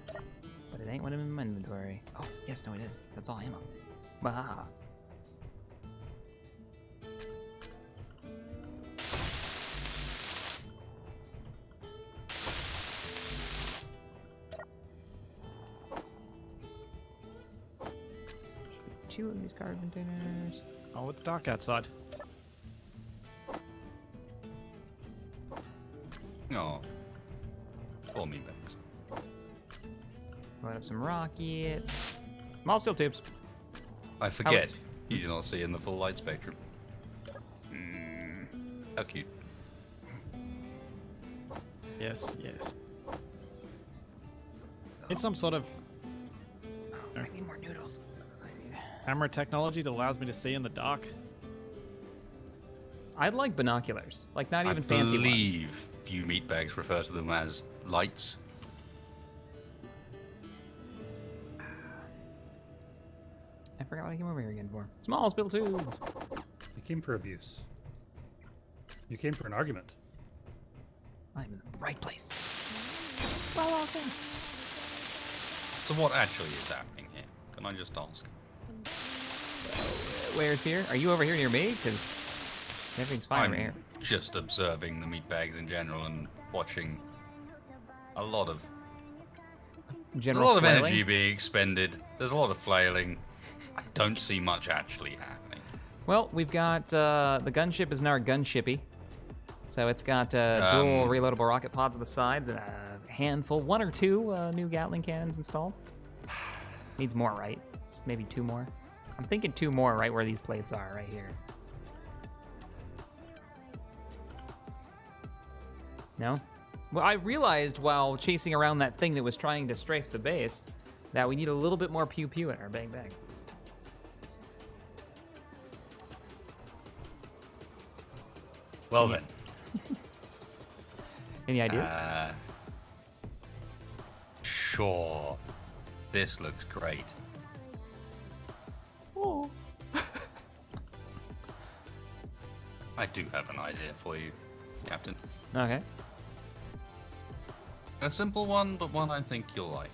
But it ain't what I'm in my inventory. Oh, yes, no, it is. That's all ammo. Bahaha. Two of these card containers. Oh, it's dark outside. Oh. Poor meatbags. Load up some rockets. Small steel tubes. I forget you do not see in the full light spectrum. How cute. Yes, yes. It's some sort of I need more noodles. That's what I need. camera technology that allows me to see in the dark. I'd like binoculars. Like, not even I fancy ones. believe you meatbags refer to them as lights. I forgot what I came over here again for. Small spill tubes. You came for abuse. You came for an argument. I'm in the right place. Well, all things. So what actually is happening here? Can I just ask? Where's here? Are you over here near me? Because everything's fine I'm over here. just observing the meatbags in general and watching a lot of There's a lot of flailing. energy being expended. There's a lot of flailing. I don't see much actually happening. Well, we've got the gunship is now our gunshippy. So it's got dual reloadable rocket pods on the sides and a handful, 1 or 2 new Gatling cannons installed. Needs more, right? Just maybe 2 more. I'm thinking 2 more right where these plates are, right here. No? Well, I realized while chasing around that thing that was trying to strafe the base that we need a little bit more pew-pew in our bang-bang. Well then. Any ideas? Sure. This looks great. Oh. I do have an idea for you, Captain. Okay. A simple one, but one I think you'll like.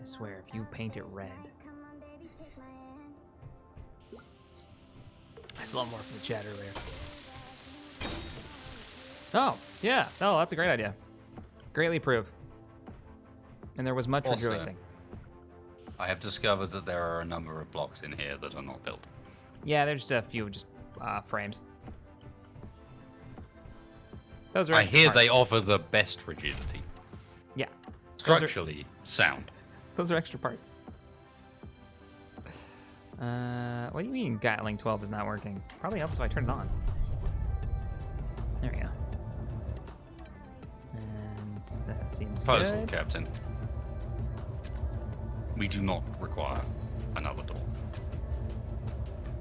I swear, if you paint it red. I saw more from the chat earlier. Oh, yeah. Oh, that's a great idea. Greatly approve. And there was much Also, rejoicing. I have discovered that there are a number of blocks in here that are not built. Yeah, there's just a few frames. Those are I extra hear parts. they offer the best rigidity. Yeah. Structurally sound. Those are extra parts. What do you mean Gatling 12 is not working? Probably helps if I turn it on. There we go. And that seems Proposal, good. Captain. We do not require another door.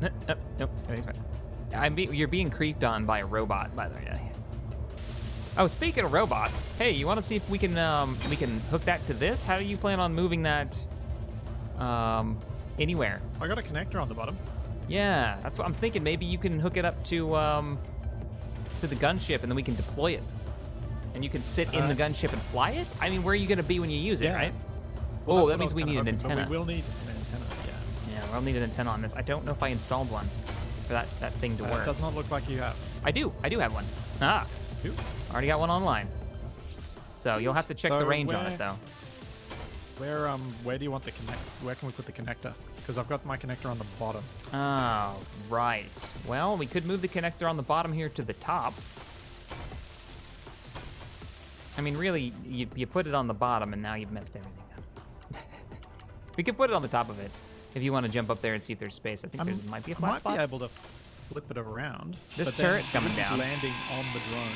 Nope. Everything's fine. You're being creeped on by a robot, by the way. Oh, speaking of robots, hey, you want to see if we can hook that to this? How do you plan on moving that anywhere? I got a connector on the bottom. Yeah, that's what I'm thinking. Maybe you can hook it up to the gunship, and then we can deploy it. And you can sit in the gunship and fly it? I mean, where are you going to be when you use it, right? Well, Oh, that's that what I means was we kinda need an hoping, but antenna. We will need an antenna, yeah. Yeah, we'll need an antenna on this. I don't know if I installed one for that thing to work. It does not look like you have. I do have one. Ah, You? already got one online. So you'll have to check the So range on where- it, though. Where do you want the where can we put the connector? Because I've got my connector on the bottom. Oh, right. Well, we could move the connector on the bottom here to the top. I mean, really, you put it on the bottom, and now you've messed everything up. We could put it on the top of it if you want to jump up there and see if there's space. I think there might be a I flat might spot. be able to flip it around. This but then turret's coming it's down. landing on the drone.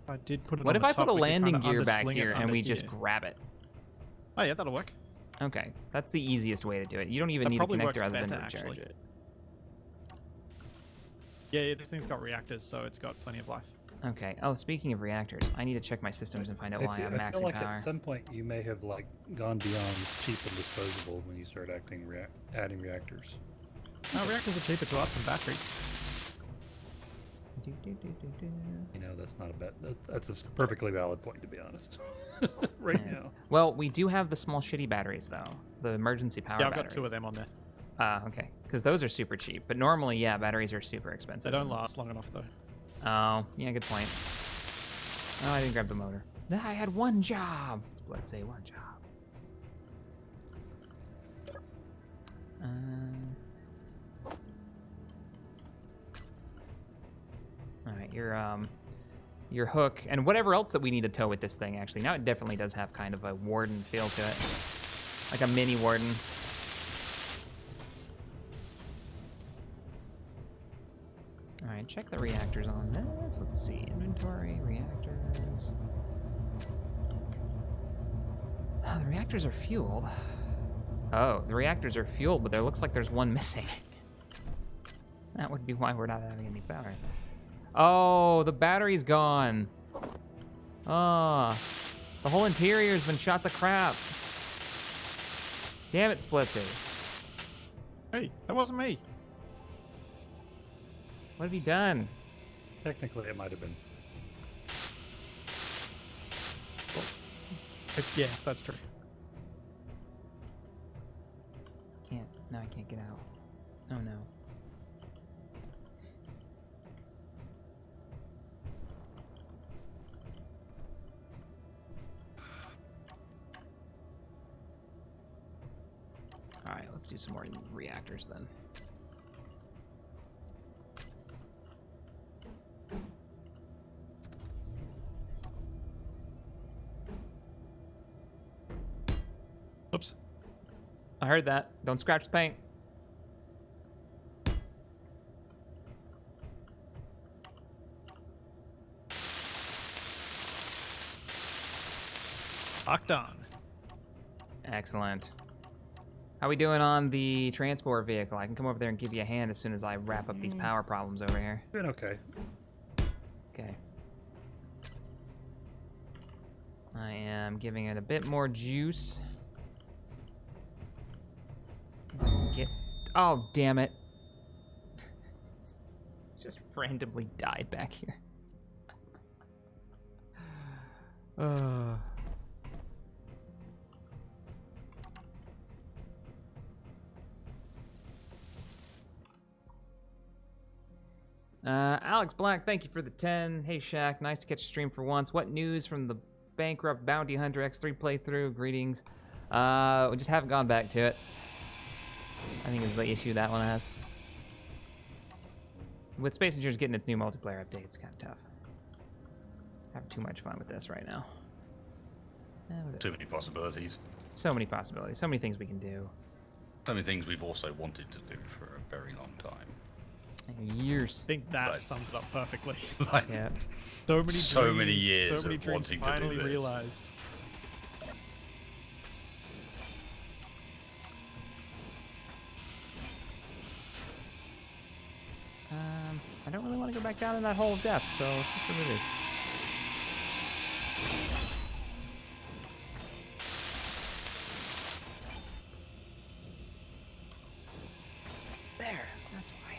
I did put it What on if the I top, put a we could landing kinda gear back undersling it here and under we just here. grab it? Oh yeah, that'll work. Okay, that's the easiest way to do it. You don't even That need a probably connector works other than better, to recharge actually. it. Yeah, this thing's got reactors, so it's got plenty of life. Okay. Oh, speaking of reactors, I need to check my systems and find out why I'm I feel maxing like power. at some point you may have like gone beyond cheap and disposable when you start adding reactors. No, reactors are cheaper to us than batteries. You know, that's not a bad. That's a perfectly valid point, to be honest. Right Yeah. now. Well, we do have the small shitty batteries though, the emergency power Yeah, I've batteries. got 2 of them on there. Okay, because those are super cheap. But normally, yeah, batteries are super expensive. They don't last long enough though. Oh, yeah, good point. Oh, I didn't grab the motor. I had one job. Spltisie, one job. All right, your hook and whatever else that we need to tow with this thing. Actually, now it definitely does have kind of a warden feel to it, like a mini warden. All right, check the reactors on this. Let's see, inventory, reactors. Oh, the reactors are fueled. Oh, the reactors are fueled, but there looks like there's one missing. That would be why we're not having any power. Oh, the battery's gone. Oh, the whole interior's been shot to crap. Damn it, Spltisie. Hey, that wasn't me. What have you done? Technically, it might have been. Yeah, that's true. Can't. No, I can't get out. Oh no. let's do some more reactors then. Oops. I heard that. Don't scratch the paint. Locked on. Excellent. How we doing on the transport vehicle? I can come over there and give you a hand as soon as I wrap up these power problems over here. Doing okay. Okay. I am giving it a bit more juice. Get... Oh, damn it. Just randomly died back here. Alex Black, thank you for the 10. Hey Shaq, nice to catch a stream for once. What news from the Bankrupt Bounty Hunter X3 playthrough? Greetings. We just haven't gone back to it. I think is the issue that one has. With Space Engineers getting its new multiplayer update, it's kind of tough. Having too much fun with this right now. Too many possibilities. So many possibilities, so many things we can do. So many things we've also wanted to do for a very long time. Years. I think that Right. sums it up perfectly. Like, Yeah. So many years so many of dreams wanting to finally do this. realized. I don't really want to go back down in that hole of death, so let's just remove it. There, that's why.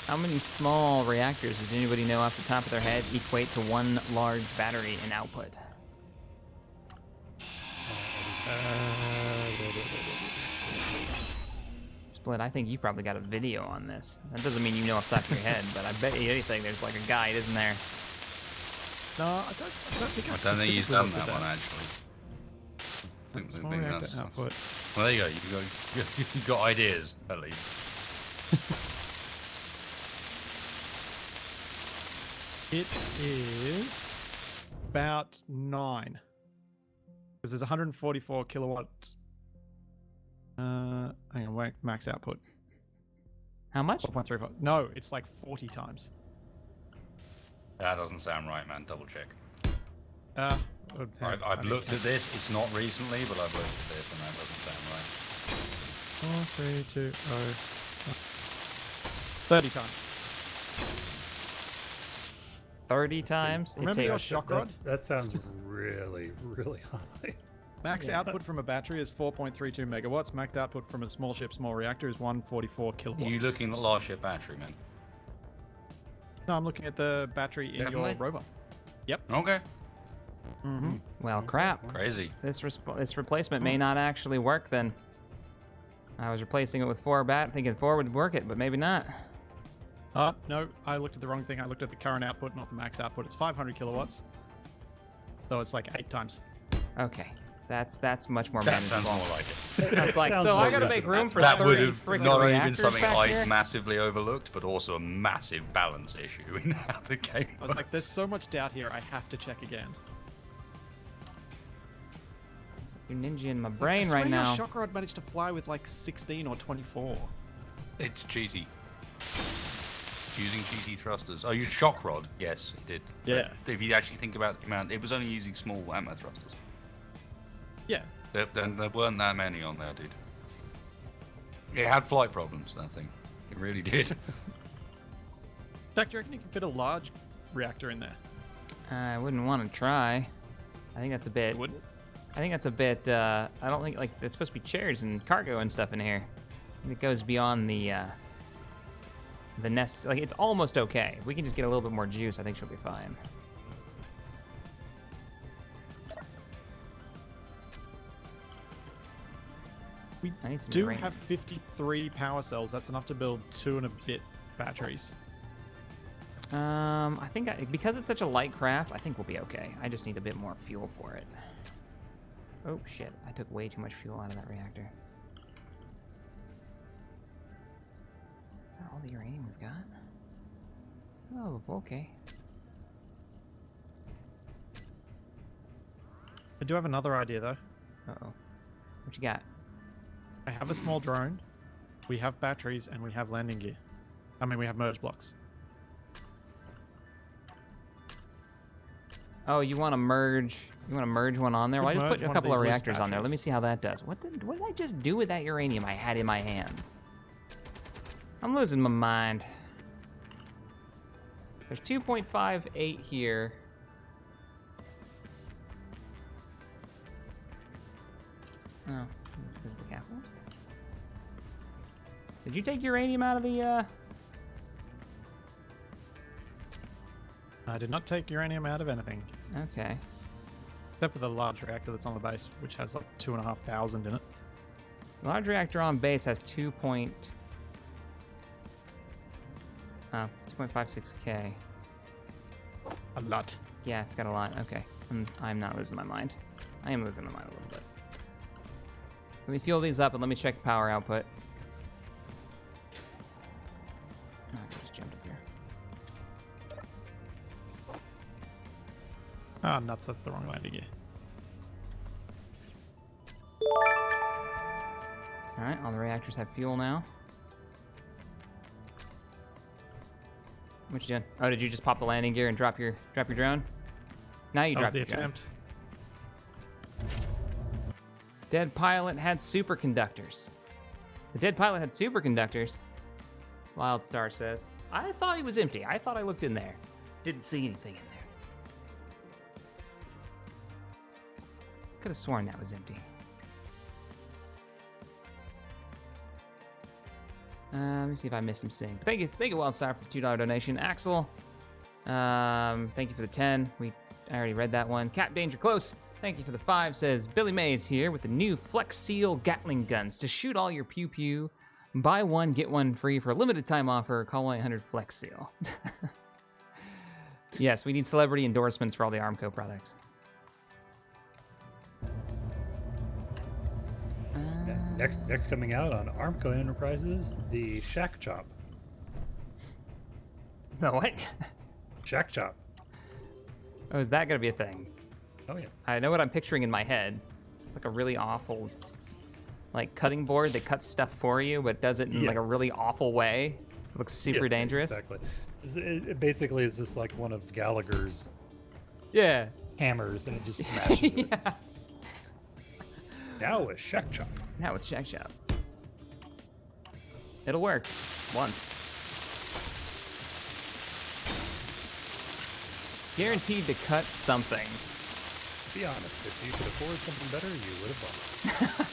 How many small reactors does anybody know off the top of their head equate to one large battery in output? Split, I think you probably got a video on this. That doesn't mean you know off the top of your head, but I bet you anything there's like a guide, isn't there? No, I don't think I don't think he's specifically done looked at that one actually. I think Small maybe reactor that's- output. Well, there you go. You've got ideas at least. It is about 9. Because there's 144 kilowatts. Hang on, wait, max output. How much? 4.35. No, it's like 40 times. That doesn't sound right, man. Double check. I've looked at this. It's not recently, but I've looked at this, and that doesn't sound right. 4, 3, 2, 0. 30 times. 30 times? Remember it your takes... shock rod? That sounds really, really high. Max output from a battery is 4.32 megawatts. Max output from a small ship, small reactor is 144 kilowatts. Are you looking at the large ship battery, man? No, I'm looking at the battery in Definitely? your rover. Yep. Okay. Mm-hmm. Well, crap. Crazy. This replacement may not actually work then. I was replacing it with 4 thinking 4 would work it, but maybe not. No, I looked at the wrong thing. I looked at the current output, not the max output. It's 500 kilowatts. So it's like 8 times. Okay. That's much more That manageable. sounds more like it. That's like, Sounds so I more gotta make room for That 30 would have freaking not only been reactors something back I here? massively overlooked, but also a massive balance issue in how the game I was like, there's so much doubt here. I have to check again. You're ninja in my I brain swear right your now. shock rod managed to fly with like 16 or 24. It's cheaty. Using cheaty thrusters. Oh, you shock rod? Yes, it did. Yeah. But if you actually think about the amount, it was only using small ammo thrusters. Yeah. There weren't that many on there, dude. It had flight problems, that thing. It really did. In fact, do you reckon you can fit a large reactor in there? I wouldn't want to try. I think that's a bit. You wouldn't? I think that's a bit. I don't think like there's supposed to be chairs and cargo and stuff in here. It goes beyond the nest. Like it's almost okay. If we can just get a little bit more juice, I think she'll be fine. We I need some do uranium. have 53 power cells. That's enough to build 2 and a bit batteries. I think because it's such a light craft, I think we'll be okay. I just need a bit more fuel for it. Oh shit, I took way too much fuel out of that reactor. Is that all the uranium we've got? Oh, okay. I do have another idea though. Uh-oh. What you got? I have a small drone. We have batteries and we have landing gear. I mean, we have merge blocks. Oh, you want to merge? You want to merge one on there? Well, I just put a couple of reactors on there. Let me see how that does. What did I just do with that uranium I had in my hands? I'm losing my mind. There's 2.58 here. Oh, that's because of the capital. Did you take uranium out of the, I did not take uranium out of anything. Okay. Except for the large reactor that's on the base, which has like 2,500 in it. The large reactor on base has 2.56K. A lot. Yeah, it's got a lot. Okay. I'm not losing my mind. I am losing my mind a little bit. Let me fuel these up and let me check power output. Oh, I just jumped up here. Ah, nuts, that's the wrong landing gear. Alright, all the reactors have fuel now. What you doing? Oh, did you just pop the landing gear and drop your drone? Now you drop That was the your drone. attempt. Dead pilot had superconductors. The dead pilot had superconductors. Wildstar says. I thought he was empty. I thought I looked in there. Didn't see anything in there. Could have sworn that was empty. Let me see if I missed some sync. Thank you, Wildstar, for the $2 donation. Axel, thank you for the 10. I already read that one. Cap Danger Close, thank you for the 5. Says Billy Mays here with the new Flex Seal Gatling guns to shoot all your pew pew. Buy one, get one free for a limited time offer. Call 1-800 Flex Seal. Yes, we need celebrity endorsements for all the Armco products. Next coming out on Armco Enterprises, the Shack Chop. No, what? Shack Chop. Oh, is that gonna be a thing? Oh yeah. I know what I'm picturing in my head. Like a really awful, like cutting board that cuts stuff for you, but does it in like a really awful way. It looks super dangerous. Exactly. It basically is just like one of Gallagher's Yeah. hammers, and it just smashes it. Yes. Now with Shack Chop. Now with Shack Shop. It'll work. Once. Guaranteed to cut something. Be honest, if you could afford something better, you would have bought it.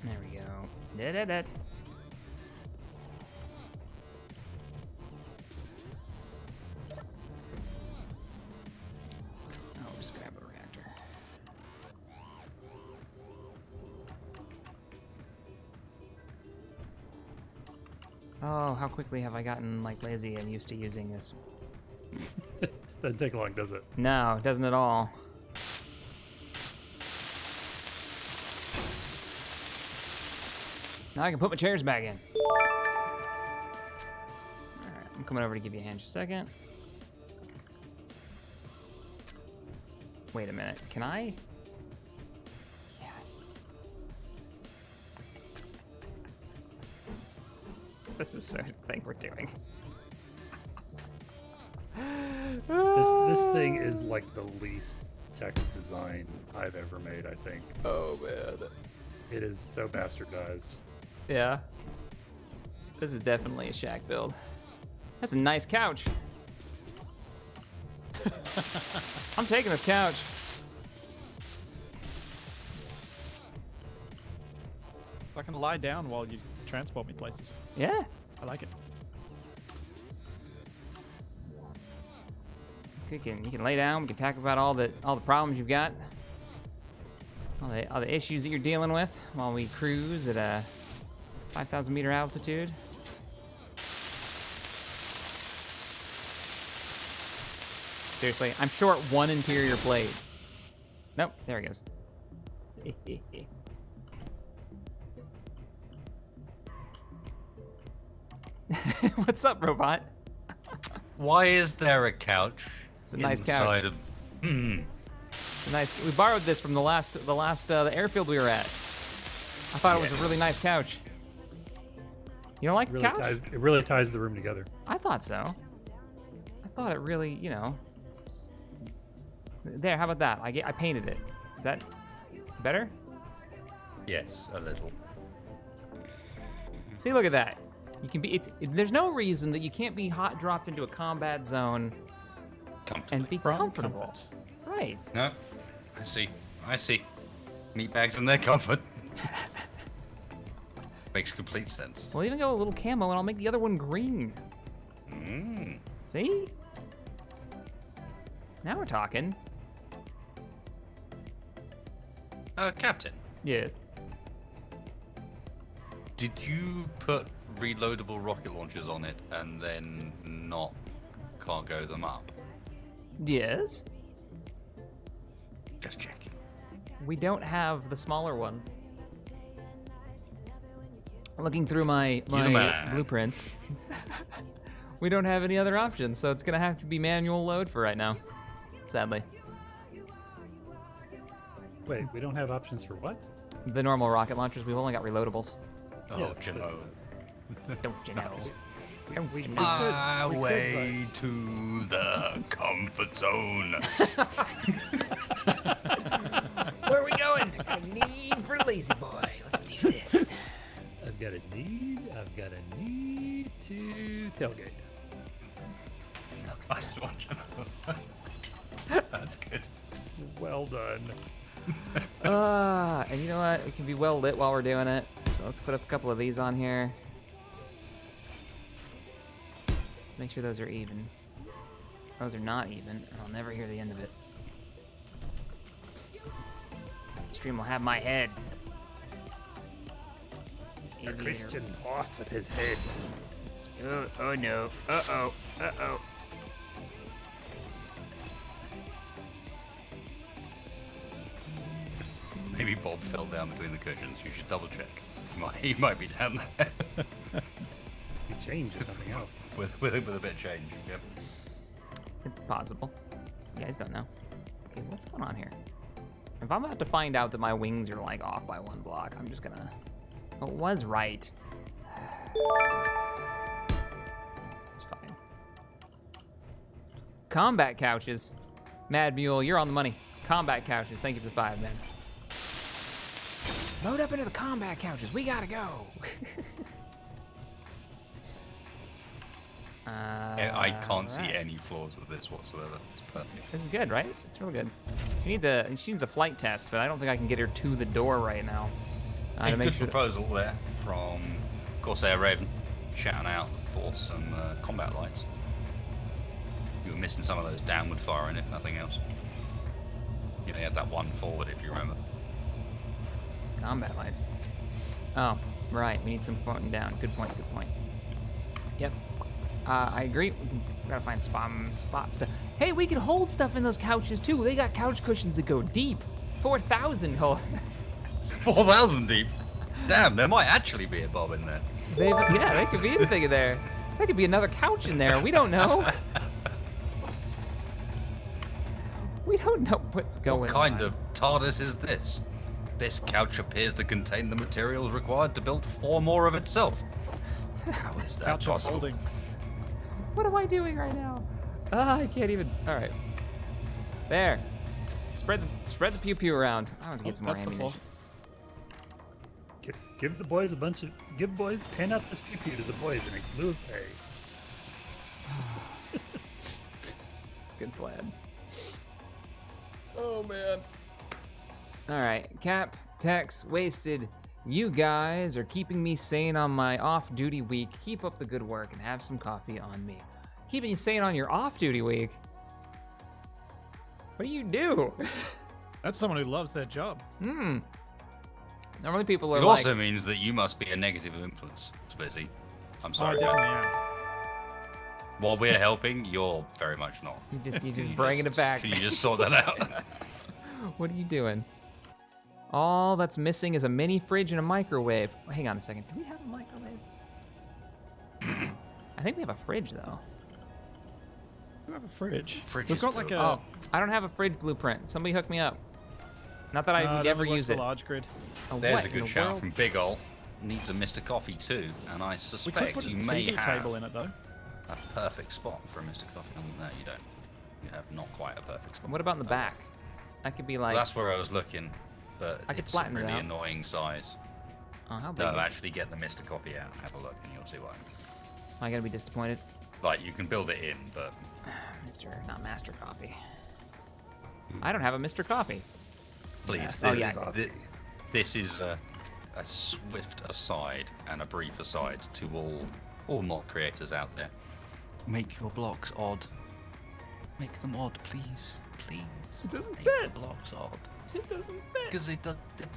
There we go. Da-da-da. I'll just grab a reactor. Oh, how quickly have I gotten like lazy and used to using this? Doesn't take long, does it? No, it doesn't at all. Now I can put my chairs back in. Alright, I'm coming over to give you a hand just a second. Wait a minute, can I? Yes. This is so thing we're doing. This thing is like the least text design I've ever made, I think. Oh man. It is so bastardized. Yeah. This is definitely a shack build. That's a nice couch. I'm taking this couch. I can lie down while you transport me places. Yeah. I like it. You can lay down. We can talk about all the problems you've got, all the issues that you're dealing with while we cruise at a 5,000 meter altitude. Seriously, I'm short one interior blade. Nope, there he goes. What's up, robot? Why is there a couch? It's a nice inside couch. Of... It's nice. We borrowed this from the airfield we were at. I thought it was a really nice couch. You don't like the couch? It really ties the room together. I thought so. I thought it really, you know. There, how about that? I painted it. Is that better? Yes, a little. See, look at that. You can be. There's no reason that you can't be hot dropped into a combat zone and be comfortable. Comfort. Right. No, I see. Meat bags and their comfort. Makes complete sense. We'll even go a little camo, and I'll make the other one green. See? Now we're talking. Captain, Yes. did you put reloadable rocket launchers on it and then not cargo them up? Yes. Just checking. We don't have the smaller ones. Looking through my man. blueprints, we don't have any other options, so it's gonna have to be manual load for right now, sadly. Wait, we don't have options for what? The normal rocket launchers, we've only got reloadables. Oh, Yes, Jano. Don't you know? My way to the comfort zone. Where are we going? A need for lazy boy. Let's do this. I've got a need to tailgate. Nice one, Jano. That's good. Well done. And you know what? It can be well lit while we're doing it. So let's put a couple of these on here. Make sure those are even. Those are not even, and I'll never hear the end of it. Stream will have my head. A Christian off with his head. Oh no. Uh-oh. Maybe Bob fell down between the cushions. You should double check. He might be down there. You change if nothing else. with a bit of change. Yep. It's possible. You guys don't know. Okay, what's going on here? If I'm about to find out that my wings are like off by one block, I'm just gonna... Oh, it was right. It's fine. Combat couches. Mad Mule, you're on the money. Combat couches. Thank you for the 5, man. Load up into the combat couches. We gotta go. I can't see any flaws with this whatsoever. It's perfect. This is good, right? It's real good. She needs a flight test, but I don't think I can get her to the door right now. A to make good sure proposal there from Corsair Raven, shouting out for some combat lights. You were missing some of those downward firing, if nothing else. You only had that one forward, if you remember. combat lights. Oh, right. We need some floating down. Good point. Good point. Yep. I agree. We gotta find spots to. Hey, we can hold stuff in those couches too. They got couch cushions that go deep. 4,000 hold. 4,000 deep. Damn, there might actually be a Bob in there. Yeah, they could be anything in there. There could be another couch in there. We don't know. We don't know what's going on. What kind of TARDIS is this? This couch appears to contain the materials required to build 4 more of itself. How is that Couch of possible? folding. What am I doing right now? I can't even. All right. There. Spread the pew pew around. I want to get some more That's the ammunition. Give the boys a bunch of. Hand out this pew pew to the boys in a lieu of pay. It's a good plan. Oh man. All right, Cap, Tex, Wasted. You guys are keeping me sane on my off-duty week. Keep up the good work and have some coffee on me. Keeping you sane on your off-duty week. What do you do? That's someone who loves their job. Normally people are It like, also means that you must be a negative influence, Splitsie. I'm I sorry. definitely am. While we're helping, you're very much not. you just Can bringing it back. Can you just sort that out? What are you doing? All that's missing is a mini fridge and a microwave. Oh, hang on a second. Do we have a microwave? I think we have a fridge though. We have a fridge. Fridge We've is got like good. a. Oh, I don't have a fridge blueprint. Somebody hook me up. Not that I would it ever only works use for it. large grid. Oh, There's what a in good the shout world? from Big Ol. Needs a Mr. Coffee too, and I We could suspect put a you may TV have table in it though. a perfect spot for a Mr. Coffee. Oh, no, you don't. You have not quite a perfect spot. What about in the back? That could be Well, like. that's where I was looking, but I could it's flatten a it really out. annoying size. Oh, how big? No, actually get the Mr. Coffee out and have a look, and you'll see why. Am I gonna be disappointed? Like, you can build it in, but Not Master Coffee. I don't have a Mr. Coffee. please. Oh, yeah. This is a swift aside and a brief aside to all mod creators out there. Make your blocks odd. Make them odd, please. Please. It doesn't Make fit. the blocks odd. It doesn't fit. Because if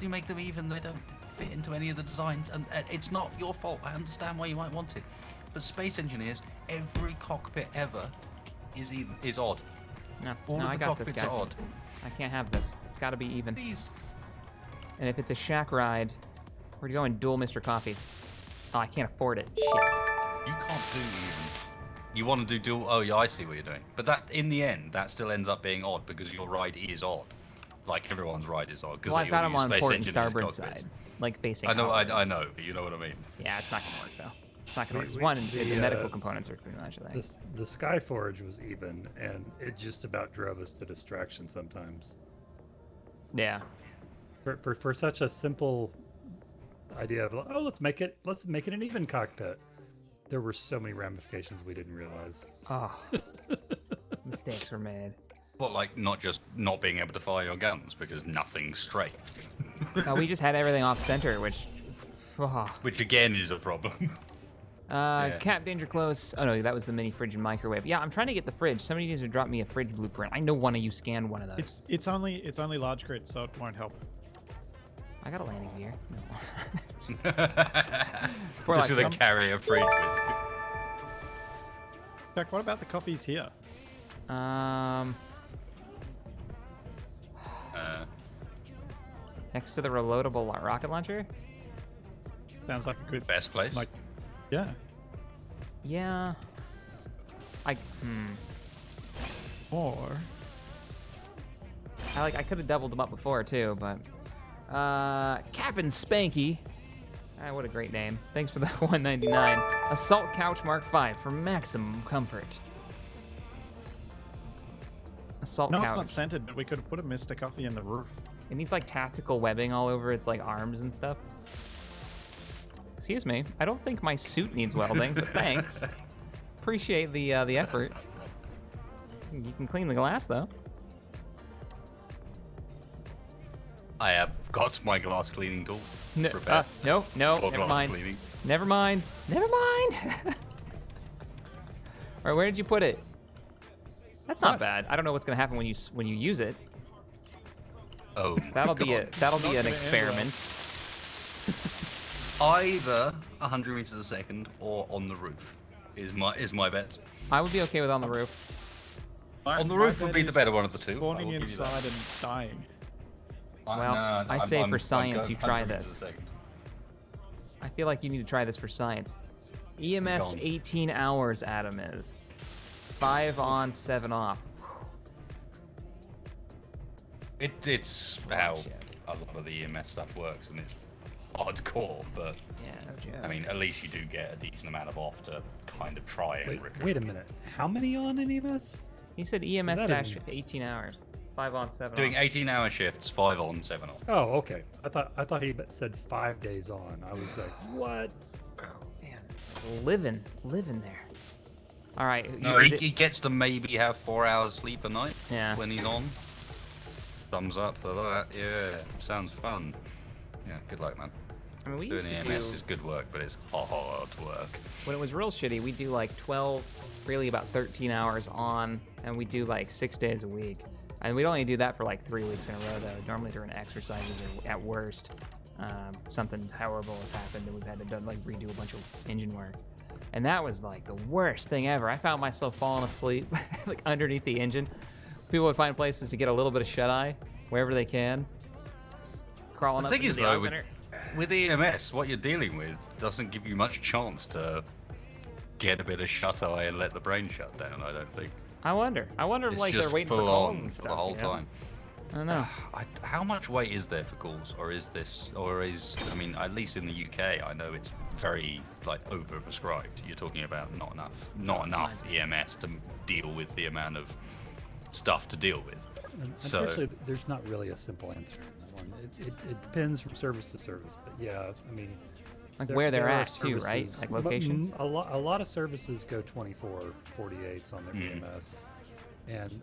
you make them even, they don't fit into any of the designs, and it's not your fault. I understand why you might want it, but space engineers, every cockpit ever is odd. No, All no, of I the got this, cockpits guys. are odd. I can't have this. It's got to be even. Please. And if it's a shack ride, we're going dual Mr. Coffees. Oh, I can't afford it. Shit. You can't do even. You want to do dual? Oh yeah, I see what you're doing. But that, in the end, that still ends up being odd because your ride is odd. Like everyone's ride is odd. Well, I've got them on port and starboard side, like facing. I know, outwards. I know, but you know what I mean. Yeah, it's not gonna work though. It's not gonna work. We- One, the, the medical components are pretty much like. The Skyforge was even, and it just about drove us to distraction sometimes. Yeah. For such a simple idea of, oh, let's make it an even cockpit. There were so many ramifications we didn't realize. Oh. Mistakes were made. What, like not just not being able to fire your guns because nothing's straight, No, we just had everything off center, which. Oh. which again is a problem. Cap danger close. Oh no, that was the mini fridge and microwave. Yeah, I'm trying to get the fridge. Somebody needs to drop me a fridge blueprint. I know one of you scanned one of those. It's only large grid, so it won't help. I got a landing gear. No. Just more like gonna some- carry a fridge with you. Jack, what about the coffees here? Next to the reloadable rocket launcher. Sounds like a good. Best place. Like, yeah. Yeah. Or I could have doubled them up before too, but Captain Spanky. Ah, what a great name. Thanks for the 199. Assault Couch Mark V for maximum comfort. Assault no, couch. it's not scented, but we could have put a Mr. Coffee in the roof. It needs like tactical webbing all over its like arms and stuff. Excuse me. I don't think my suit needs welding, but thanks. Appreciate the effort. You can clean the glass though. I have got my glass cleaning tool. No, prepared no, for never glass mind. cleaning. Never mind. Never mind. All right, where did you put it? That's not bad. I don't know what's gonna happen when you use it. Oh, my That'll be God. that'll be Not an gonna end experiment. Either 100 meters a second or on the roof is my bet. I would be okay with on the roof. On the My roof would bet be the is better one of the two. I Spawning will give you that. inside and dying. Well, I say for science going you try 100 meters this. a second. I feel like you need to try this for science. EMS Gone. 18 hours, Adam is. 5 on, 7 off. It's Oh, how shit. a lot of the EMS stuff works, and it's hardcore, but Yeah, no joke. I mean, at least you do get a decent amount of off to kind of try and recoup. Wait a minute. How many on any of us? He said EMS That dash isn't- 18 hours. 5 on, 7 Doing off. 18-hour shifts, 5 on, 7 off. Oh, okay. I thought he said 5 days on. I was like, what? Man, living there. All right. No, is he, it- he gets to maybe have 4 hours sleep a night Yeah. when he's on. Thumbs up for that. Yeah, sounds fun. Yeah, good luck, man. I mean, we Doing used to EMS do, is good work, but it's hard work. when it was real shitty, we do like 12, really about 13 hours on, and we do like 6 days a week. And we'd only do that for like 3 weeks in a row, though. Normally during exercises or at worst, something horrible has happened and we've had to like redo a bunch of engine work. And that was like the worst thing ever. I found myself falling asleep like underneath the engine. People would find places to get a little bit of shut-eye wherever they can. Crawling The up thing into is, the though, opener. with EMS, what you're dealing with doesn't give you much chance to get a bit of shut-eye and let the brain shut down, I don't think. I wonder if It's like just they're waiting for full calls on and stuff the whole you know? time. I don't know. How much wait is there for calls, or is this, I mean, at least in the UK, I know it's very like overprescribed. You're talking about not enough EMS to deal with the amount of stuff to deal with. So Unfortunately, there's not really a simple answer on that one. It depends from service to service, but yeah, I mean, Like where they're there are at too, right? services- Like but, location. A lot of services go 24/48s on their EMS, and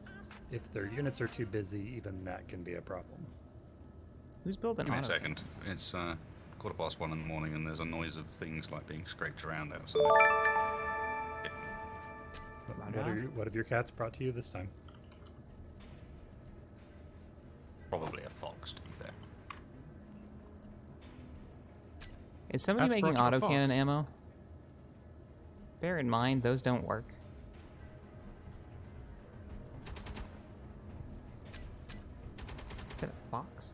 if their units are too busy, even that can be a problem. Who's building give me a auto second. cannons? It's 1:15 in the morning, and there's a noise of things like being scraped around outside. What have your cats brought to you this time? Probably a fox, to be fair. Is somebody That's making brought you a autocannon fox. ammo? Bear in mind, those don't work. Is that a fox?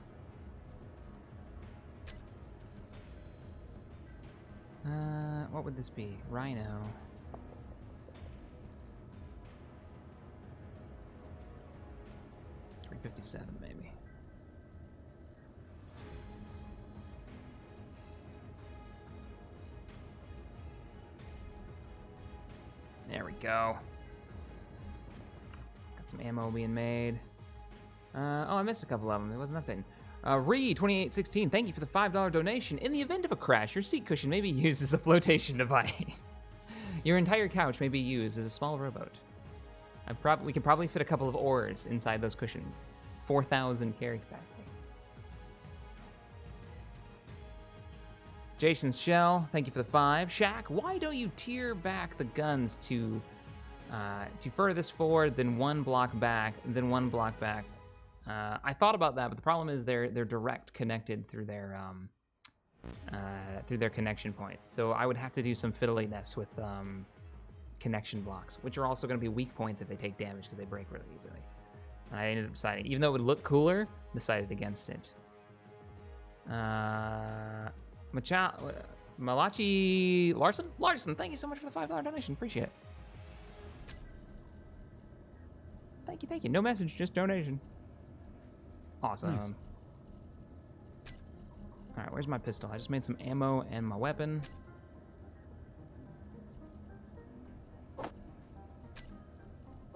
What would this be? Rhino. $357 maybe. There we go. Got some ammo being made. Oh, I missed a couple of them. There was nothing. Re2816, thank you for the $5 donation. In the event of a crash, your seat cushion may be used as a flotation device. Your entire couch may be used as a small rowboat. We can probably fit a couple of oars inside those cushions. 4,000 carry capacity. Jason's Shell, thank you for the 5. Shaq, why don't you tear back the guns to furthest forward, then one block back, then one block back? I thought about that, but the problem is they're direct connected through their connection points. So I would have to do some fiddliness with connection blocks, which are also going to be weak points if they take damage because they break really easily. And I ended up deciding, even though it would look cooler, decided against it. Malachi Larson, thank you so much for the $5 donation. Appreciate it. Thank you. No message, just donation. Awesome. Nice. All right, where's my pistol? I just made some ammo and my weapon.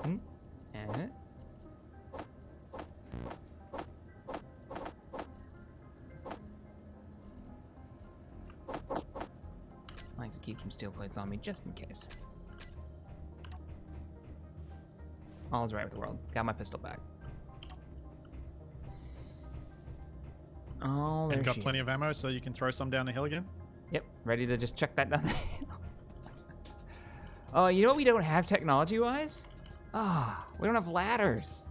And it. I like to keep some steel plates on me just in case. All's right with the world. Got my pistol back. Oh, there And got she plenty of is. ammo, so you can throw some down the hill again. Yep, ready to just check that down the hill. Oh, you know what we don't have technology-wise? We don't have ladders.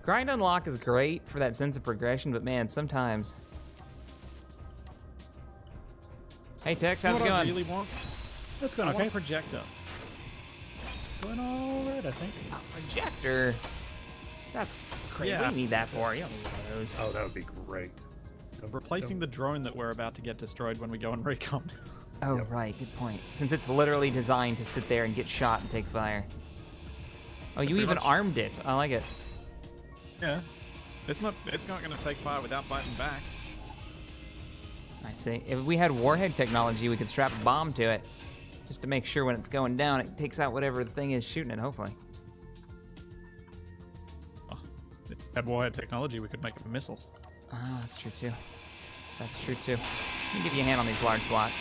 Grind Unlock is great for that sense of progression, but man, sometimes... Hey, Tex, how's it What I going? really want, That's going I want okay. a projector. Going all right, I think. Projector? That's crazy. Yeah. What do you need that for? You don't need one of those. Oh, that would be great. Replacing the drone that we're about to get destroyed when we go on recon. Oh, right, good point. Since it's literally designed to sit there and get shot and take fire. Oh, you Pretty even much. armed it. I like it. Yeah. It's not going to take fire without biting back. I see. If we had warhead technology, we could strap a bomb to it, just to make sure when it's going down, it takes out whatever the thing is shooting it, hopefully. Oh, if we had warhead technology, we could make a missile. Oh, that's true, too. That's true, too. Let me give you a hand on these large blocks.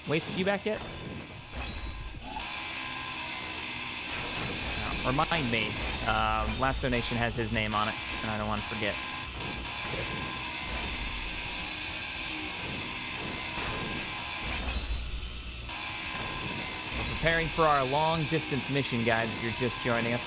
Wasted you back yet? Oh, remind me. Last donation has his name on it, and I don't want to forget. preparing for our long-distance mission, guys, if you're just joining us.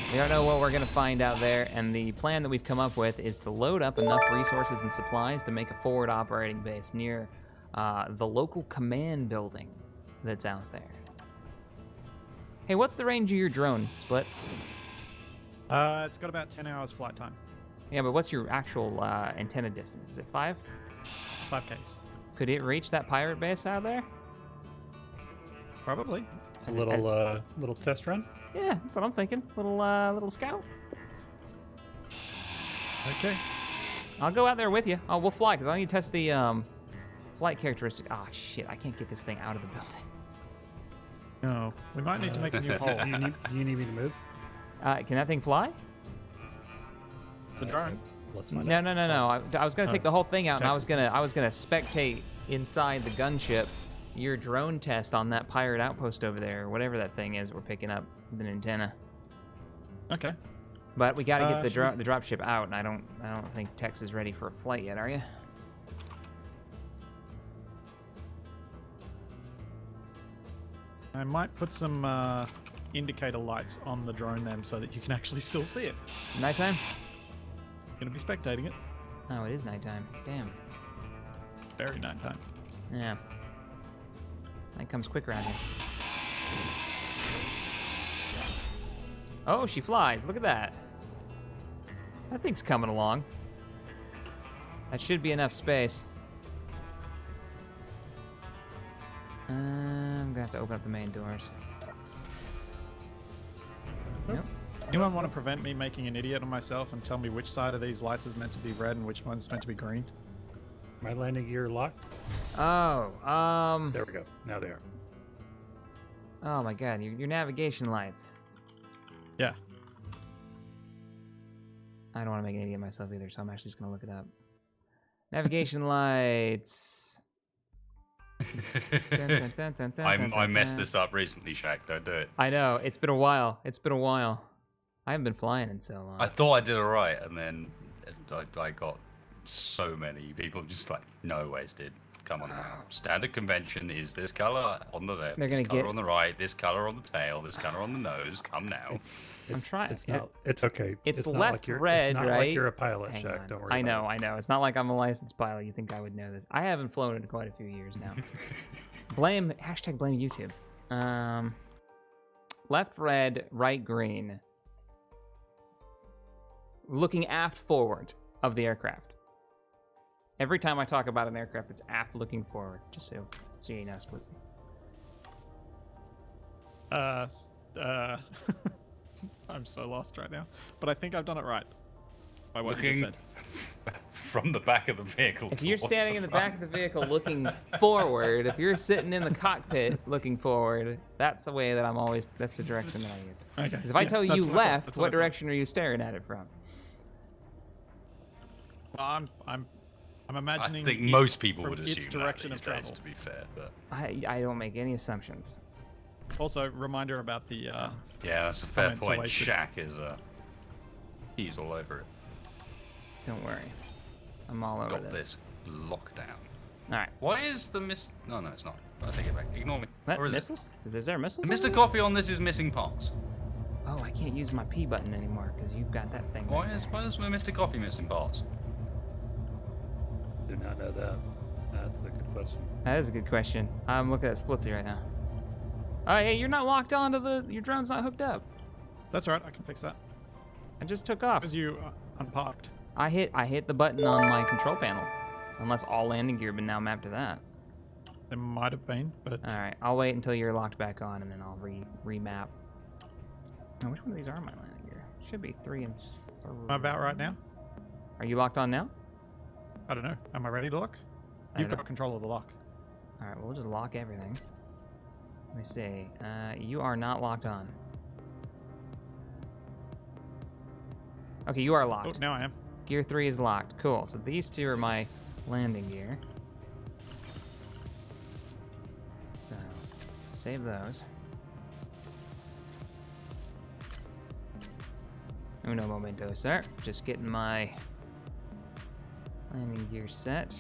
We don't know what we're going to find out there, and the plan that we've come up with is to load up enough resources and supplies to make a forward operating base near the local command building that's out there. Hey, what's the range of your drone, Split? It's got about 10 hours flight time. Yeah, but what's your actual antenna distance? Is it 5? 5Ks. Could it reach that pirate base out there? Probably. A little test run. Yeah, that's what I'm thinking. Little scout. Okay. I'll go out there with you. Oh, we'll fly, because I need to test the flight characteristic. Ah, shit, I can't get this thing out of the building. No, we might need to make a new hole. Do you need me to move? Can that thing fly? The drone. Let's find No, out. no, no, no. I was gonna take the whole thing out, and I was Texas. gonna spectate inside the gunship your drone test on that pirate outpost over there, or whatever that thing is we're picking up with an antenna. Okay. But we gotta get the should the dropship out, and I don't think Tex is ready for a flight yet, are you? I might put some indicator lights on the drone then, so that you can actually still see it. Nighttime? Gonna be spectating it. Oh, it is nighttime. Damn. Very nighttime. Yeah. Night comes quick around here. Oh, she flies. Look at that. That thing's coming along. That should be enough space. I'm gonna have to open up the main doors. Nope. Anyone want to prevent me making an idiot of myself and tell me which side of these lights is meant to be red and which one's meant to be green? My landing gear locked. Oh, There we go. Now they are. oh my god, your navigation lights. Yeah. I don't want to make an idiot of myself either, so I'm actually just gonna look it up. Navigation lights. Dun, dun, dun, dun, dun, I dun, messed dun. this up recently, Shaq. Don't do it. I know, it's been a while. It's been a while. I haven't been flying in so long. I thought I did alright, and then I got so many people just like, no ways, dude. Come on now. Standard convention is this color on the left, They're this gonna color get- on the right, this color on the tail, this color on the nose. Come now. I'm trying. It's not. It's okay. It's not left like you're, red, it's not right? like you're a pilot, Hang Shaq. on. Don't worry. I about know, I know. It's not like I'm a licensed pilot. You think I would know this? I haven't flown in quite a few years now. Blame YouTube. Left red, right green. Looking aft forward of the aircraft. Every time I talk about an aircraft, it's aft looking forward. Just so you know, Splitsie. I'm so lost right now, but I think I've done it right. By what you just Looking said. from the back of the vehicle. If you're towards standing in the back of the vehicle looking forward, if you're sitting in the cockpit looking forward, that's the way that I'm always. That's the direction that I use. Okay. Because if I yeah, tell you that's you what I thought, left, that's what I thought. direction are you staring at it from? Well, I'm imagining. I think it most people from would its assume direction that of these days, travel. to be fair. But I don't make any assumptions. Also, reminder about the. yeah, that's a fair comment point. deleted. Shaq is he's all over it. Don't worry. I'm all over Got this. this lockdown. All right. Why is the No, no, it's not. I take it back. Ignore me. What? Or is it? Missiles? Is there missiles? The on Mr. there? Coffee on this is missing parts. Oh, I can't use my P button anymore because you've got that thing. Why is my Mr. Coffee missing parts? Do not know that. That's a good question. That is a good question. I'm looking at Splitsie right now. Oh, hey, you're not locked onto the. Your drone's not hooked up. That's all right. I can fix that. I just took off. Because you unparked. I hit the button on my control panel. Unless all landing gear been now mapped to that. There might have been, but All right, I'll wait until you're locked back on, and then I'll remap. Oh, which one of these are my landing gear? Should be 3 and 3. am I about right now? Are you locked on now? I don't know. Am I ready to lock? I You've don't got control of the lock. All right, we'll just lock everything. Let me see. You are not locked on. Okay, you are Oh, locked. now I am. Gear 3 is locked. Cool. So these two are my landing gear. So, save those. Uno momento, sir. Just getting my landing gear set.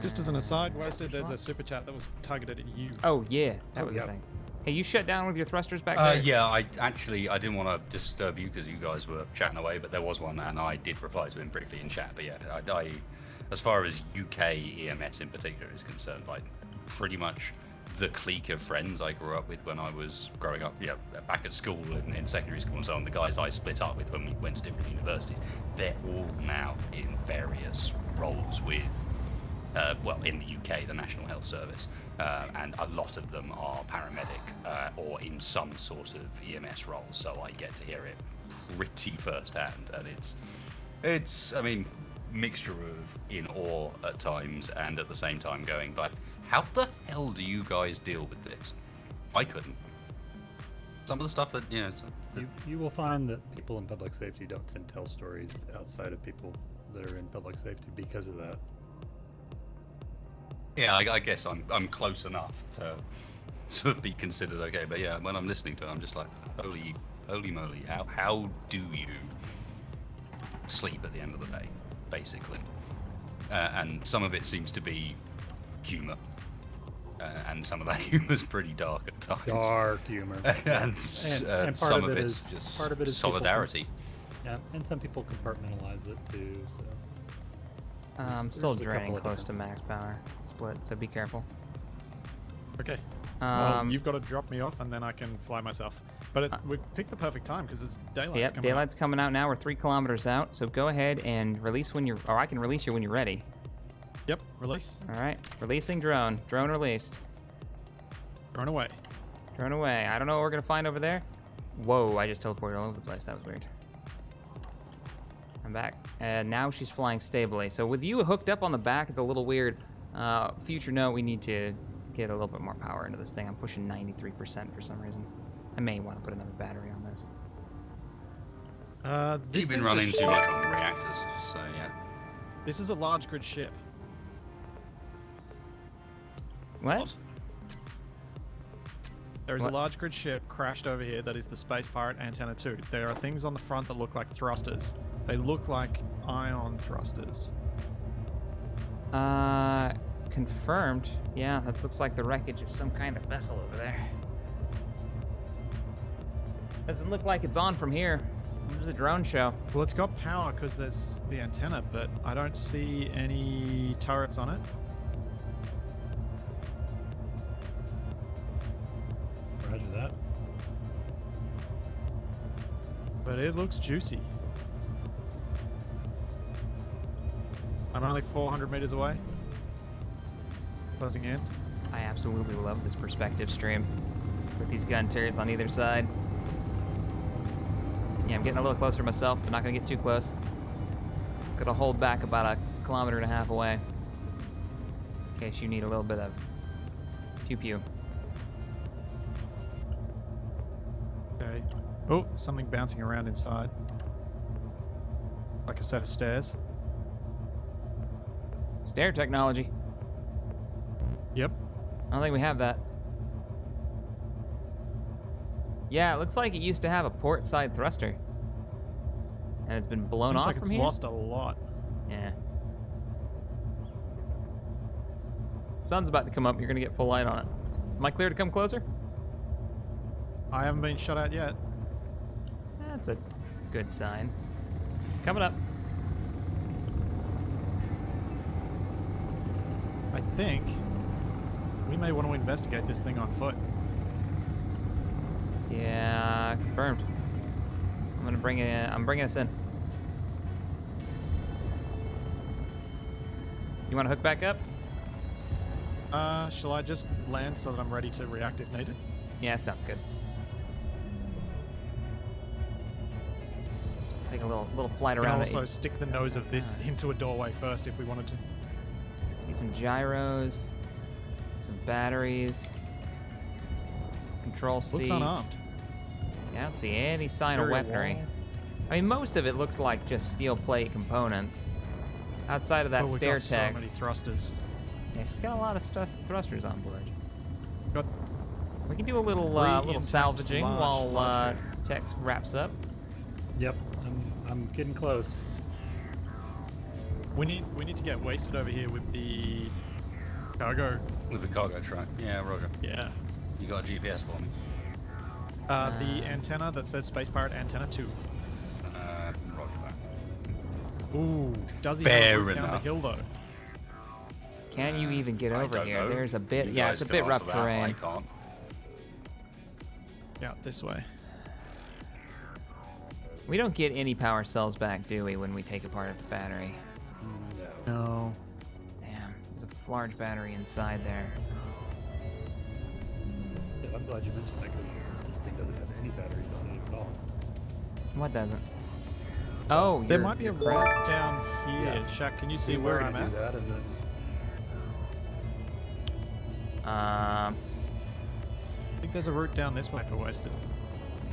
Just as an aside, Wasted, there's a super chat that was targeted at you. Oh yeah, that was yep. the thing. Hey, you shut down with your thrusters back there? Yeah, I didn't want to disturb you because you guys were chatting away, but there was one, and I did reply to him briefly in chat. But yeah, I as far as UK EMS in particular is concerned, like pretty much the clique of friends I grew up with when I was growing up, back at school and in secondary school and so on, the guys I split up with when we went to different universities, they're all now in various roles with, in the UK, the National Health Service, and a lot of them are paramedic or in some sort of EMS role, so I get to hear it pretty firsthand, and it's, I mean, mixture of in awe at times and at the same time going, like, how the hell do you guys deal with this? I couldn't. Some of the stuff that, You will find that people in public safety don't tend to tell stories outside of people that are in public safety because of that. Yeah, I guess I'm close enough to be considered okay, but yeah, when I'm listening to it, I'm just like, holy moly, how do you sleep at the end of the day, basically? And some of it seems to be humor. And some of that humor is pretty dark at times. Dark humor. and part some of it it's is just part of it is solidarity. Yeah, and some people compartmentalize it too. So I'm still there's a draining couple of close to max power split, so be careful. Okay. Well, you've got to drop me off, and then I can fly myself. But we've picked the perfect time because it's daylight. Yep, daylight's coming out now. We're 3 kilometers out, so go ahead and release when you're, or I can release you when you're ready. Yep, release. All right, releasing drone. Drone released. Run away. Drone away. I don't know what we're gonna find over there. Whoa, I just teleported all over the place. That was weird. I'm back. And now she's flying stably. So with you hooked up on the back, it's a little weird. Future note, we need to get a little bit more power into this thing. I'm pushing 93% for some reason. I may want to put another battery on this. This You've been thing's a running too ship. much on the reactors, so yeah. This is a large grid ship. What? There is What? a large grid ship crashed over here that is the Space Pirate Antenna 2. There are things on the front that look like thrusters. They look like ion thrusters. Confirmed. Yeah, that looks like the wreckage of some kind of vessel over there. Doesn't look like it's on from here. There's a drone show. Well, it's got power because there's the antenna, but I don't see any turrets on it. Roger that. But it looks juicy. I'm only 400 meters away. Closing in. I absolutely love this perspective stream with these gun turrets on either side. Yeah, I'm getting a little closer myself, but not gonna get too close. Gonna hold back about 1.5 kilometers away in case you need a little bit of pew-pew. Okay. Oh, something bouncing around inside. Like a set of stairs. Stair technology. Yep. I don't think we have that. Yeah, it looks like it used to have a port side thruster. And it's been blown Looks off like from it's here. lost a lot. Yeah. Sun's about to come up. You're gonna get full light on it. Am I clear to come closer? I haven't been shot at yet. That's a good sign. Coming up. I think we may want to investigate this thing on foot. Yeah, confirmed. I'm bringing us in. You want to hook back up? Shall I just land so that I'm ready to react if needed? Yeah, sounds good. Take a little flight We can around also it. stick the nose of this into a doorway first if we wanted to. See some gyros, some batteries, control seat. Looks unarmed. Yeah, I don't see any sign of Very weaponry. wall. I mean, most of it looks like just steel plate components. Outside of that But we've stair got so tech. many thrusters. Yeah, she's got a lot of thrusters on board. Got We can do a little intact salvaging large while grid. Tex wraps up. Yep, I'm getting close. We need to get wasted over here with the Cargo. With the cargo truck. Yeah, Roger. Yeah. You got a GPS for me? The antenna that says Space Pirate Antenna 2. Roger that. Ooh, does he Fair have a route down the enough. hill though? Can you even get I over don't here? know. There's a bit. You Yeah, guys it's a can bit answer rough that, terrain. I can't. Yeah, this way. We don't get any power cells back, do we, when we take apart the battery? No. Damn, there's a large battery inside there. Yeah, I'm glad you mentioned that because this thing doesn't have any batteries on it at all. What doesn't? Oh, There you're- might be a you're correct. route down here. Yeah. Shaq, can you see We where were I'm gonna at? do that, and then Um, I think there's a route down this way for Wasted.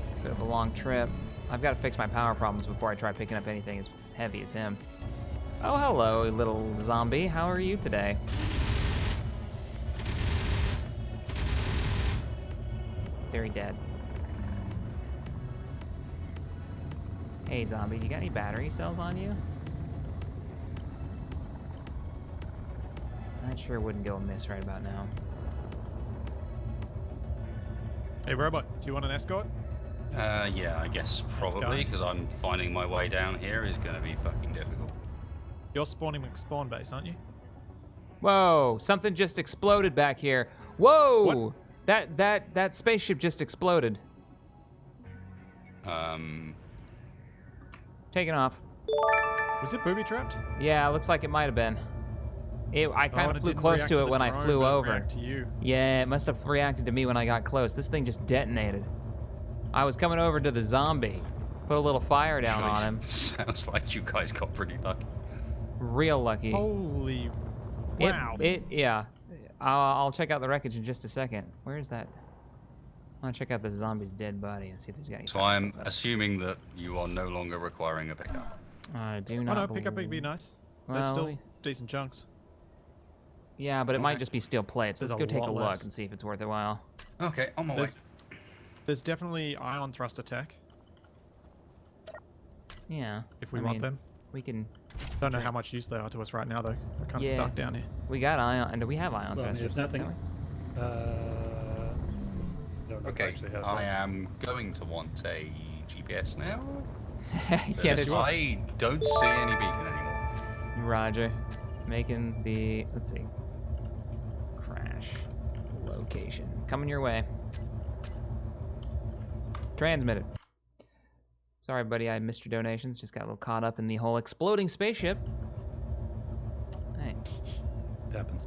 it's a bit of a long trip. I've got to fix my power problems before I try picking up anything as heavy as him. Oh, hello, little zombie. How are you today? Very dead. Hey, zombie, you got any battery cells on you? That sure wouldn't go amiss right about now. Hey, robot, do you want an escort? Yeah, I guess probably, going. because I'm finding my way down here is going to be fucking difficult. You're spawning McSpawn base, aren't you? Whoa, something just exploded back here. Whoa! What? That spaceship just exploded. Taking off. Was it booby trapped? Yeah, looks like it might have been. I kind and of it flew didn't close react to it the when I drone, flew but it over. reacted to you. Yeah, it must have reacted to me when I got close. This thing just detonated. I was coming over to the zombie. Put a little fire down on him. Sounds like you guys got pretty lucky. Real lucky. Holy It- wow. Yeah. I'll check out the wreckage in just a second. Where is that? I want to check out the zombie's dead body and see if he's got any So power I'm cells up. assuming that you are no longer requiring a pickup. I do Oh not no, pick up believe- would be nice. Well, There's still decent chunks. yeah, but it might Okay. just be steel plates. There's Let's a go take a lot look less. and see if it's worth a while. Okay, on my way. There's definitely ion thrust attack Yeah. if we I want mean, them. We can. Don't know how much use they are to us right now though. We're kind of Yeah. stuck down here. We got ion. And do we have ion well, I mean, thrusters? if nothing, don't don't know if I Okay, actually have I that. am going we? A GPS now. we? Yeah, there's I don't see any beacon anymore. Roger. Making the, let's see, crash location. Coming your way. Transmitted. Sorry, buddy, I missed your donations. Just got a little caught up in the whole exploding spaceship. Hey, It happens.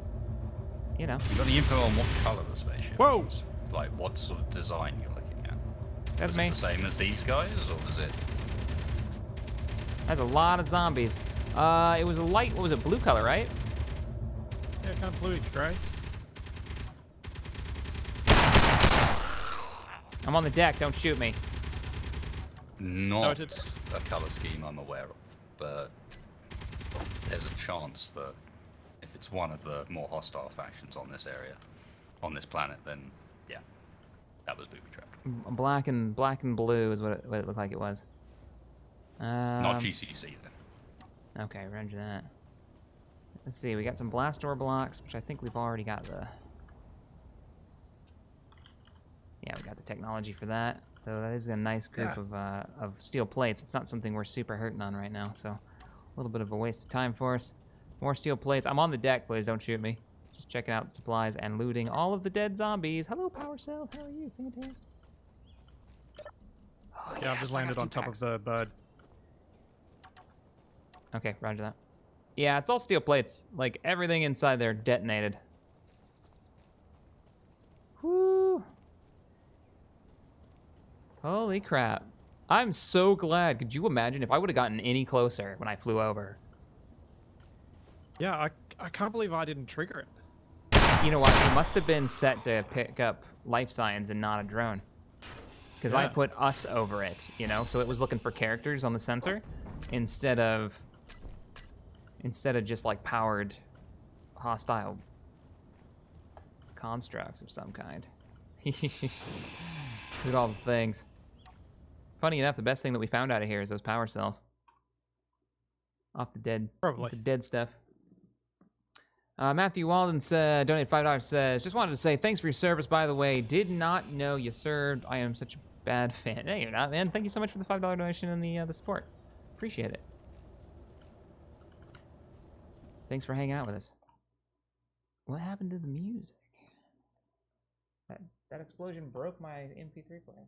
you know, You got any info on what color the spaceship Whoa! is? Like what sort of design you're looking at? that's Is me. it the same as these guys, or is it? That's a lot of zombies. It was a light, what was it, blue color, right? Yeah, kind of bluey grey. I'm on the deck, don't shoot me. Not Noted. a color scheme I'm aware of, but there's a chance that if it's one of the more hostile factions on this area, on this planet, then yeah, that was booby trap. Black and blue is what it looked like it was. Not GCC then. Okay, roger that. Let's see, we got some blast door blocks, which I think we've already got the... Yeah, we got the technology for that. So that is a nice group of steel plates. It's not something we're super hurting on right now, so a little bit of a waste of time for us. More steel plates. I'm on the deck, please don't shoot me. Just checking out supplies and looting all of the dead zombies. Hello, PowerCell, how are you? Fantastic. Oh, Yeah, I've yes, just I got landed on 2 top packs. of the bird. Okay, roger that. Yeah, it's all steel plates. Like, everything inside there detonated. Whoo! Holy crap. I'm so glad. Could you imagine if I would have gotten any closer when I flew over? Yeah, I can't believe I didn't trigger it. You know what? It must have been set to pick up life signs and not a drone. Because I Yeah. put us over it, you know? So it was looking for characters on the sensor instead of just like powered hostile constructs of some kind. Did all the things. Funny enough, the best thing that we found out of here is those power cells. Off the dead, Probably. off the dead stuff. Matthew Walden said, donated $5, says, just wanted to say thanks for your service, by the way. Did not know you served. I am such a bad fan. No, you're not, man. Thank you so much for the $5 donation and the support. Appreciate it. Thanks for hanging out with us. What happened to the music? That explosion broke my MP3 player.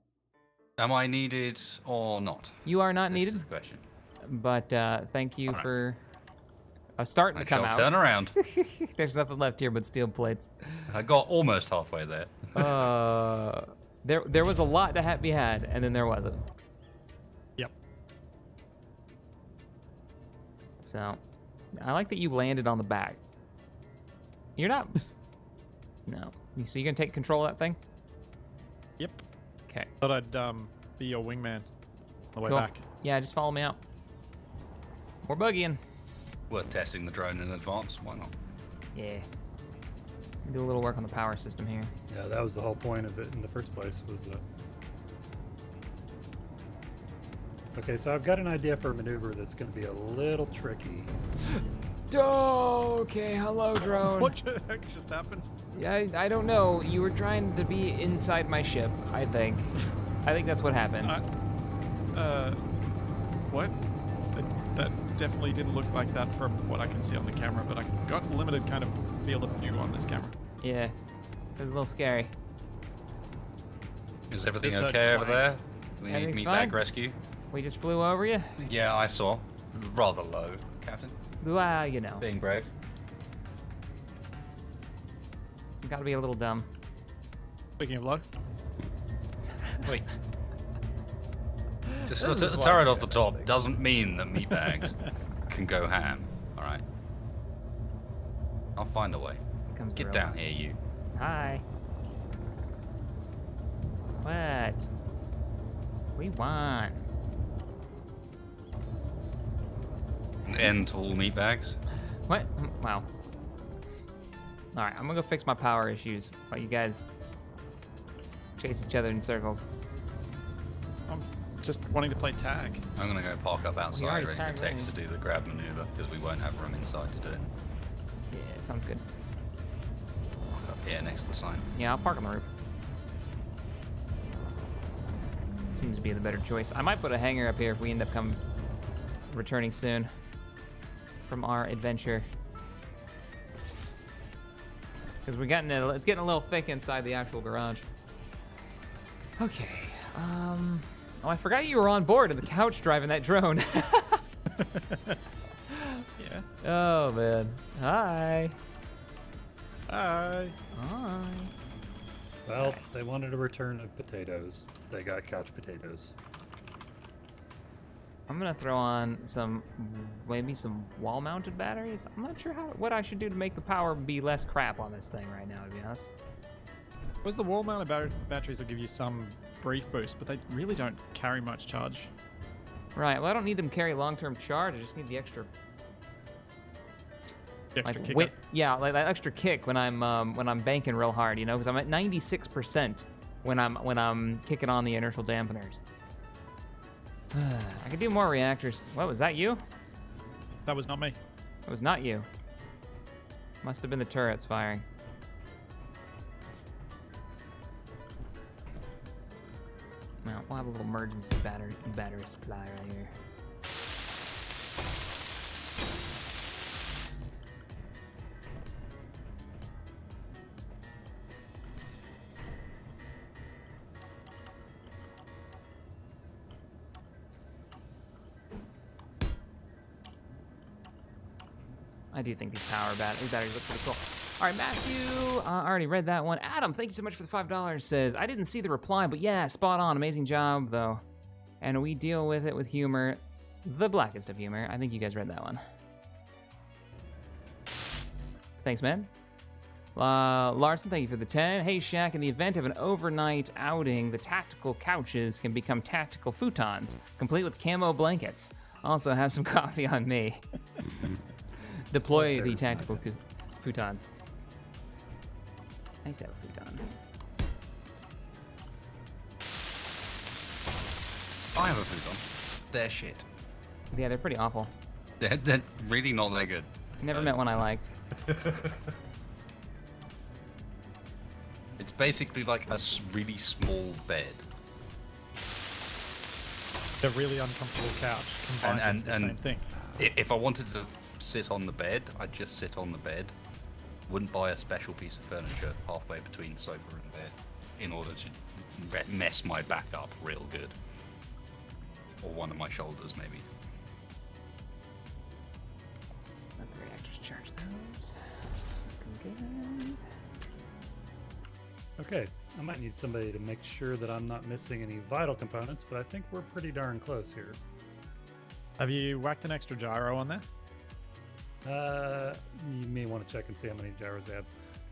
Am I needed or not? You are not This needed, is the question. but thank you for starting to I come shall out. turn around. There's nothing left here but steel plates. I got almost halfway there. There was a lot to be had, and then there wasn't. Yep. So, I like that you landed on the back. You're not. No. So you're gonna take control of that thing? Yep. Okay. Thought I'd be your wingman on the way Cool. back. Yeah, just follow me out. We're boogieing. Worth testing the drone in advance. Why not? Yeah. Do a little work on the power system here. Yeah, that was the whole point of it in the first place, was the... Okay, so I've got an idea for a maneuver that's going to be a little tricky. Okay, hello, drone. What the heck just happened? Yeah, I don't know. You were trying to be inside my ship, I think. I think that's what happened. What? That definitely didn't look like that from what I can see on the camera, but I got limited kind of field of view on this camera. Yeah, it was a little scary. Is everything Just okay over flying. there? We need Everything's meat fine? bag rescue. We just flew over you? Yeah, I saw. Rather low, Captain. Well, you know. Being brave. Gotta be a little dumb. Speaking of low, Wait. Just This the is why turret we off the do top this thing. doesn't mean that meat bags can go ham. All right. I'll find a way. Here comes the Get robot. down here, you. Hi. What? We want. End to all meat bags. What? Wow. All right, I'm gonna go fix my power issues while you guys chase each other in circles. I'm just wanting to play tag. I'm gonna go park up outside already ready for tagged Tex in. to do the grab maneuver because we won't have room inside to do it. Yeah, sounds good. Park up here next to the sign. Yeah, I'll park on the roof. Seems to be the better choice. I might put a hangar up here if we end up returning soon from our adventure. Because it's getting a little thick inside the actual garage. Okay. Oh, I forgot you were on board in the couch driving that drone. Yeah. Oh man. Hi. Hi. Hi. Well, they wanted a return of potatoes. They got couch potatoes. I'm gonna throw on maybe some wall-mounted batteries. I'm not sure what I should do to make the power be less crap on this thing right now, to be honest. Was the wall-mounted batteries will give you some brief boost, but they really don't carry much charge. Right. Well, I don't need them to carry long-term charge. I just need the extra, The extra kick wait, up. yeah, like that extra kick when I'm banking real hard, you know, because I'm at 96% when I'm kicking on the inertial dampeners. I could do more reactors. What was that? You? That was not me. It was not you. Must have been the turrets firing. Well, we'll have a little emergency battery supply right here. I do think these batteries look pretty cool. All right, Matthew, I already read that one. Adam, thank you so much for the $5. Says, I didn't see the reply, but yeah, spot on. Amazing job, though. And we deal with it with humor. The blackest of humor. I think you guys read that one. Thanks, man. Larson, thank you for the 10. Hey, Shaq, in the event of an overnight outing, the tactical couches can become tactical futons, complete with camo blankets. Also, have some coffee on me. Deploy the There's tactical futons. Nice to have a futon. I have a futon. They're shit. Yeah, they're pretty awful. They're really not that good. Never met one I liked. It's basically like a really small bed. The really uncomfortable couch combined into the same thing. If I wanted to sit on the bed, I'd just sit on the bed. Wouldn't buy a special piece of furniture halfway between sofa and bed in order to mess my back up real good. Or one of my shoulders, maybe. Let the reactors charge those. Looking good. Okay, I might need somebody to make sure that I'm not missing any vital components, but I think we're pretty darn close here. Have you whacked an extra gyro on there? You may want to check and see how many gyros they have.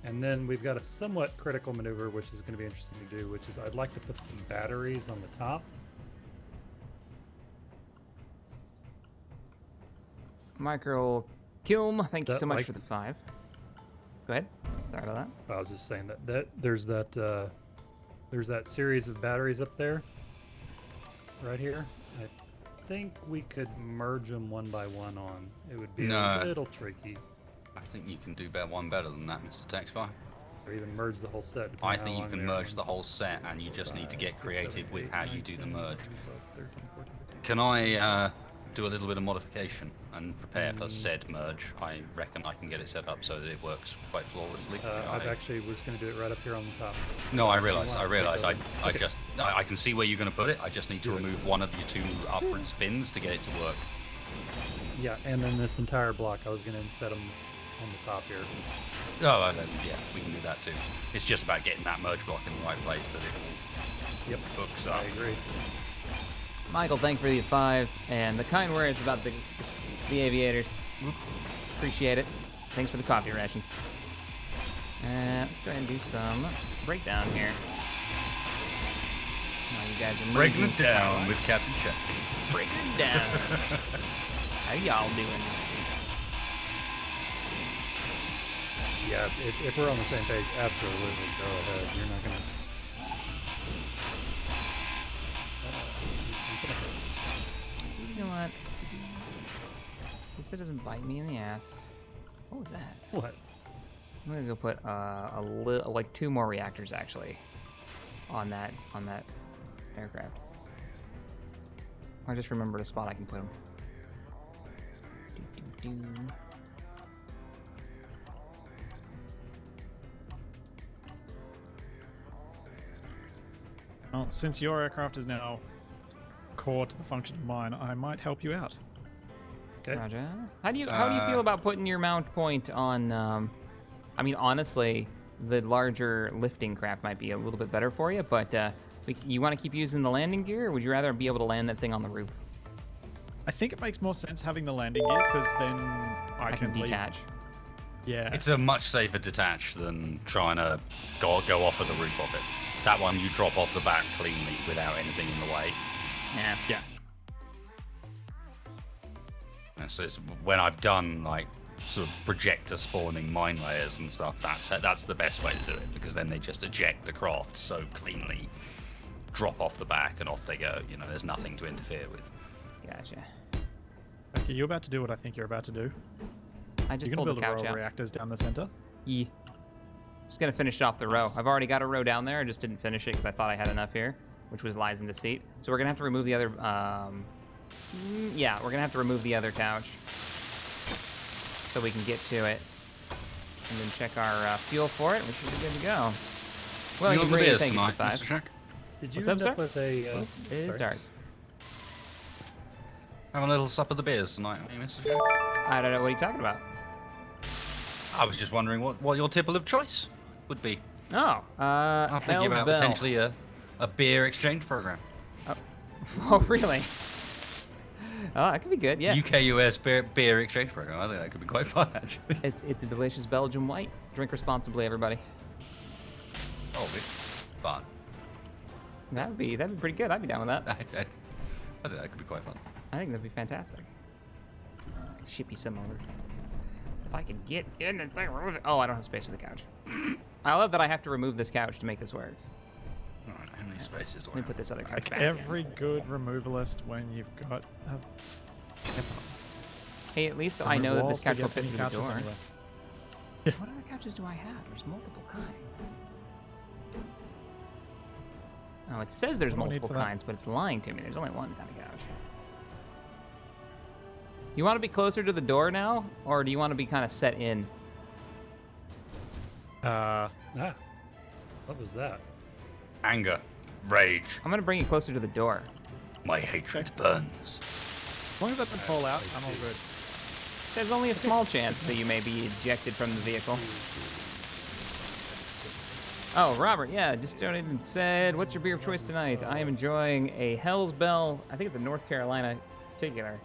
And then we've got a somewhat critical maneuver, which is going to be interesting to do, which is I'd like to put some batteries on the top. Micro Kilm, thank you That so much like- for the 5. Go ahead. Sorry about that. I was just saying that there's that series of batteries up there, right here. I think we could merge them one by one on. It would be No. a little tricky, I think you can do one better than that, Mr. Texfire. or even merge the whole set. I depending think how you long can they are. merge the whole set, and you just need to get 5, 6, creative 7, with 8, how 9, you do the 10, merge. 11, 12, 13, 14, 15. Can I do a little bit of modification and prepare for said merge? I reckon I can get it set up so that it works quite flawlessly. I actually was going to do it right up here on the top. No, I realise. I can see where you're going to put it. I just need to remove one of your 2 upwards fins to get it to work. Yeah, and then this entire block, I was going to set them on the top here. Oh, yeah, we can do that too. It's just about getting that merge block in the right place that it Yep, all hooks up. I agree. Michael, thank you for the 5 and the kind words about the aviators. Appreciate it. Thanks for the coffee rations. Let's go ahead and do some breakdown here. Now you guys are Breaking moving. it down with CaptainShack. Breaking it down. How y'all doing? Yeah, if we're on the same page, absolutely go ahead. You're not going to... You know what? This doesn't bite me in the ass. What was that? What? I'm gonna go put like 2 more reactors actually on that aircraft. I just remembered a spot I can put them. Well, since your aircraft is now core to the function of mine, I might help you out. Okay. Roger. How do you feel about putting your mount point on? I mean, honestly, the larger lifting craft might be a little bit better for you, but you want to keep using the landing gear, or would you rather be able to land that thing on the roof? I think it makes more sense having the landing gear because then I can leave. detach. Yeah. It's a much safer detach than trying to go off of the roof of it. That one you drop off the back cleanly without anything in the way. Yeah. Yeah. So it's, when I've done like sort of projector spawning mine layers and stuff, that's the best way to do it, because then they just eject the craft so cleanly, drop off the back, and off they go. You know, there's nothing to interfere with. Gotcha. Okay, you're about to do what I think you're about to do. I just You're pulled gonna the build a couch row of out. reactors down the center. Yeah. Just gonna finish off the row. Nice. I've already got a row down there. I just didn't finish it because I thought I had enough here, which was lies in deceit. So we're gonna have to remove the other. Yeah, we're gonna have to remove the other couch so we can get to it, and then check our fuel for it. We should be good to go. Well, you really thank you for the 5. Mr. Shack? Did you What's up, end sir? up with a... It is sorry. dark. Have a little sup of the beers tonight, eh, Mr. Shack? I don't know what are you talking about. I was just wondering what your tipple of choice would be. Oh, I'm thinking Hell's about Bell. potentially a beer exchange program. Oh, really? Oh, that could be good. Yeah. UK-US beer exchange program. I think that could be quite fun, actually. It's a delicious Belgian white. Drink responsibly, everybody. Oh, fun. That'd be pretty good. I'd be down with that. I think that could be quite fun. I think that'd be fantastic. Ship you some over. If I could get in this thing, remove it. Oh, I don't have space for the couch. I love that I have to remove this couch to make this work. All right, how many spaces do Let I me have? put this other couch Like back. every good removalist, when you've got Hey, at least I know that this couch will get fit any through the couches door. anywhere. couches do I have? There's multiple kinds. Oh, it says there's What do I need multiple for that? kinds, but it's lying to me. There's only one kind of couch. You want to be closer to the door now, or do you want to be kind of set in? Ah, what was that? Anger. Rage. I'm gonna bring you closer to the door. My hatred burns. As long as that doesn't fall out, I'm all good. There's only a small chance that you may be ejected from the vehicle. Oh, Robert, yeah, just donated and said, what's your beer of choice tonight? I am enjoying a Hell's Bell. I think it's a North Carolina particular.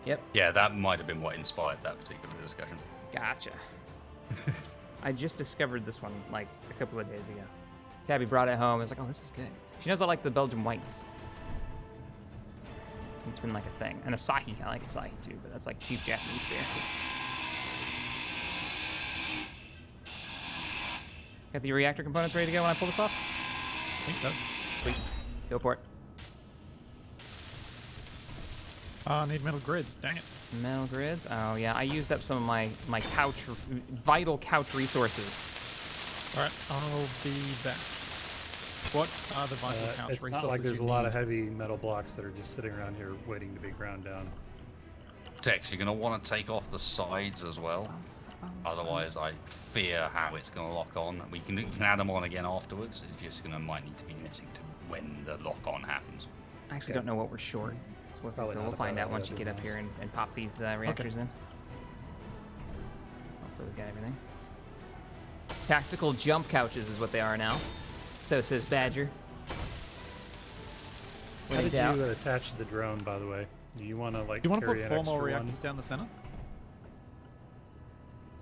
Yep, Yeah, that might have been what inspired that particular discussion. gotcha. I just discovered this one like a couple of days ago. Tabby brought it home. I was like, oh, this is good. She knows I like the Belgian whites. It's been like a thing. And Asahi, I like Asahi too, but that's like cheap Japanese beer. Got the reactor components ready to go when I pull this off? I think so. Sweet. Go for it. I need metal grids. Dang it. Metal grids. Oh yeah, I used up some of my vital couch resources. All right, I'll be back. What are the vital couch It's resources not like there's you a lot need? of heavy metal blocks that are just sitting around here waiting to be ground down. Tex, you're going to want to take off the sides as well. Otherwise, I fear how it's going to lock on. You can add them on again afterwards. It's just going to might need to be missing to when the lock on happens. I actually don't know what we're short. So Probably we'll not a find bad out once you idea, get up to be here and pop these reactors in. Hopefully we got everything. Tactical jump couches is what they are now. So says Badger. How When in did doubt. you attach the drone, by the way? Do you want to like Do you want to carry put an 4 extra more one? reactors down the center?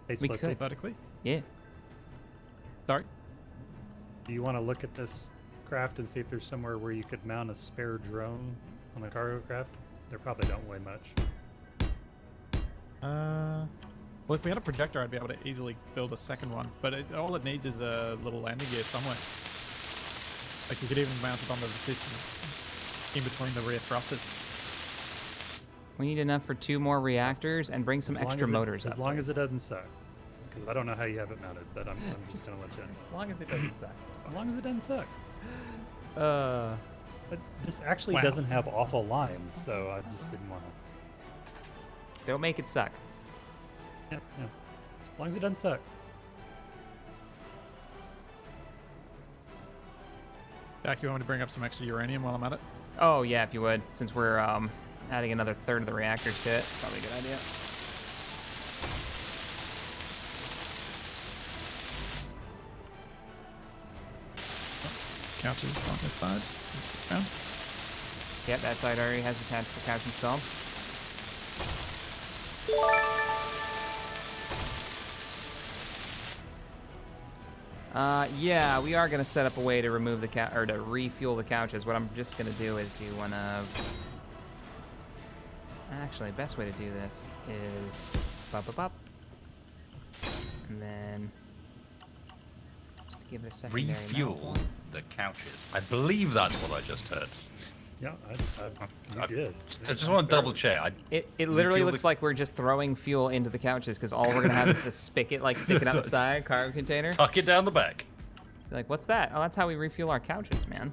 Hey, We Splitsie, could. Vertically? Yeah. Sorry? do you want to look at this craft and see if there's somewhere where you could mount a spare drone on a cargo craft? They probably don't weigh much. Well, if we had a projector, I'd be able to easily build a second one. But all it needs is a little landing gear somewhere. Like you could even mount it on the piston in between the rear thrusters. We need enough for 2 more reactors and bring some As long extra as it- motors As up. long as it doesn't suck. Because I don't know how you have it mounted, but I'm just going to let you know. As long as it doesn't suck. As long as it doesn't suck. Uh, But this actually Wow. doesn't have awful lines, so I just didn't want to. don't make it suck. Yeah. As long as it doesn't suck. Jack, you want me to bring up some extra uranium while I'm at it? Oh yeah, if you would, since we're adding another third of the reactors to it, probably a good idea. Couches on this side. Down. Yep, that side already has the tactical couch installed. Yeah, we are gonna set up a way to remove the or to refuel the couches. What I'm just gonna do is do one of. Actually, best way to do this is pop, pop, pop, and then just give it a secondary mount Refuel one. the couches. I believe that's what I just heard. Yeah, you I did. I just want to double check. It literally refuel looks the- like we're just throwing fuel into the couches because all we're gonna have is the spigot like sticking out the side, cargo container. Tuck it down the back. You're like, what's that? Oh, that's how we refuel our couches, man.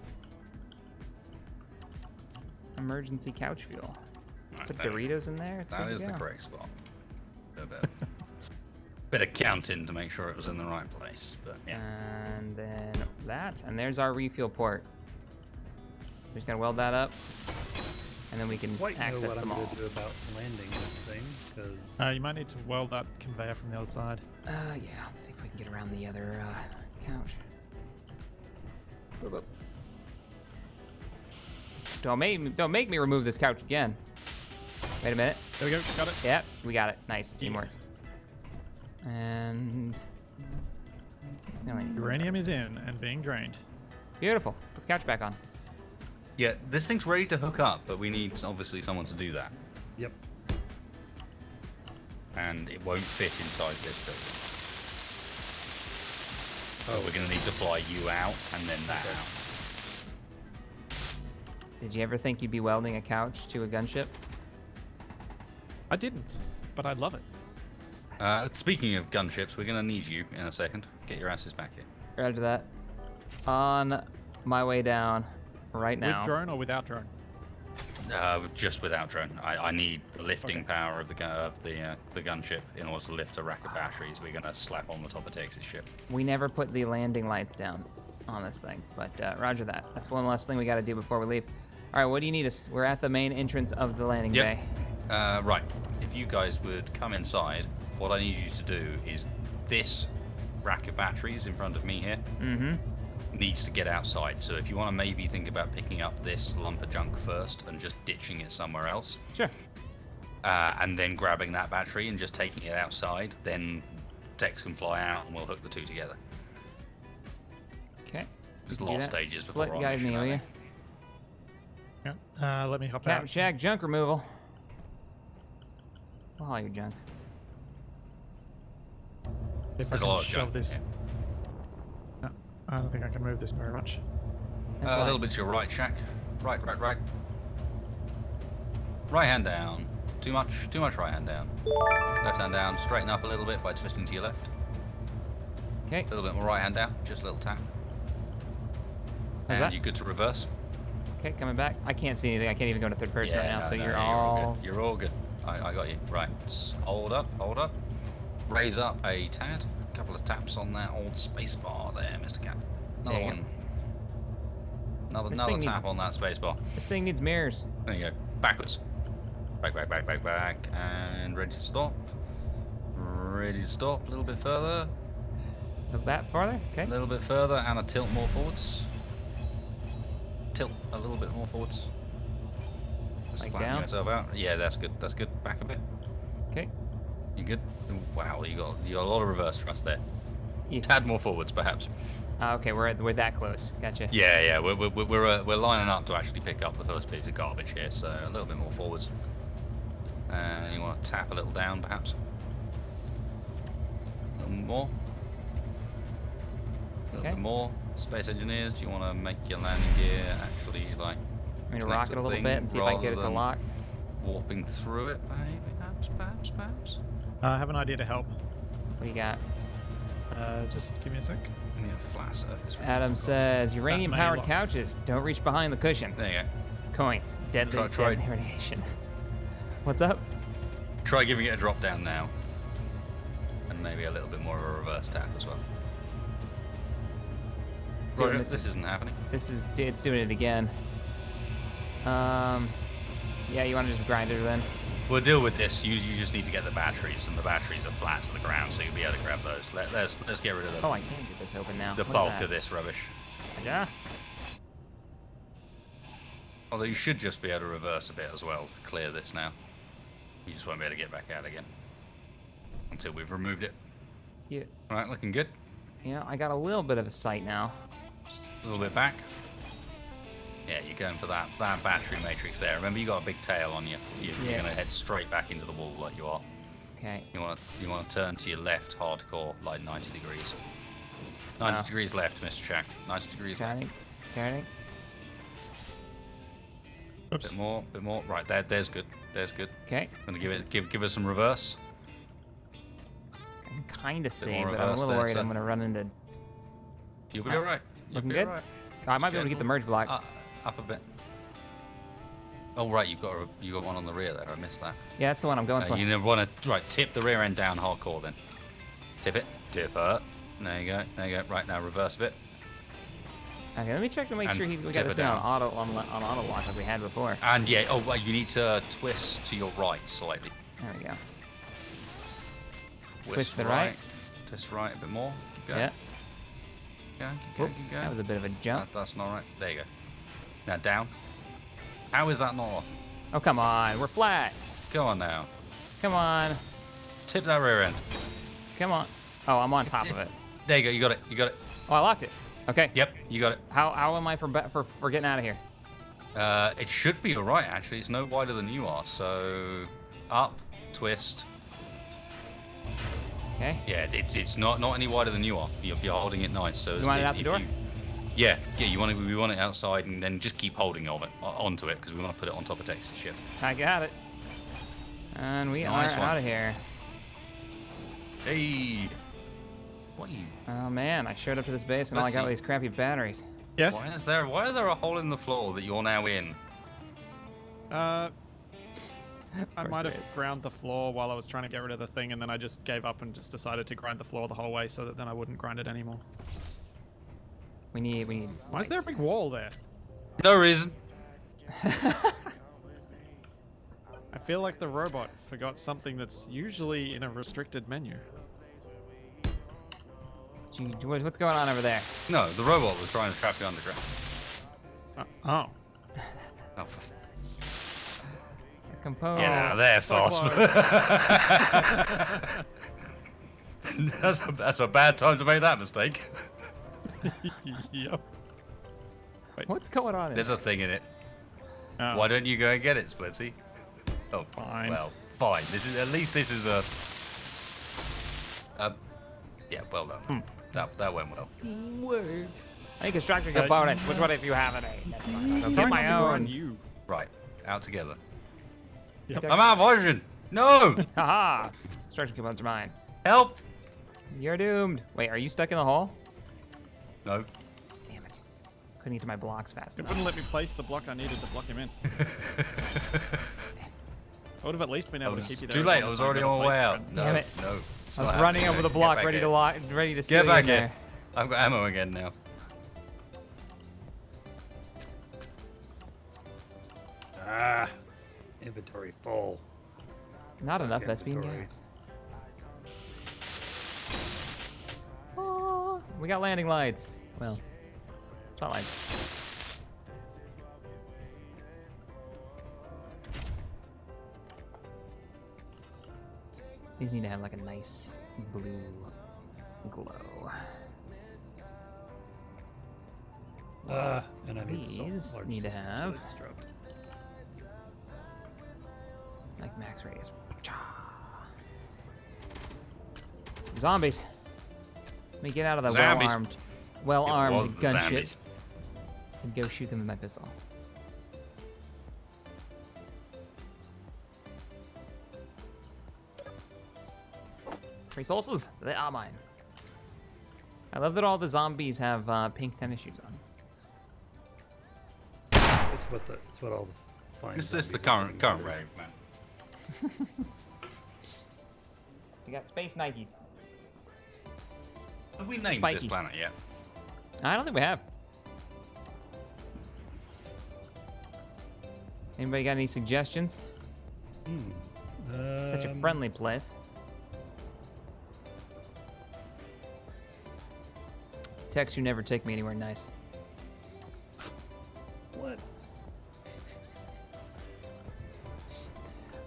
Emergency couch fuel. Right, Put there you go. Doritos in there. It's That good is to the go. correct spot. Bit of counting to make sure it was in the right place, but yeah. And then that, and there's our refuel port. We just gotta weld that up, and then we can Quite know access what I'm them going all. to do about landing this thing, because You might need to weld that conveyor from the other side. Yeah, let's see if we can get around the other couch. Boop, boop. Don't make me remove this couch again. Wait a minute. There we go. Got it. Yep, we got it. Nice teamwork. And no, I need more. Uranium is in and being drained. Beautiful. Put the couch back on. Yeah, this thing's ready to hook up, but we need obviously someone to do that. yep. And it won't fit inside this building. So we're going to need to fly you out and then that out. Did you ever think you'd be welding a couch to a gunship? I didn't, but I love it. Speaking of gunships, we're gonna need you in a second. Get your asses back here. Roger that. On my way down right now. With drone or without drone? Just without drone. I need the lifting power of the gunship in order to lift a rack of batteries. We're gonna slap on the top of Tex's ship. We never put the landing lights down on this thing, but roger that. That's one last thing we got to do before we leave. All right, what do you need us? We're at the main entrance of the landing bay. Right. If you guys would come inside, what I need you to do is this rack of batteries in front of me here needs to get outside. So if you want to maybe think about picking up this lump of junk first and just ditching it somewhere else. Sure. And then grabbing that battery and just taking it outside, then Tex can fly out and we'll hook the two together. Okay. There's last stages before Split our guide me, mission, will I you? think. Yeah. Let me hop out. CaptainShack junk removal. All your junk. If There's I a can lot of shove junk, this. No, I don't think I can move this very much. That's A fine. little bit to your right, Shack. Right. Right hand down. Too much right hand down. Left hand down. Straighten up a little bit by twisting to your left. Okay. A little bit more right hand down. Just a little tap. How's And that? you're good to reverse. Okay, coming back. I can't see anything. I can't even go into third person right now, so you're all all... good. You're all good. I got you. Right. Hold up. Raise up a tad. A couple of taps on that old space bar there, Mr. Cap. Another There you one. Another This thing tap needs- on that space bar. This thing needs mirrors. There you go. Backwards. Back. And ready to stop. Ready to stop. A little bit further. A bat farther? Okay. A little bit further and a tilt more forwards. Tilt a little bit more forwards. Just Like flatten down? yourself out. Yeah, that's good. That's good. Back a bit. Okay. You good? Ooh, wow, you got a lot of reverse thrust there. Yeah. Tad more forwards, perhaps. Okay, we're that close. Gotcha. Yeah. We're lining up to actually pick up the first piece of garbage here, so a little bit more forwards. And you want to tap a little down, perhaps. A little more. A little Okay. bit more. Space engineers, do you want to make your landing gear actually like? I'm gonna connect rock to it the a little thing bit and see if I can get it rather to than lock. Warping through it, maybe, perhaps. I have an idea to help. What do you got? Just give me a sec. We need a flat surface. Adam says, uranium-powered lock. couches. Don't reach behind the cushions. There you go. Coins. Deadly, Try- deadly radiation. What's up? Try giving it a drop down now. And maybe a little bit more of a reverse tap as well. Doing Roger, this- this isn't happening. It's doing it again. Yeah, you want to just grind it then? We'll deal with this. You just need to get the batteries, and the batteries are flat to the ground, so you'll be able to grab those. Let's get rid of Oh, I can get this open now. the Look at bulk that. of this rubbish. Yeah. Although you should just be able to reverse a bit as well to clear this now. You just won't be able to get back out again until we've removed it. Yeah. All right, looking good. Yeah, I got a little bit of a sight now. A little bit back. Yeah, you're going for that battery matrix there. Remember, you got a big tail on you. You're Yeah. going to head straight back into the wall like you are. Okay. You want to turn to your left, hardcore, like 90 degrees. 90 Oh. degrees left, Mr. Shack. 90 degrees left. Turning. Oops. Bit more. Right, there's good. There's good. Okay. Gonna give us some reverse. I can kind of see, more but I'm a reverse little there, worried sir. I'm going to run into... You'll be alright. You'll Looking be good? alright. Oh, I might be able to get the merge block. Up a bit. Oh right, you got one on the rear there. I missed that. Yeah, that's the one I'm going for. You want to tip the rear end down hardcore then. Tip it. Tip it. There you go. Right now, reverse a bit. Okay, let me check to make And sure we got tip this it thing on down. auto lock like we had before. And yeah. Oh, well, you need to twist to your right slightly. There we go. Twist to the right. Twist right a bit more. Keep going. Yeah. Keep going. Whoop, Keep going. that was a bit of a jump. That's not right. There you go. Now down. How is that not? Oh, come on. We're flat. Go on now. Come on. Tip that rear end. Come on. Oh, I'm on top of it. There you go. You got it. Oh, I locked it. Okay. Yep. You got it. How am I for getting out of here? It should be alright actually. It's no wider than you are. So up, twist. Okay. Yeah, it's not any wider than you are. You're holding it nice. So You want it if- out the if door? Yeah. We want it outside, and then just keep holding onto it because we want to put it on top of Tex's ship. I got it. And we Nice are one. out of here. Hey. What are you? Oh man, I showed up to this base and all I got were these crappy batteries. Yes. Why is there a hole in the floor that you're now in? I might there have is. ground the floor while I was trying to get rid of the thing, and then I just gave up and just decided to grind the floor the whole way so that then I wouldn't grind it anymore. We need. Why is there a lights. big wall there? No reason. I feel like the robot forgot something that's usually in a restricted menu. What's going on over there? No, the robot was trying to trap you underground. Oh. Oh, Compose. get out of there, so fast. That's a bad time to make that mistake. Yep. What's going on? There's a thing in it. Oh. Why don't you go and get it, Splitsie? Oh, Fine. Well, fine. At least this is a. Yeah, well done. That went well. Teamwork. I need constructor components. Which one if you have any? I'll get my own. You. Right, out together. Yep. I'm out of oxygen. No, Haha. Construction components are mine. help. You're doomed. Wait, are you stuck in the hole? No. Damn it. Couldn't get to my blocks fast It enough. wouldn't let me place the block I needed to block him in. I would have at least been able to keep you there. Too as late. long I as was already metal on my way plates out. around. No, Damn it. no. I was running over the block, ready to ready to Get seal back you in here. there. I've got ammo again now. Ah, inventory full. Not enough Okay, SP and inventory. gas. Oh, we got landing lights. Well, spotlights. These need to have like a nice blue glow. And I need These some large need to have construct. like max radius. Zombies. Let me get out of the Zombies. well-armed It was well-armed the gunship zombies. and go shoot them with my pistol. Resources, they are mine. I love that all the zombies have pink tennis shoes on. It's what all the fine. This is the zombies are current doing. rave, man. We got space Nikes. Have we named Spikies. this planet yet? I don't think we have. Anybody got any suggestions? Such a friendly place. Tex, you never take me anywhere nice. What?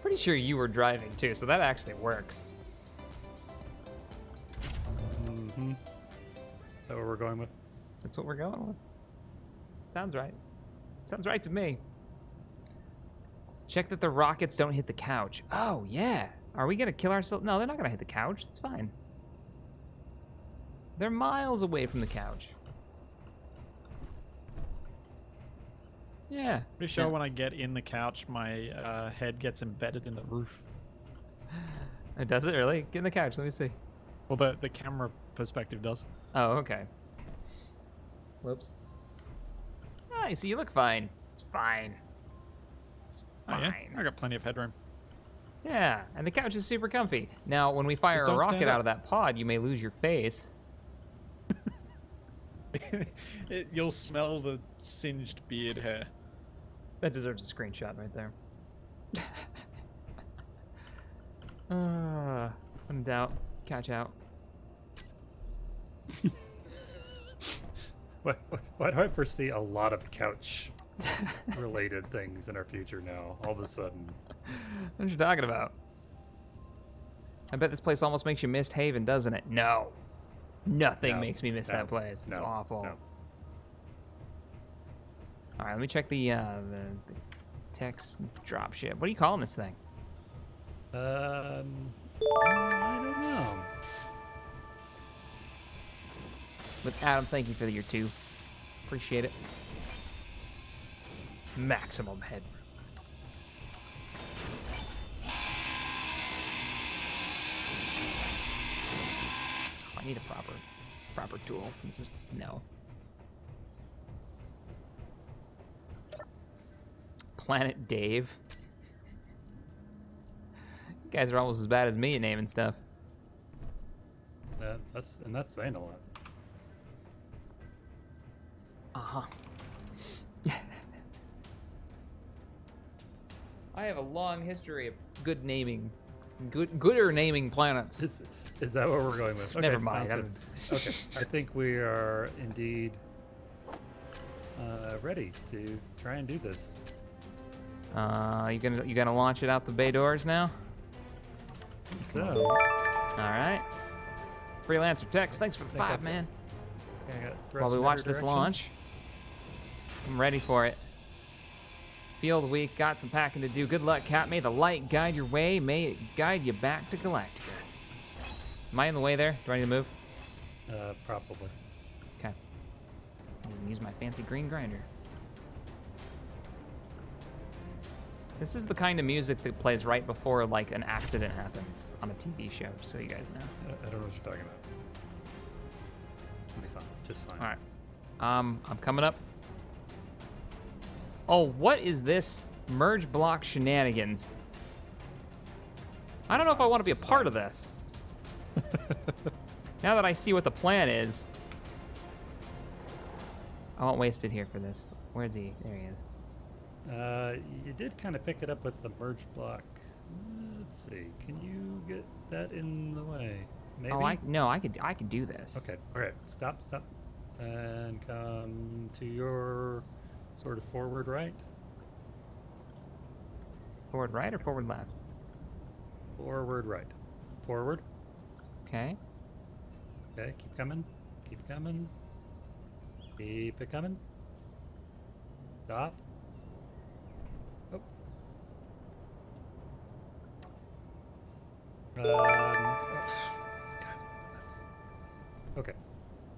Pretty sure you were driving too, so that actually works. Mm-hmm. Is that what we're going with? That's what we're going with. Sounds right. Sounds right to me. Check that the rockets don't hit the couch. Oh, yeah. Are we gonna kill ourselves? No, they're not gonna hit the couch. It's fine. They're miles away from the couch. Yeah. Pretty sure Yeah. when I get in the couch, my head gets embedded in the roof. Does it really? Get in the couch. Let me see. Well, the camera perspective does. Oh, okay. Whoops. Oh, you see, you look fine. It's fine. It's Oh, fine. yeah? I got plenty of headroom. Yeah, and the couch is super comfy. Now, when we fire Just a don't rocket stand out up. of that pod, you may lose your face. You'll smell the singed beard hair. That deserves a screenshot right there. When in doubt, couch out. Why do I foresee a lot of couch-related things in our future now? All of a sudden. What are you talking about? I bet this place almost makes you miss Haven, doesn't it? No. Nothing No, makes me miss no, that place. It's no, awful. no. All right, let me check the text dropship. What are you calling this thing? I don't know. With Adam, thank you for the year 2. Appreciate it. Maximum headroom. I need a proper tool. This is no. Planet Dave. You guys are almost as bad as me at naming stuff. That's saying a lot. Uh-huh. I have a long history of good naming, gooder naming planets. Is that what we're going with? Okay, Never mind. Okay, I think we are indeed ready to try and do this. You gonna launch it out the bay doors now? So, All right. Freelancer Tex, thanks for the Think 5, I've- man. okay, I got thrust While we in watch every this direction. launch, I'm ready for it. Field week, got some packing to do. Good luck, Cap. May the light guide your way. May it guide you back to Galactica. Am I in the way there? Do I need to move? Probably. Okay. I'm gonna use my fancy green grinder. This is the kind of music that plays right before like an accident happens on a TV show, just so you guys know. I don't know what you're talking about. It'll be fine. Just fine. All right. I'm coming up. Oh, what is this merge block shenanigans? I don't know if I want to be a part of this. Now that I see what the plan is, I won't waste it here for this. Where's he? There he is. You did kind of pick it up with the merge block. Let's see. Can you get that in the way? Maybe. Oh, I could do this. Okay. All right. Stop. And come to your sort of forward right. Forward right or forward left? Forward right. Forward. Okay. Okay. Keep coming. Keep coming. Keep it coming. Stop. Oh. Okay.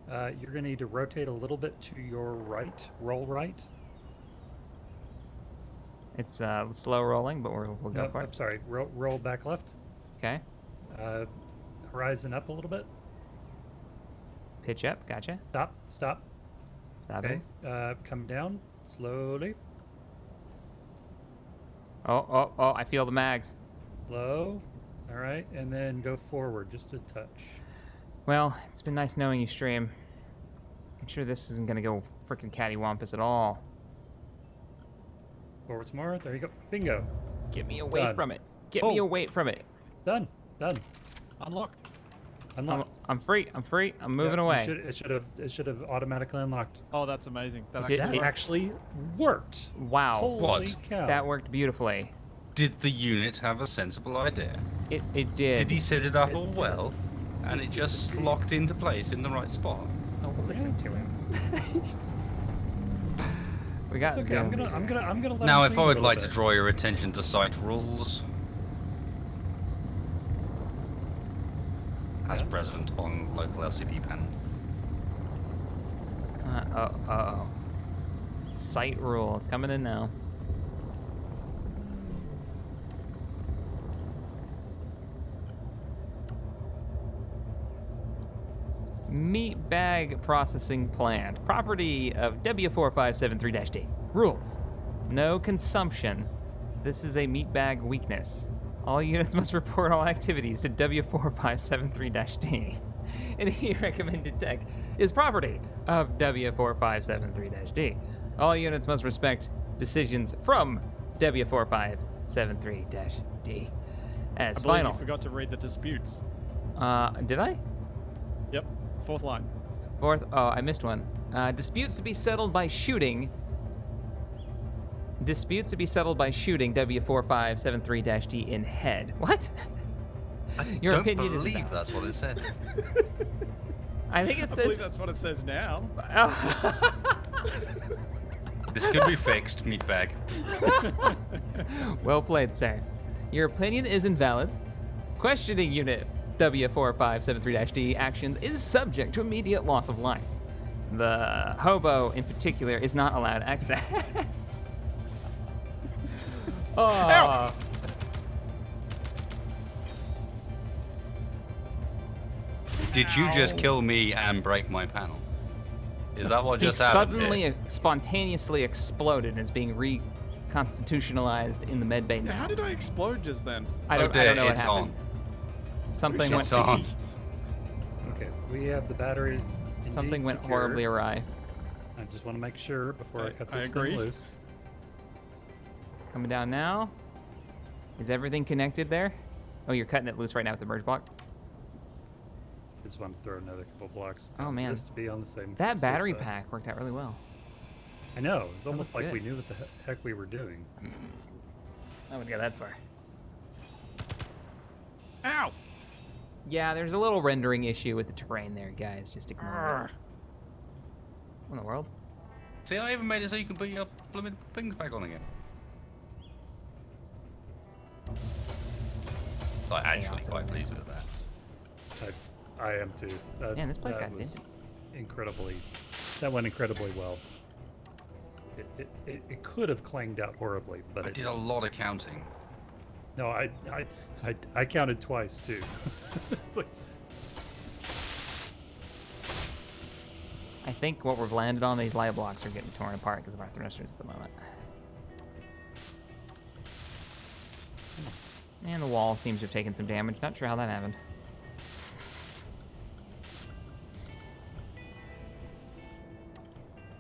You're going to need to rotate a little bit to your right. Roll right. It's slow rolling, but we'll go No, for it. I'm sorry. Roll back left. Okay. Horizon up a little bit. Pitch up. Gotcha. Stop. Stop Okay. it. Come down slowly. Oh, I feel the mags. Slow. All right. And then go forward just a touch. Well, it's been nice knowing you, Stream. I'm sure this isn't gonna go frickin' cattywampus at all. Forward some more. There you go. Bingo. Get me away Done. from it. Get me Oh. away from it. Done. Unlocked. Unlocked. I'm free. I'm moving Yep, away. It should have automatically unlocked. Oh, that's amazing. That Did actually That it- actually worked. Wow. Holy What? cow. That worked beautifully. Did the unit have a sensible idea? It did. Did he set it up all well? And it just locked into place in the right spot? Oh, listen to him. We got It's okay. I'm Zoom. gonna let Now, him if breathe I a would little like to bit. draw your attention to site rules, as present on local LCP panel. Uh-oh. Site rules coming in now. Meat bag processing plant. Property of W4573-D. Rules. No consumption. This is a meat bag weakness. All units must report all activities to W4573-D. Any recommended tech is property of W4573-D. All units must respect decisions from W4573-D. As I believe final. you forgot to read the disputes. Did I? Yep. 4th line. Fourth. Oh, I missed one. Disputes to be settled by shooting. Disputes to be settled by shooting W4573-D in head. What? Your Don't opinion is believe valid. that's what it said. I think it I believe says. that's what it says now. This could be fixed, meatbag. Well played, sir. Your opinion is invalid. Questioning unit W4573-D actions is subject to immediate loss of life. The hobo, in particular, is not allowed access. Oh. Did you just kill me and break my panel? Is that what just happened? He suddenly, spontaneously exploded and is being reconstitutionalized in the med bay Yeah, now. how did I explode just then? I don't know what happened. Something went. It's on. Okay, we have the batteries. Something indeed went secure. horribly awry. I just want to make sure before I cut I this agree. thing loose. Coming down now. Is everything connected there? Oh, you're cutting it loose right now with the merge block. Just want to throw another couple blocks. Oh, down man. Just to be on the same. That safe battery side. pack worked out really well. I know. It's almost looks like we good. knew what the heck we were doing. I wouldn't go that far. Ow! Yeah, there's a little rendering issue with the terrain there, guys. Just ignore it. What in the world? See, I even made it so you can put your blooming things back on again. So I'm actually Chaos quite over pleased with that. I am too. Man, this place that got was dented. incredibly. That went incredibly well. It could have clanged out horribly, but I it did a lot of counting. no. I counted twice too. It's like, I think what we've landed on, these light blocks are getting torn apart because of our thrusters at the moment. And the wall seems to have taken some damage. Not sure how that happened.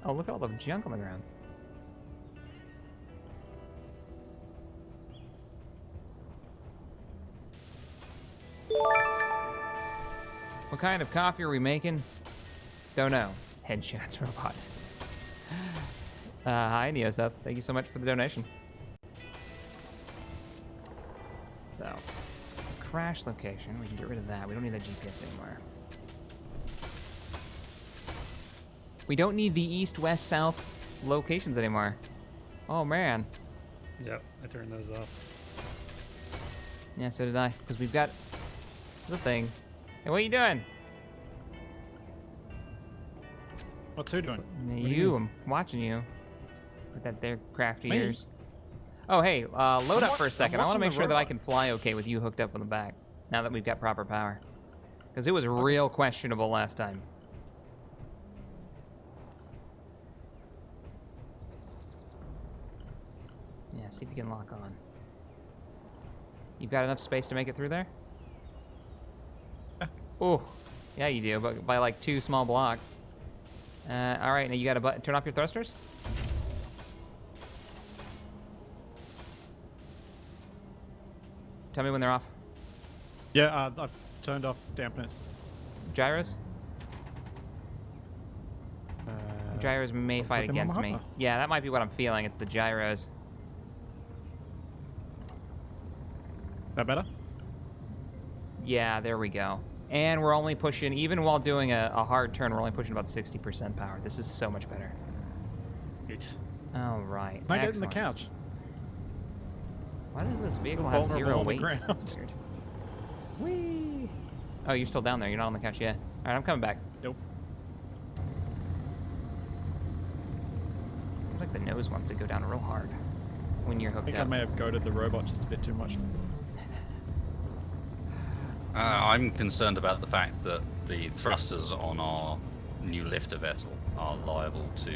Oh, look at all the junk on the ground. What kind of coffee are we making? Don't know. Headshots robot. Hi, Neosub. Thank you so much for the donation. So, crash location. We can get rid of that. We don't need that GPS anymore. We don't need the east, west, south locations anymore. Oh, man. yep, I turned those off. Yeah, so did I. Because we've got the thing. Hey, what are you doing? What's who doing? You, I'm watching you. With that there crafty Me? ears. Oh, hey, load up for a second. I want to watching make the sure that I robot. can fly okay with you hooked up on the back. Now that we've got proper power. Because it was real questionable last time. Yeah, see if you can lock on. You've got enough space to make it through there? Oh, yeah, you do, but by like 2 small blocks. All right, now you got to turn off your thrusters. Tell me when they're off. Yeah, I've turned off dampness. Gyros? Gyros may fight put them on against the me. hopper. Yeah, that might be what I'm feeling. It's the gyros. That better? Yeah, there we go. And we're only pushing, even while doing a hard turn, we're only pushing about 60% power. This is so much better. It. All right. Can I get in the excellent. couch? Why does this vehicle have Vulnerable 0 on the weight? ground. That's weird. Whee! Oh, you're still down there. You're not on the couch yet. All right, I'm coming back. Nope. Seems like the nose wants to go down real hard when you're I hooked think I up. may have goaded the robot just a bit too much. I'm concerned about the fact that the thrusters on our new lifter vessel are liable to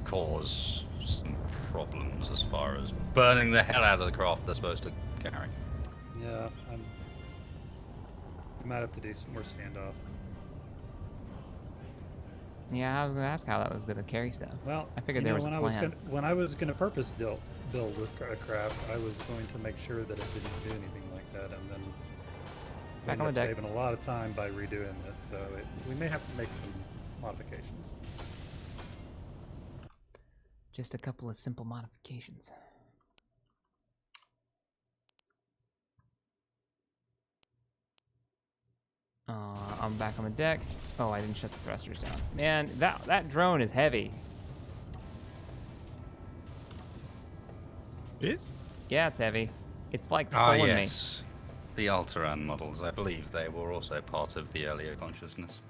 cause some problems as far as burning the hell out of the craft they're supposed to carry. Yeah, I might have to do some more standoff. Yeah, I was gonna ask how that was gonna carry stuff. Well, I figured you there know, was a when plan. when I was gonna purpose build a craft, I was going to make sure that it didn't do anything like that, and then we Back on ended the up deck. saving a lot of time by redoing this. So we may have to make some modifications. Just a couple of simple modifications. I'm back on the deck. Oh, I didn't shut the thrusters down. Man, that drone is heavy. It is? Yeah, it's heavy. It's like Ah, pulling me. yes. The Alteran models, I believe they were also part of the earlier consciousness.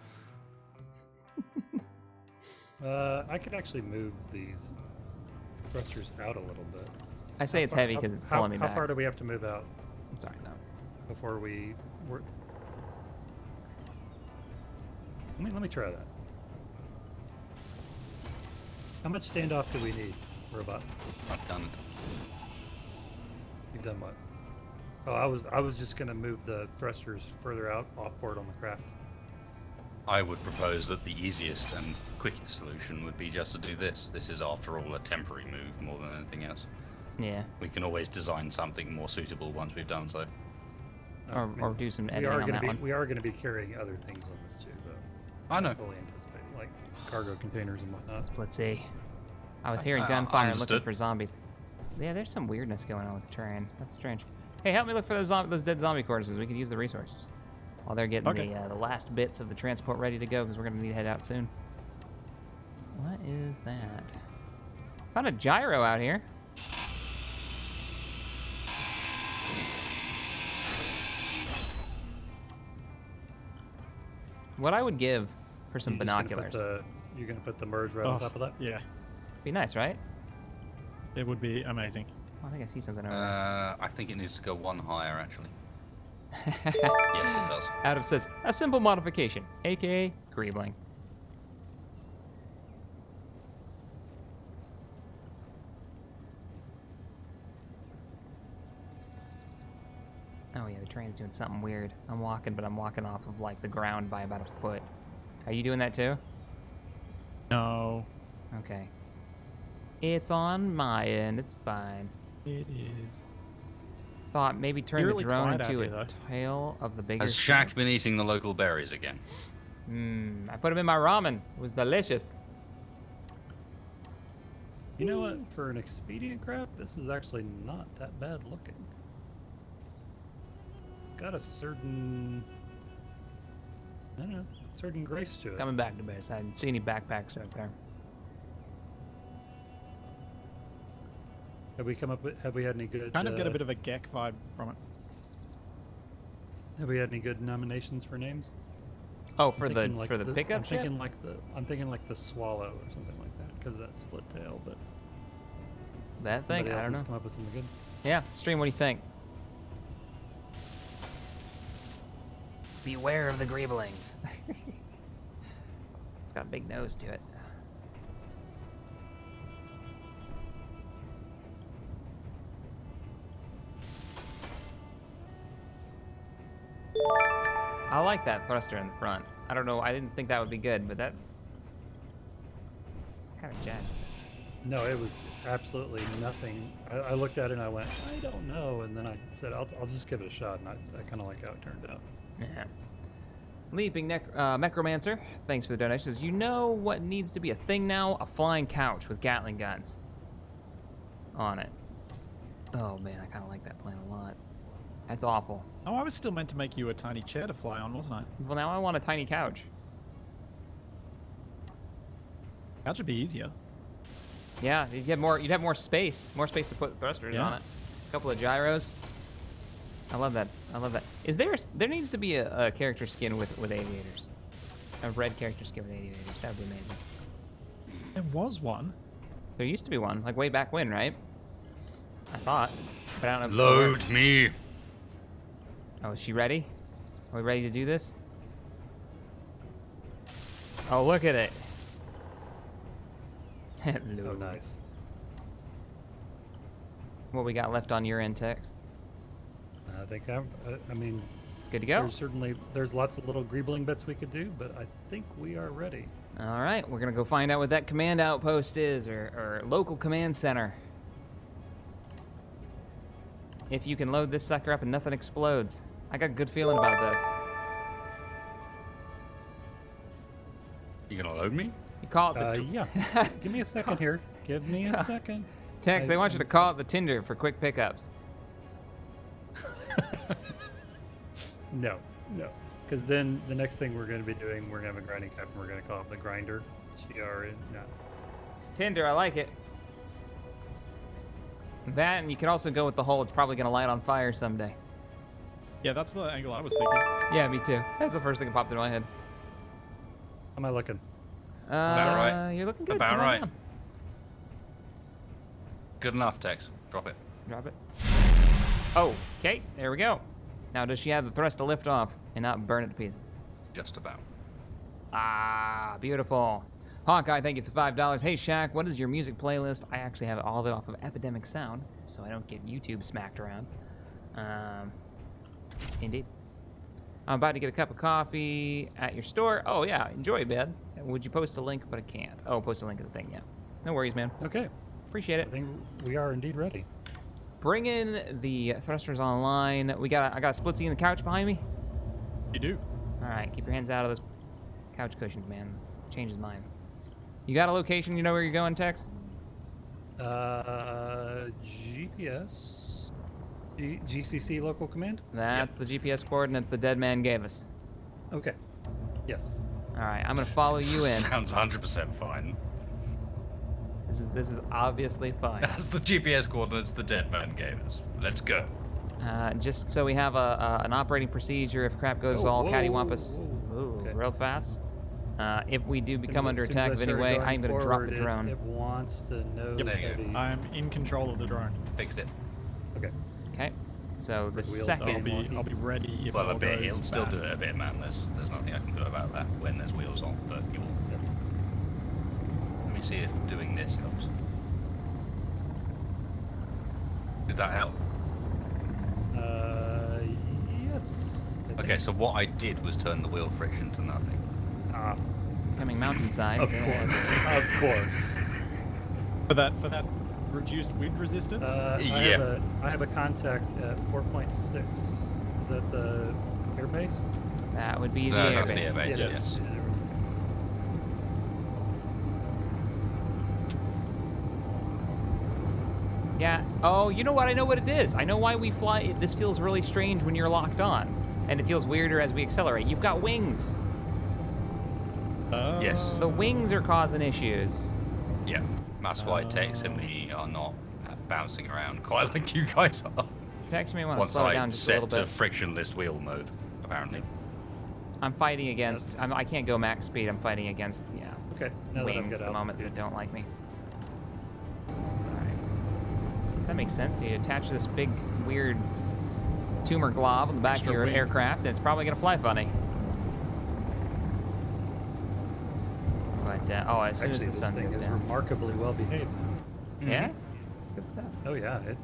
I could actually move these thrusters out a little bit. I say it's heavy because it's pulling me How back. far do we have to move out I'm sorry, no. before we? Let me try that. How much standoff do we need, robot? I've done it. You've done what? Oh, I was just gonna move the thrusters further out off board on the craft. I would propose that the easiest and quickest solution would be just to do this. This is, after all, a temporary move more than anything else. Yeah. We can always design something more suitable once we've done so. Or do some we editing are on gonna that be one. we are gonna be carrying other things on this too, though. I know. Fully anticipate, like cargo containers and whatnot. Splitsie. I was hearing I gunfire and looking understood. for zombies. Yeah, there's some weirdness going on with the terrain. That's strange. Hey, help me look for those dead zombie corpses. We could use the resources while they're getting Okay. the last bits of the transport ready to go, because we're gonna need to head out soon. What is that? Found a gyro out here. What I would give for some You're just gonna put binoculars. you're gonna put the merge right on top of that. Yeah, Be nice, right? it would be amazing. Oh, I think I see something over there. I think it needs to go one higher, actually. Yes, it does. Adam says, a simple modification, aka greebling. Oh yeah, the train's doing something weird. I'm walking, but I'm walking off of like the ground by about a foot. Are you doing that too? No, Okay. It's on my end, it's fine. it is. Thought maybe turn the Eerily drone quiet out into here, a though. tail of the bigger Has Shaq been eating the local berries again? I put them in my ramen. It was delicious. You know what? For an expedient craft, this is actually not that bad looking. Got a certain, I don't know, certain grace to it. Coming back to base. I didn't see any backpacks out there. Have we come up with? Have we had any good? Kind of get a bit of a Gek vibe from it. Have we had any good nominations for names? Oh, I'm for the thinking like for the pickup I'm ship? thinking like the swallow or something like that because of that split tail. But That thing? somebody I else don't know. has come up with something good. Yeah, stream. What do you think? Beware of the greeblings. It's got a big nose to it. I like that thruster in the front. I don't know. I didn't think that would be good, but that kind of jacked. No, it was absolutely nothing. I looked at it and I went, I don't know, and then I said, I'll just give it a shot, and I kind of like how it turned out. Yeah. Leaping Necromancer, thanks for the donation. Says, you know what needs to be a thing now? A flying couch with Gatling guns on it. Oh man, I kind of like that plan a lot. That's awful. Oh, I was still meant to make you a tiny chair to fly on, wasn't I? Well, now I want a tiny couch. That should be easier. Yeah, you'd have more space to put thrusters Yeah. on it. A couple of gyros. I love that. I love that. There needs to be a character skin with aviators. A red character skin with aviators. That would be amazing. There was one. There used to be one, like way back when, right? I thought. But I don't know if it still works. Load me. Oh, is she ready? Are we ready to do this? Oh, look at it. Oh, nice. What we got left on your end, Tex? I think I mean, Good to go? there's lots of little greebling bits we could do, but I think we are ready. All right, we're gonna go find out what that command outpost is, or local command center. If you can load this sucker up and nothing explodes. I got a good feeling about this. You gonna load me? You call it the Yeah. Give me a second here. Give me a second. Tex, they want you to call it the Tinder for quick pickups. No. Because then the next thing we're going to be doing, we're going to have a grinding cap, and we're going to call it the grinder. No. Tinder, I like it. That, and you can also go with the whole, it's probably gonna light on fire someday. Yeah, that's the angle I was thinking. Yeah, me too. That's the first thing that popped into my head. How am I looking? About right. You're looking good. About Come on right. down. Good enough, Tex. Drop it. Drop it. Oh, okay, there we go. Now, does she have the thrust to lift off and not burn it to pieces? Just about. Ah, beautiful. Hawkeye, thank you for $5. Hey, Shaq, what is your music playlist? I actually have all of it off of Epidemic Sound, so I don't get YouTube smacked around. Indeed. I'm about to get a cup of coffee at your store. Oh, yeah, enjoy, bed. Would you post a link? But I can't. Oh, post a link to the thing, yeah. No worries, man. Okay. Appreciate I it. think we are indeed ready. Bring in the thrusters online. I got a Splitsie in the couch behind me. You do. All right, keep your hands out of those couch cushions, man. Change his mind. You got a location? You know where you're going, Tex? GPS. GCC local command? That's the GPS coordinates the dead man gave us. Okay. Yes. All right, I'm gonna follow you in. Sounds 100% fine. This is obviously fine. That's the GPS coordinates the dead man gave us. Let's go. Just so we have an operating procedure if crap goes all cattywampus. Ooh, Okay. real fast. If we do become As under soon as I attack of any start way, going I'm gonna drop the forward, drone. It wants to know There you go. heavy. I'm in control of the drone. Fixed it. Okay. Okay. So the Wheels second. I'll be ready if Well, all a bit. goes He'll still bad. do it a bit, man. There's nothing I can do about that when there's wheels on, but he will. Let me see if doing this helps. Did that help? Yes. I Okay, think. so what I did was turn the wheel friction to nothing. Ah, Coming mountainside. of course. Of course. For that reduced wind resistance. Yeah. I have a contact at 4.6. Is that the airbase? That would be the No, that's the airbase. airbase. It Yes. is. Yeah. Oh, you know what? I know what it is. I know why we fly. This feels really strange when you're locked on, and it feels weirder as we accelerate. You've got wings. Yes. The wings are causing issues. Yeah. That's why Tex and me are not bouncing around quite like you guys are. Tex may want to Once slow it I down just a little set to bit. frictionless wheel mode, apparently. I'm fighting against. I can't go max speed. I'm fighting against. Yeah. Okay. Now that I've Wings got at the moment altitude. that don't like me. Alright. That makes sense. You attach this big, weird tumor glob on the back Extra of your wing. aircraft, and it's probably going to fly funny. But, oh, as soon Actually, as the this sun thing goes is down. remarkably well behaved. Yeah? It's good stuff. Oh yeah, it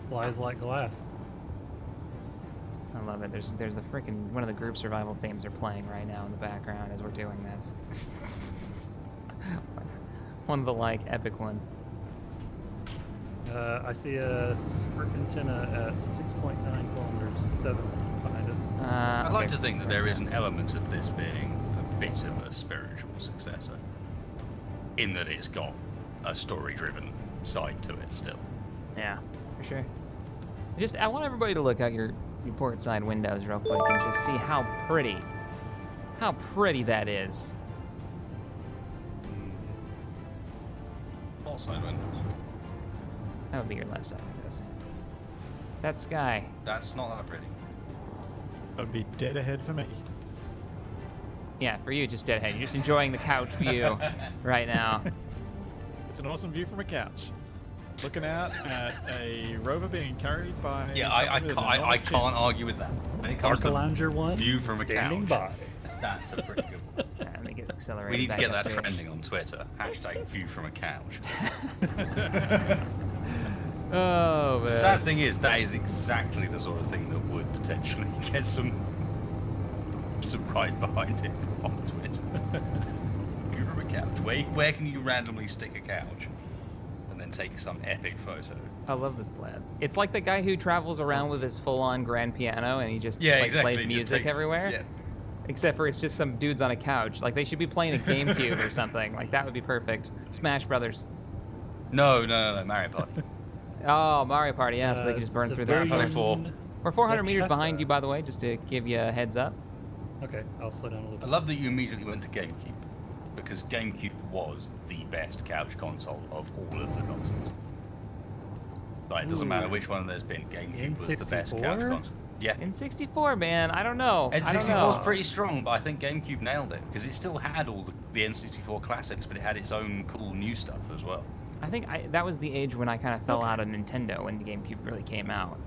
flies like glass. I love it. There's the freaking one of the group survival themes are playing right now in the background as we're doing this. One of the like epic ones. I see a serpentina at 6.9 kilometers, 7 behind us. I'd like okay. to think that there is an element of this being a bit of a spiritual successor, in that it's got a story-driven side to it still. Yeah, for sure. I want everybody to look out your port side windows real quick and just see how pretty that is. All side windows. That would be your left side windows. That sky. That's not that pretty. That would be dead ahead for me. Yeah, for you, just dead ahead. You're just enjoying the couch view right now. It's an awesome view from a couch. Looking out at a rover being carried by. Yeah, I something with an can't enormous chin. argue with that. When it comes to Arcalanger 1, view from a standing couch, by. that's a pretty good one. Let me get accelerated. We need to back get up that there. trending on Twitter. Hashtag view from a couch. Oh, The man. sad thing is, that is exactly the sort of thing that would potentially get some right behind it on Twitter. View from a couch. Where can you randomly stick a couch and then take some epic photo? I love this plan. It's like the guy who travels around with his full-on grand piano and he just Yeah, like, exactly. plays It just music takes- everywhere. Yeah. Except for it's just some dudes on a couch. Like they should be playing a GameCube or something. Like that would be perfect. Smash Brothers. No, Mario Party. Oh, Mario Party, yeah, so they can just burn through their Civilian- phone. 24. We're 400 meters Chessa. behind you, by the way, just to give you a heads up. Okay, I'll slow down a little I bit. love that you immediately went to GameCube, because GameCube was the best couch console of all of the consoles. Like, it doesn't matter which one there's been, GameCube was the best couch N64? console. Yeah. N64, man, I don't know. N64 is pretty strong, but I think GameCube nailed it, because it still had all the N64 classics, but it had its own cool new stuff as well. I think that was the age when I kind of fell out of Nintendo when the GameCube really came out.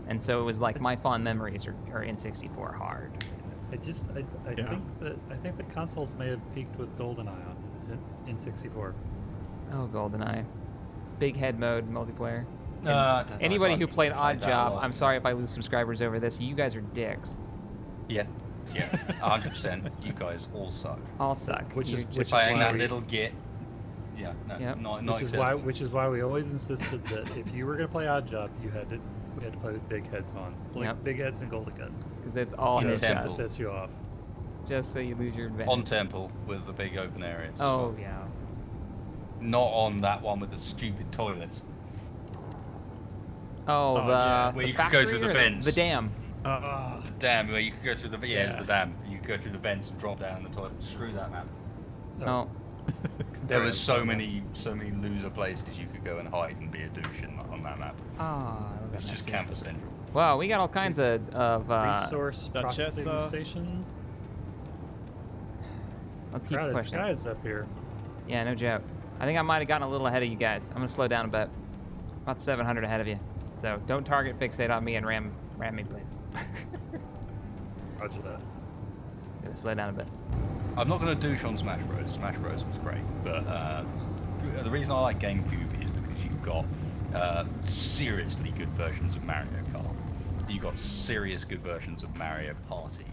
And so it was like my fond memories are N64 hard. I Yeah. think the consoles may have peaked with GoldenEye on in 64. Oh, GoldenEye. Big head mode multiplayer. Doesn't Anybody like who it. played Played Odd that a Job, lot. I'm sorry if I lose subscribers over this. You guys are dicks. Yeah, 100%. You guys all suck. All suck. Which You're is- just which is Playing why that we- little git. Yeah, no, Yep. not Which acceptable. is why we always insisted that if you were gonna play Odd Job, we had to play with big heads on, like Yep. big heads and golden guns. because it's all In the headshots, temple. To piss you off. just so you lose your advantage. On Temple with the big open areas. as Oh well. yeah. Not on that one with the stupid toilets. Oh, the, yeah. the Where you could go factory through the or vents. The dam. The dam where you could go through the it was Yeah. the dam. You could go through the vents and drop down in the toilet. Screw that map. Oh. There was so many loser places you could go and hide and be a douche on that map. Oh, It's just campus central. Wow, we got all kinds of Resource Duchess, processing station. let's keep Crowded pushing. skies up here. Yeah, no joke. I think I might have gotten a little ahead of you guys. I'm gonna slow down a bit. About 700 ahead of you. So don't target fixate on me and ram me, please. Roger that. Gonna slow down a bit. I'm not going to douche on Smash Bros. Smash Bros was great, but the reason I like GameCube is because you've got seriously good versions of Mario Kart. You've got serious good versions of Mario Party.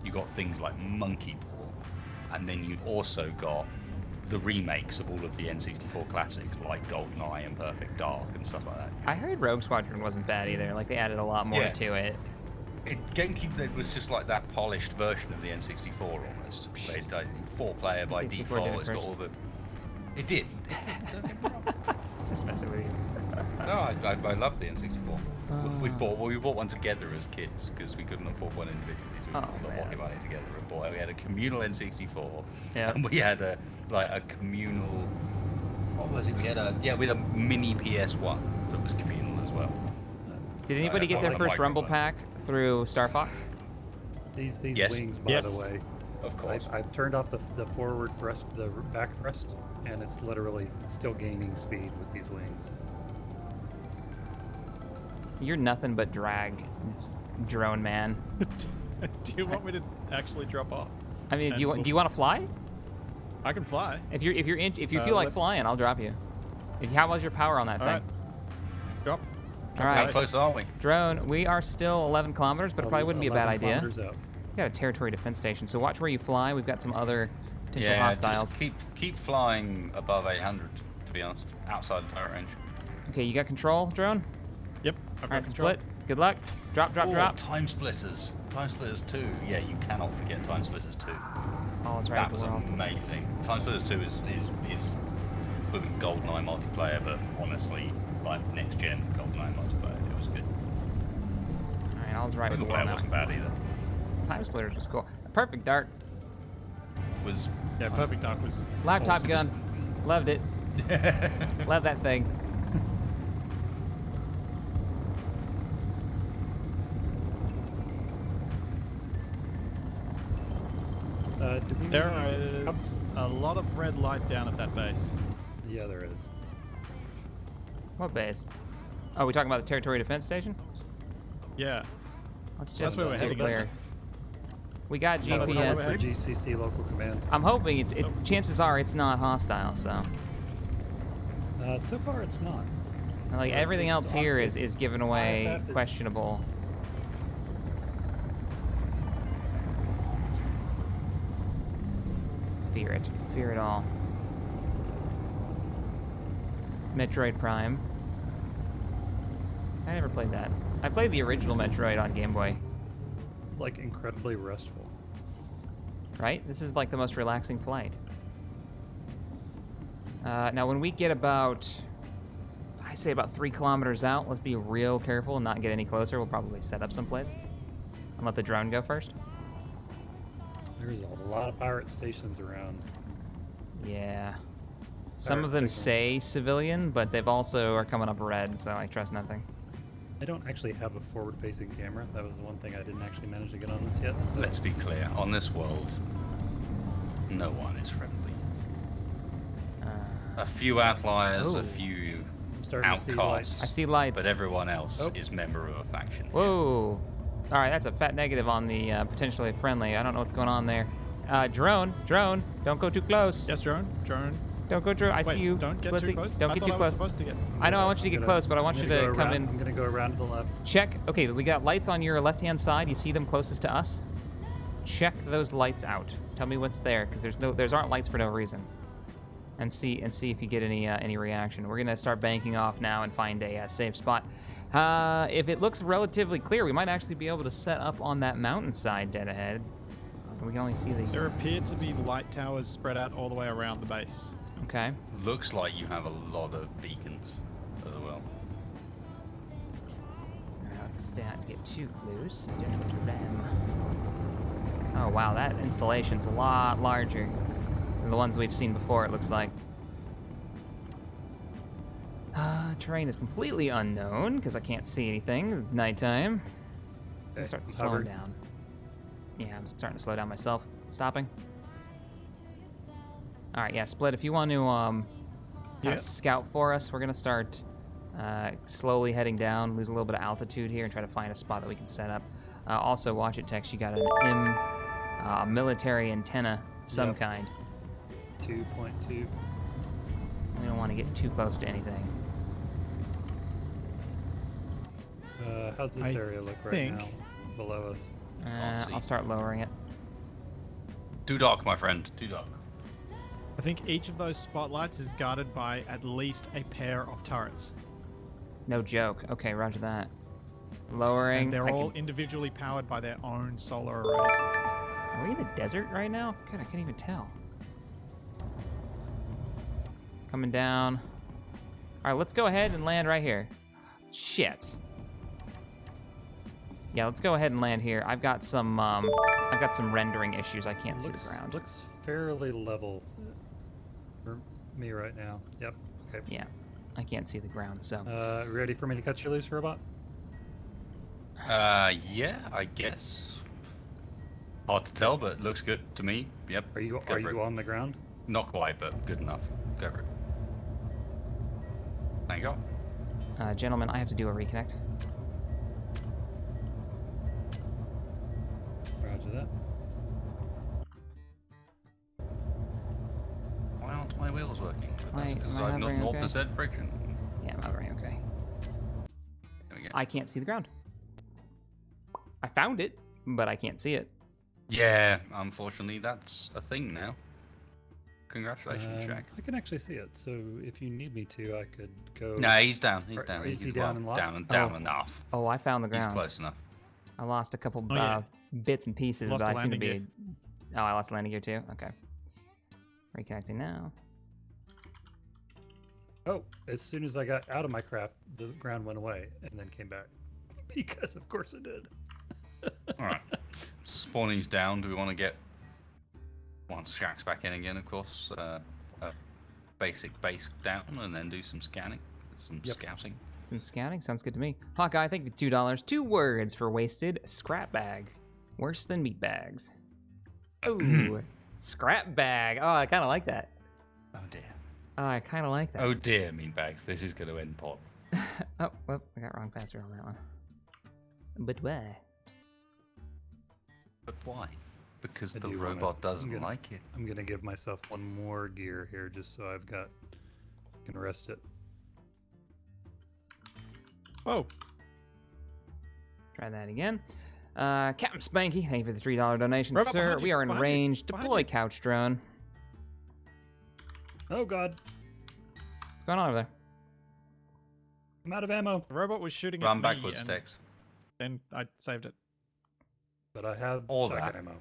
You've got things like Monkey Ball, and then you've also got the remakes of all of the N64 classics like GoldenEye and Perfect Dark and stuff like that. I heard Rogue Squadron wasn't bad either. Like they added a lot more Yeah. to it. GameCube was just like that polished version of the N64 almost. They 4-player by N64 did default. it It's got first. all the. It did. Don't get me wrong. Just messing with you. No, I love the N64. We bought one together as kids because we couldn't afford one individually. So we Oh, put the man. pocket money together and bought. We had a communal N64, Yeah. and we had a communal. What was it? We had a mini PS1 that was communal as well. Did anybody get their like first micro Rumble one. pack through Star Fox? These Yes. wings, by Yes. the way. Of course. I've turned off the forward thrust, the back thrust, and it's literally still gaining speed with these wings. You're nothing but drag, drone man. Do you want me to actually drop off? I mean, And do you we'll- want to fly? I can fly. If you feel like let's- flying, I'll drop you. How was your power on that All thing? right. Drop. All How right, close are we? drone. We are still 11 kilometers, but it probably wouldn't be a bad 11 idea. kilometers out. We got a territory defense station, so watch where you fly. We've got some other potential hostiles. just keep flying above 800. To be honest, outside the turret range. Okay, you got control, drone. Yep. I've All got right, control. split. Good luck. Drop, drop, Ooh, drop. Time Splitters. Time Splitters 2. Yeah, you cannot forget Time Splitters 2. Oh, that's right. That was world. amazing. Time Splitters 2 is equivalent GoldenEye multiplayer, but honestly, like next gen GoldenEye multiplayer, it was good. All right, I was right with the Single world player now. wasn't bad either. Time Splitters was cool. Perfect Dark. Was Yeah, Perfect Dark was. Laptop awesome. gun. Loved it. Love that thing. Did we There need- is a lot of red light down at that base. Yeah, there is. What base? Oh, we talking about the territory defense station? Yeah. Let's That's just where we're stay heading. clear. We got No, that's not where GPS. we're The GCC local command. I'm hoping chances are it's not hostile, so. So far, it's not. Like everything It's else on here it. is given away IFF is- questionable. Fear it. Fear it all. Metroid Prime. I never played that. I played the original Metroid on Game Boy. Like incredibly restful. Right? This is like the most relaxing flight. Now, when we get about, I say about 3 kilometers out, let's be real careful and not get any closer. We'll probably set up someplace and let the drone go first. There's a lot of pirate stations around. Yeah. Some Pirate of them signal. say civilian, but they've also are coming up red, so I trust nothing. I don't actually have a forward-facing camera. That was the one thing I didn't actually manage to get on this yet. So. Let's be clear. On this world, no one is friendly. A few outliers, Ooh. a few I'm starting to see lights. outcasts. I see lights. But everyone else Oh. is member of a faction. Whoa. All right, that's a fat negative on the potentially friendly. I don't know what's going on there. Drone, don't go too close. Yes, drone. Don't go drone. I Wait, see you. don't get Splitsie. too close. Don't I get thought too I was close. supposed to get. I know I want you to get close, but I want you to come in. I'm gonna go around to the left. Check. Okay, we got lights on your left-hand side. You see them closest to us? Check those lights out. Tell me what's there, because there's aren't lights for no reason. And see if you get any reaction. We're gonna start banking off now and find a safe spot. If it looks relatively clear, we might actually be able to set up on that mountainside dead ahead. We can only see the. There appear to be light towers spread out all the way around the base. Okay. Looks like you have a lot of beacons as well. Let's not get too close. Oh wow, that installation's a lot larger than the ones we've seen before, it looks like. Terrain is completely unknown because I can't see anything. It's nighttime. Okay, Start I'm slowing hovered. down. Yeah, I'm starting to slow down myself. Stopping. All right, yeah, Split. If you want to Yeah. scout for us, we're gonna start slowly heading down, lose a little bit of altitude here, and try to find a spot that we can set up. Also, watch it, Tex. You got a military antenna, some Yep. kind. 2.2. We don't want to get too close to anything. How's this I area look right think- now below us? see. I'll start lowering it. Too dark, my friend. Too dark. I think each of those spotlights is guarded by at least a pair of turrets. No joke. Okay, roger that. Lowering. And they're I all can- individually powered by their own solar arrays. Are we in the desert right now? God, I can't even tell. Coming down. All right, let's go ahead and land right here. Shit. Yeah, let's go ahead and land here. I've got some rendering issues. I can't see the ground. Looks fairly level for me right now. Yep. Okay. Yeah, I can't see the ground. So Ready for me to cut you loose, robot? Yeah, I guess. Hard to tell, but looks good to me. Yep. Are you Go for it. on the ground? Not quite, but good enough. Go for it. Thank you. gentlemen, I have to do a reconnect. Roger that. Why aren't my wheels working? Am I Because I've not hovering okay? 0% friction. Yeah, I'm hovering. Okay. There we go. I can't see the ground. I found it, but I can't see it. Yeah, unfortunately, that's a thing now. Congratulations, Jack. I can actually see it, so if you need me to, I could go. No, he's down. He's Or- down. is he He's down and locked? down Oh. enough. Oh, I found the He's ground. close enough. I lost a couple Oh, yeah. bits and pieces, Lost but a I seem to landing be. Oh, I lost a landing gear too. Okay. Reconnecting now. Oh, as soon as I got out of my craft, the ground went away and then came back. Because of course it did. All right. So spawning's down. Do we want to get once Shack's back in again? Of course, a basic base down, and then do some scanning, some Yep. scouting. Some scouting sounds good to me. Hawkeye, thank you for $2. 2 words for wasted scrap bag. Worse than meat bags. Ooh, scrap bag. Oh, I kind of like that. Oh dear. Oh, I kind of like that. Oh dear, meanbags. This is going to end pot. Oh, well, I got wrong password on that one. But why? But why? Because I the do wanna- robot doesn't I'm gonna- like it. I'm gonna give myself one more gear here, just so I've got. Can rest it. Oh, Try that again. Captain Spanky, thank you for the $3 donation, Robot sir. behind you, We are in behind you, range. behind Deploy you. couch drone. Oh God, What's going on over there? I'm out of ammo, the robot was shooting Run at me, backwards, and Tex. then I saved it. but I have All shotgun that. ammo.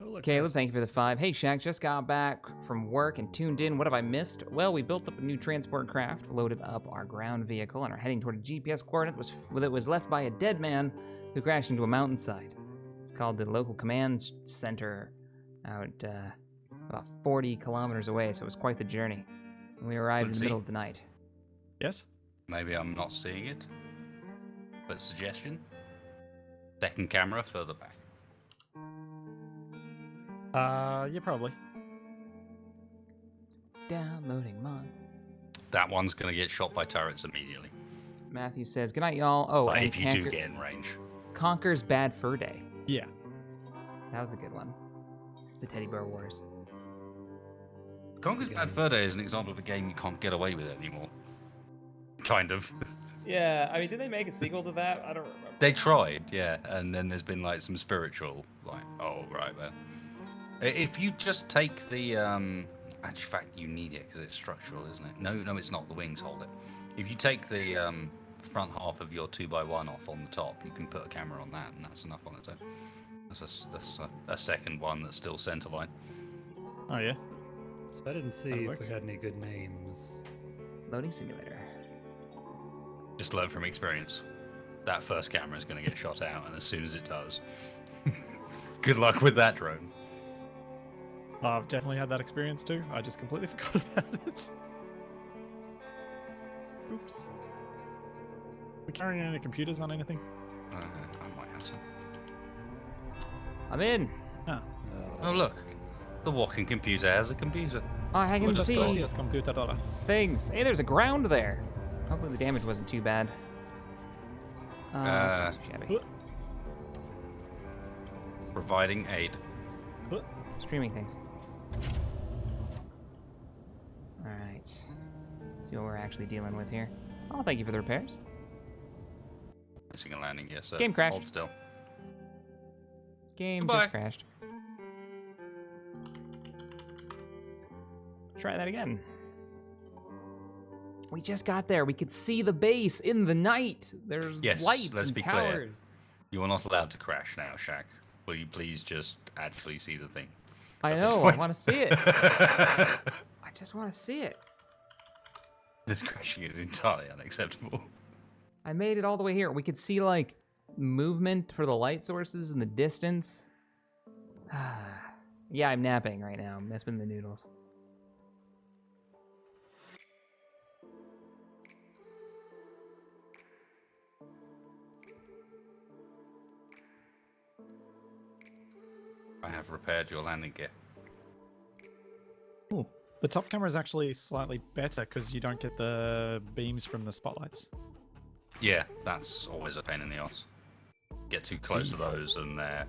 Oh, look, Caleb, there's- thank you for the 5. Hey, Shaq, just got back from work and tuned in. What have I missed? Well, we built up a new transport craft, loaded up our ground vehicle, and are heading toward a GPS coordinate that was left by a dead man who crashed into a mountainside. It's called the local command center out about 40 kilometers away, so it was quite the journey. And we arrived in the Splitsie? middle of the night. Yes? Maybe I'm not seeing it. But suggestion? Second camera further back. Yeah, probably. Downloading mods. That one's going to get shot by turrets immediately. Matthew says, good night, y'all. Oh, But and if you do get in range. Conker's Bad Fur Day. Yeah. That was a good one. The Teddy Bear Wars. Conker's Bad Fur Day is an example of a game you can't get away with anymore. Kind of. Yeah, I mean, did they make a sequel to that? I don't remember. They tried, yeah, and then there's been like some spiritual, like, oh, right there. If you just take the, actually, in fact, you need it because it's structural, isn't it? No, it's not. The wings hold it. If you take the front half of your 2x1 off on the top, you can put a camera on that, and that's enough on its own. That's a second one that's still centerline. Oh yeah. So I didn't see if we had any good names. Loading simulator. Just learn from experience. That first camera is going to get shot out, and as soon as it does, good luck with that drone. I've definitely had that experience too. I just completely forgot about it. Oops. We carrying any computers on anything? I might have some. I'm in. Oh look, the walking computer has a computer. Oh, I can Muchas see gracias, computadora. things. Hey, there's a ground there. Hopefully the damage wasn't too bad. That sounds shabby. Providing aid. Streaming things. Alright. See what we're actually dealing with here. Oh, thank you for the repairs. Missing a landing gear, sir. Game crashed. Hold still. Game Goodbye. just crashed. Try that again. We just got there. We could see the base in the night. There's Yes, lights let's and be towers. clear. You are not allowed to crash now, Shaq. Will you please just actually see the thing? I at this know. I point? want to see it. I just want to see it. This crashing is entirely unacceptable. I made it all the way here. We could see like movement for the light sources in the distance. Yeah, I'm napping right now. I'm messing with the noodles. I have repaired your landing gear. Ooh. The top camera is actually slightly better because you don't get the beams from the spotlights. Yeah, that's always a pain in the ass. Get too close to those and they're...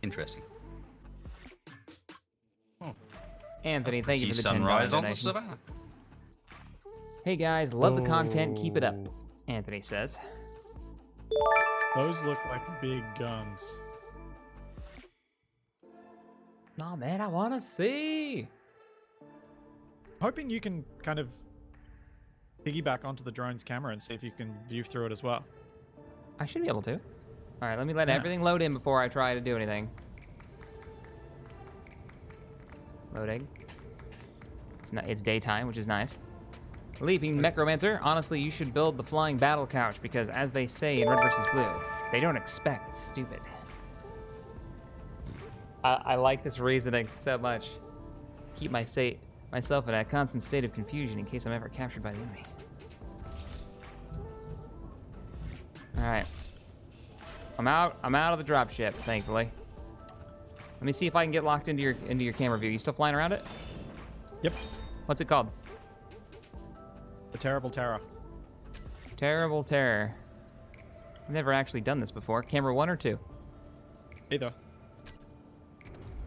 Interesting. Anthony, thank you for the $10 sunrise on the donation. savannah. Hey guys, love the content. Keep it up. Anthony says. Those look like big guns. Nah, man, I want to see. Hoping you can kind of piggyback onto the drone's camera and see if you can view through it as well. I should be able to. All right, let me let everything load in before I try to do anything. Loading. It's daytime, which is nice. Leaping Necromancer, honestly, you should build the flying battle couch because, as they say in Red vs. Blue, they don't expect stupid. I like this reasoning so much. Keep myself in a constant state of confusion in case I'm ever captured by the enemy. All right. I'm out of the dropship, thankfully. Let me see if I can get locked into your camera view. You still flying around it? Yep. What's it called? The Terrible Terror. Terrible Terror. I've never actually done this before. Camera 1 or 2? Either.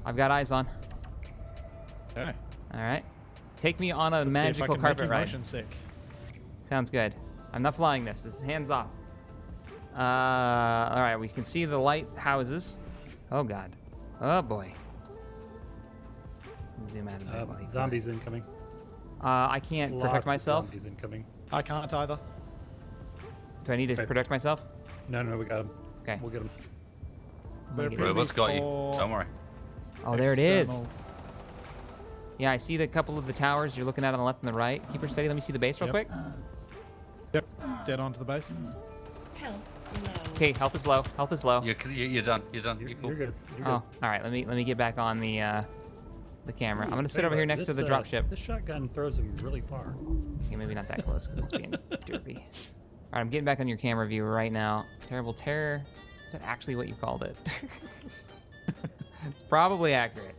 I've got eyes on. Okay. All right. Take me on a Let's see if I magical can make carpet you ride. motion sick. Sounds good. I'm not flying this. This is hands off. All right. We can see the lighthouses. Oh God. Oh boy. Zoom out a bit. while he Zombies incoming. I can't Lots protect of myself. Zombies incoming. I can't either. Do I need to Okay. protect myself? No, we got them. Okay. We'll get them. I'm gonna get it. Robots got you. For Don't worry. Oh, there it is. external- Yeah, I see the couple of the towers you're looking at on the left and the right. Keep her steady. Let me see the base real Yep. quick. Yep. Dead onto the base. Health low. Okay, health is low. Health is low. You're done. You're done. You're cool. You're good. You're Oh, good. all right. Let me get back on the camera. I'm gonna sit over here next to the dropship. This shotgun throws him really far. Okay, maybe not that close because it's being derpy. All right, I'm getting back on your camera view right now. Terrible Terror. Is that actually what you called it? It's probably accurate.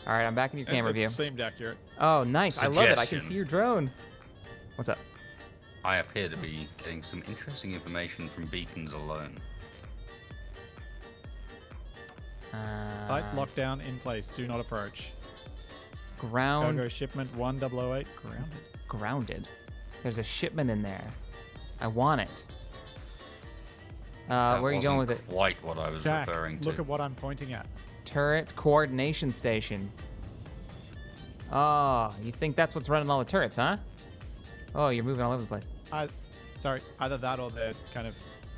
All right, I'm back in your camera view. It seemed accurate. Oh, nice. I love it. I can Suggestion. see your drone. What's up? I appear to be getting some interesting information from beacons alone. Site lockdown in place. Do not approach. Ground. Cargo shipment 1008 grounded. Grounded. There's a shipment in there. I want it. Where are you going with it? Quite what I was Jack, referring to. look at what I'm pointing at. Turret coordination station. Oh, you think that's what's running all the turrets, huh? Oh, you're moving all over the place. Sorry, either that or they're kind of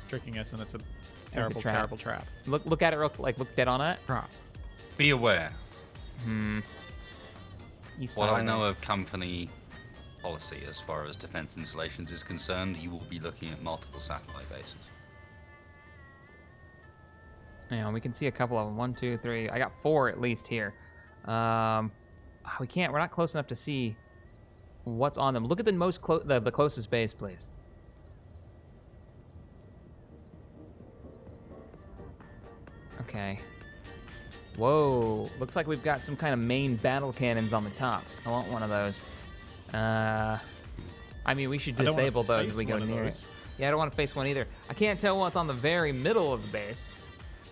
tricking us, and it's a terrible, trap. terrible trap. Look at it look dead on it. Be aware. You What I saw know it. of company policy as far as defense installations is concerned, you will be looking at multiple satellite bases. Yeah, we can see a couple of them. 1, 2, 3. I got 4 at least here. We can't. We're not close enough to see what's on them. Look at the the closest base, please. Okay. Whoa. Looks like we've got some kind of main battle cannons on the top. I want one of those. I mean, we should I don't wanna disable those if face we go one of near it. those. Yeah, I don't want to face one either. I can't tell what's on the very middle of the base.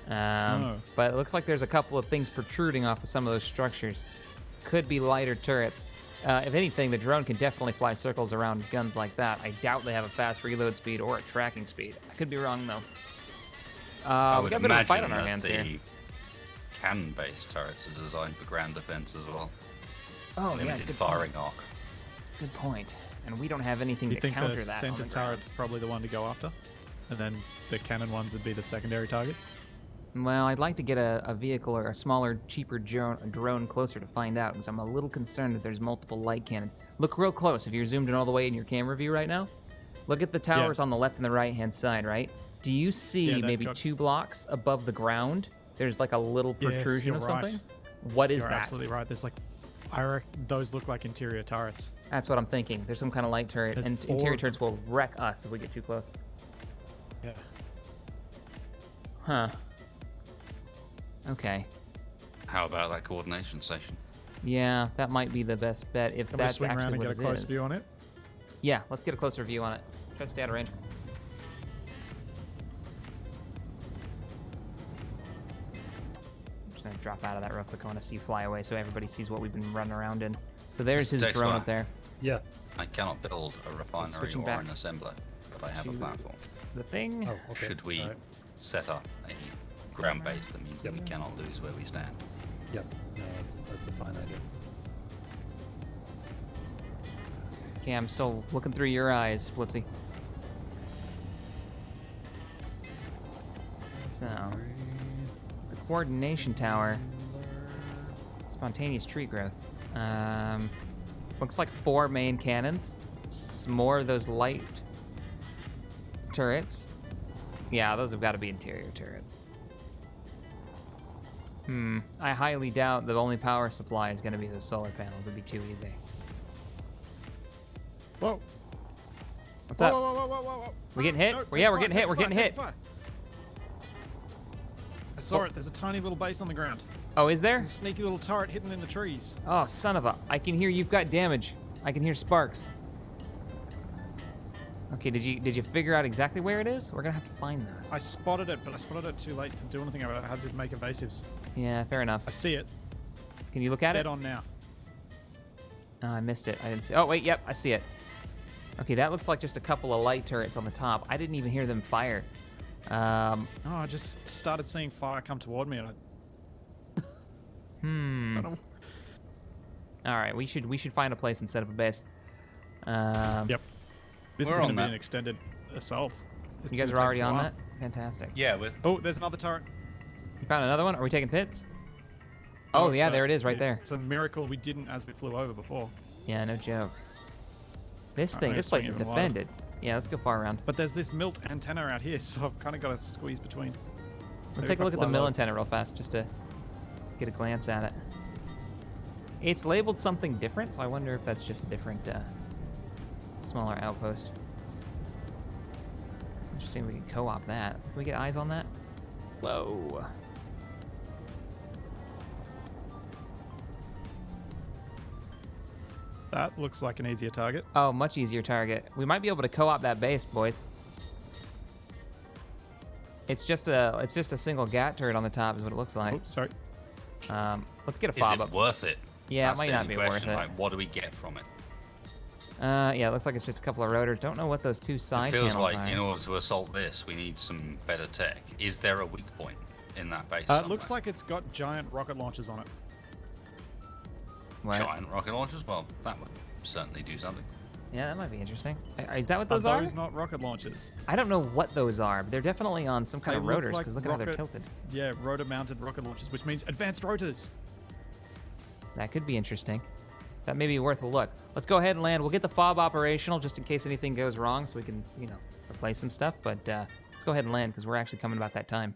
But it looks like there's a couple of things protruding off of some of those structures. Could be lighter turrets. If anything, the drone can definitely fly circles around guns like that. I doubt they have a fast reload speed or a tracking speed. I could be wrong, though. I We would got a bit of a fight imagine on our that hands the here. cannon-based turrets are designed for ground defense as well. Oh, yeah, Limited good firing point. arc. Good point. And we don't have anything You to think counter the that on center the ground. turret's probably the one to go after? And then the cannon ones would be the secondary targets? Well, I'd like to get a vehicle or a smaller, cheaper drone closer to find out, because I'm a little concerned that there's multiple light cannons. Look real close if you're zoomed in all the way in your camera view right now. Look at the towers on the left and the right-hand side, right? Do you see they've maybe got- 2 blocks above the ground? There's like a little protrusion you're of right. something? What is You're that? absolutely right. There's like, those look like interior turrets. That's what I'm thinking. There's some kind of light turret, There's and 4 interior of turrets will wreck us if we get too close. Yeah. Huh. Okay. How about that coordination station? Yeah, that might be the best bet if Can we that's swing around actually and what get a it close is. view on it? Yeah, let's get a closer view on it. Try to stay out of range. I'm just gonna drop out of that real quick. I want to see you fly away so everybody sees what we've been running around in. So there's his Texfire. drone up there. Yeah. I cannot build a refinery Switching or back an assembler, but I have a to- platform. The thing. Oh, okay. Should we All right. set up a ground base that means that we cannot lose where we stand? Yep. No, that's a fine idea. Okay, I'm still looking through your eyes, Splitsie. So, the coordination tower. Spontaneous tree growth. Looks like 4 main cannons. More of those light turrets. Yeah, those have got to be interior turrets. I highly doubt the only power supply is going to be the solar panels. It'd be too easy. Whoa. What's Whoa, up? whoa, whoa, whoa, whoa, whoa. We getting hit? No, Yeah, we're take getting hit. We're fire, getting take hit. fire. I saw it. There's a tiny little base on the ground. Oh, is there? There's a sneaky little turret hidden in the trees. Oh, son of a... I can hear you've got damage. I can hear sparks. Okay, did you figure out exactly where it is? We're gonna have to find those. I spotted it, but I spotted it too late to do anything about it. I had to make evasives. Yeah, fair enough. I see it. Can you look at Dead it? on now. Oh, I missed it. I didn't see... Oh, wait, yep, I see it. Okay, that looks like just a couple of light turrets on the top. I didn't even hear them fire. Oh, I just started seeing fire come toward me, and I don't know. All right, we should find a place and set up a base. Yep. This We're is going to on be that. an extended assault. This You guys takes are already a on while. that? Fantastic. Yeah, with Oh, there's another turret. You found another one? Are we taking pits? Oh, yeah, there it is right there. It's a miracle we didn't as we flew over before. Yeah, no joke. This I'm thing, gonna this place swing is even wider. defended. Yeah, let's go far around. But there's this milt antenna out here, so I've kind of got to squeeze between. Let's Maybe take if a I look at the fly mill low. antenna real fast, just to get a glance at it. It's labeled something different, so I wonder if that's just a different, smaller outpost. Interesting, we can co-op that. Can we get eyes on that? Whoa. That looks like an easier target. Oh, much easier target. We might be able to co-op that base, boys. It's just a single GAT turret on the top is what it looks like. Oh, sorry. Let's get a Is fob it up. worth it? Yeah, That's it might the not only be worth question, it. Like, what do we get from it? Yeah, it looks like it's just a couple of rotors. Don't know what those two side It feels panels like are. in order to assault this, we need some better tech. Is there a weak point in that base? It looks like it's got giant rocket launchers on it. What? Giant rocket launchers? Well, that would certainly do something. Yeah, that might be interesting. Is that what those are? Those not rocket launchers. I don't know what those are, but they're definitely on some kind They of look rotors like because look at how they're rocket- tilted. Yeah, rotor-mounted rocket launchers, which means advanced rotors. That could be interesting. That may be worth a look. Let's go ahead and land. We'll get the fob operational just in case anything goes wrong so we can, replace some stuff. But let's go ahead and land because we're actually coming about that time.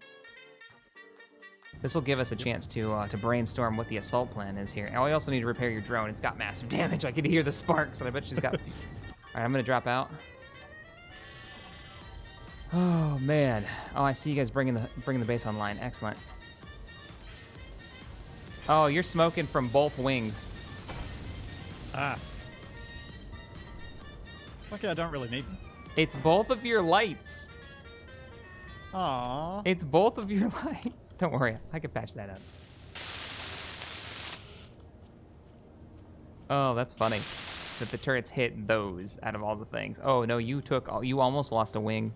This will give us a chance to brainstorm what the assault plan is here. And we also need to repair your drone. It's got massive damage. I can hear the sparks, and I bet she's got... All right, I'm going to drop out. Oh, man. Oh, I see you guys bringing the base online. Excellent. Oh, you're smoking from both wings. Ah. Okay, I don't really need them. It's both of your lights. Aww. It's both of your lights. Don't worry, I can patch that up. Oh, that's funny. That the turrets hit those out of all the things. Oh no, you almost lost a wing.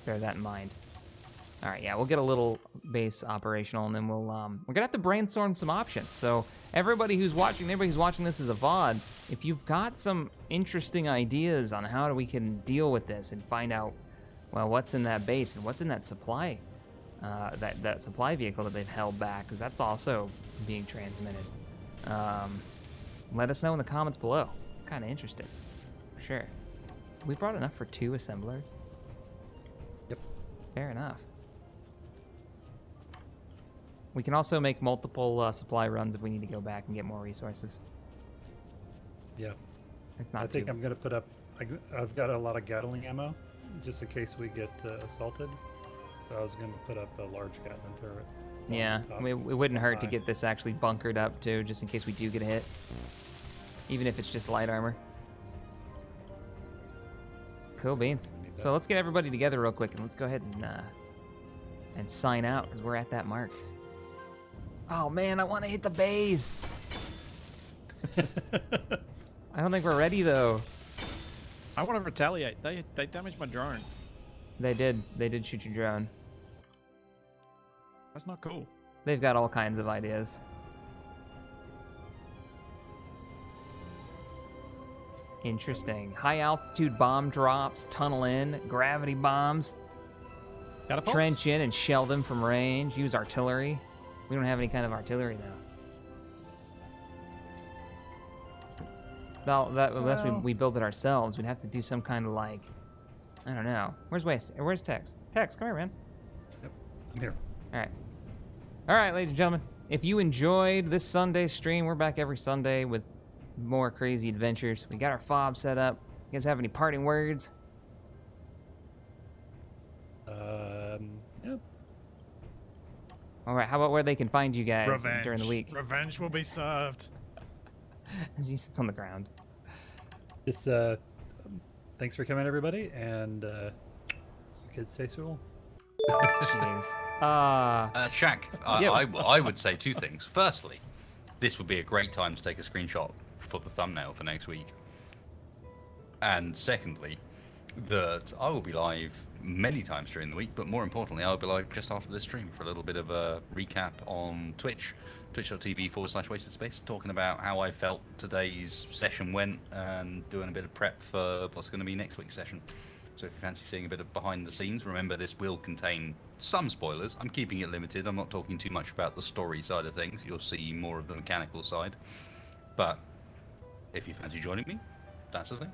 Bear that in mind. All right, yeah, we'll get a little base operational, and then we're gonna have to brainstorm some options. So everybody who's watching this as a VOD, if you've got some interesting ideas on how we can deal with this and find out, well, what's in that base and what's in that supply, that supply vehicle that they've held back, because that's also being transmitted. Let us know in the comments below. I'm kind of interested. For sure. We brought enough for 2 assemblers. Yep. Fair enough. We can also make multiple supply runs if we need to go back and get more resources. Yeah. It's not I think too... I'm gonna put up. I've got a lot of Gatling ammo, just in case we get assaulted. So I was gonna put up a large Gatling turret. on Yeah, top. it wouldn't hurt to High. get this actually bunkered up too, just in case we do get a hit. Even if it's just light armor. Cool beans. Need So that. let's get everybody together real quick and let's go ahead and sign out because we're at that mark. Oh man, I want to hit the base. I don't think we're ready though. I want to retaliate. They damaged my drone. They did shoot your drone. That's not cool. They've got all kinds of ideas. Interesting. High altitude bomb drops, tunnel in, gravity bombs, Catapults? trench in and shell them from range, use artillery. We don't have any kind of artillery though. Well, unless we build it ourselves, we'd have to do some kind of like, I don't know. Where's Tex? Tex, come here, man. I'm here. All right, ladies and gentlemen. If you enjoyed this Sunday stream, we're back every Sunday with more crazy adventures. We got our fob set up. You guys have any parting words? Yep. All right, how about where they can find you guys Revenge. during the week? Revenge will be served. As he sits on the ground. Just thanks for coming, everybody, and kids stay cool. Jeez. Shaq, Yeah. I would say 2 things. Firstly, this would be a great time to take a screenshot for the thumbnail for next week. And secondly, that I will be live many times during the week, but more importantly, I will be live just after this stream for a little bit of a recap on Twitch, twitch.tv/wasted space, talking about how I felt today's session went and doing a bit of prep for what's going to be next week's session. So if you fancy seeing a bit of behind the scenes, remember this will contain some spoilers. I'm keeping it limited. I'm not talking too much about the story side of things. You'll see more of the mechanical side. But if you fancy joining me, that's the thing.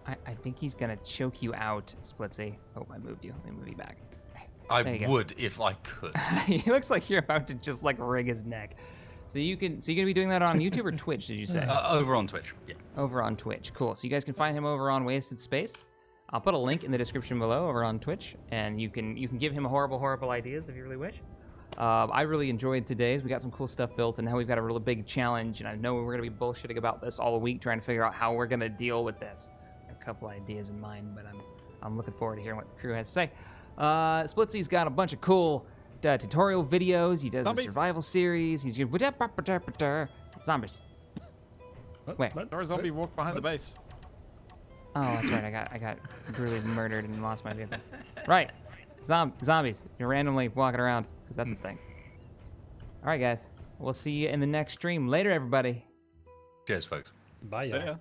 I think he's gonna choke you out, Splitsie. Oh, I moved you. Let me move you back. There I you go. would if I could. He looks like you're about to just like rig his neck. So you're gonna be doing that on YouTube or Twitch? Did you say? Over on Twitch, yeah. Over on Twitch. Cool. So you guys can find him over on Wasted Space. I'll put a link in the description below over on Twitch, and you can give him horrible ideas if you really wish. I really enjoyed today's. We got some cool stuff built, and now we've got a really big challenge. And I know we're going to be bullshitting about this all week, trying to figure out how we're going to deal with this. A couple ideas in mind, but I'm looking forward to hearing what the crew has to say. Splitsie's got a bunch of cool tutorial videos. He does a survival series. He's zombies. Wait. Or a zombie walked behind the base. Oh, that's right. I got brutally murdered and lost my vehicle. Right. Zombies. You're randomly walking around, because that's a thing. All right, guys. We'll see you in the next stream. Later, everybody. Cheers, folks. Bye, y'all. Yeah.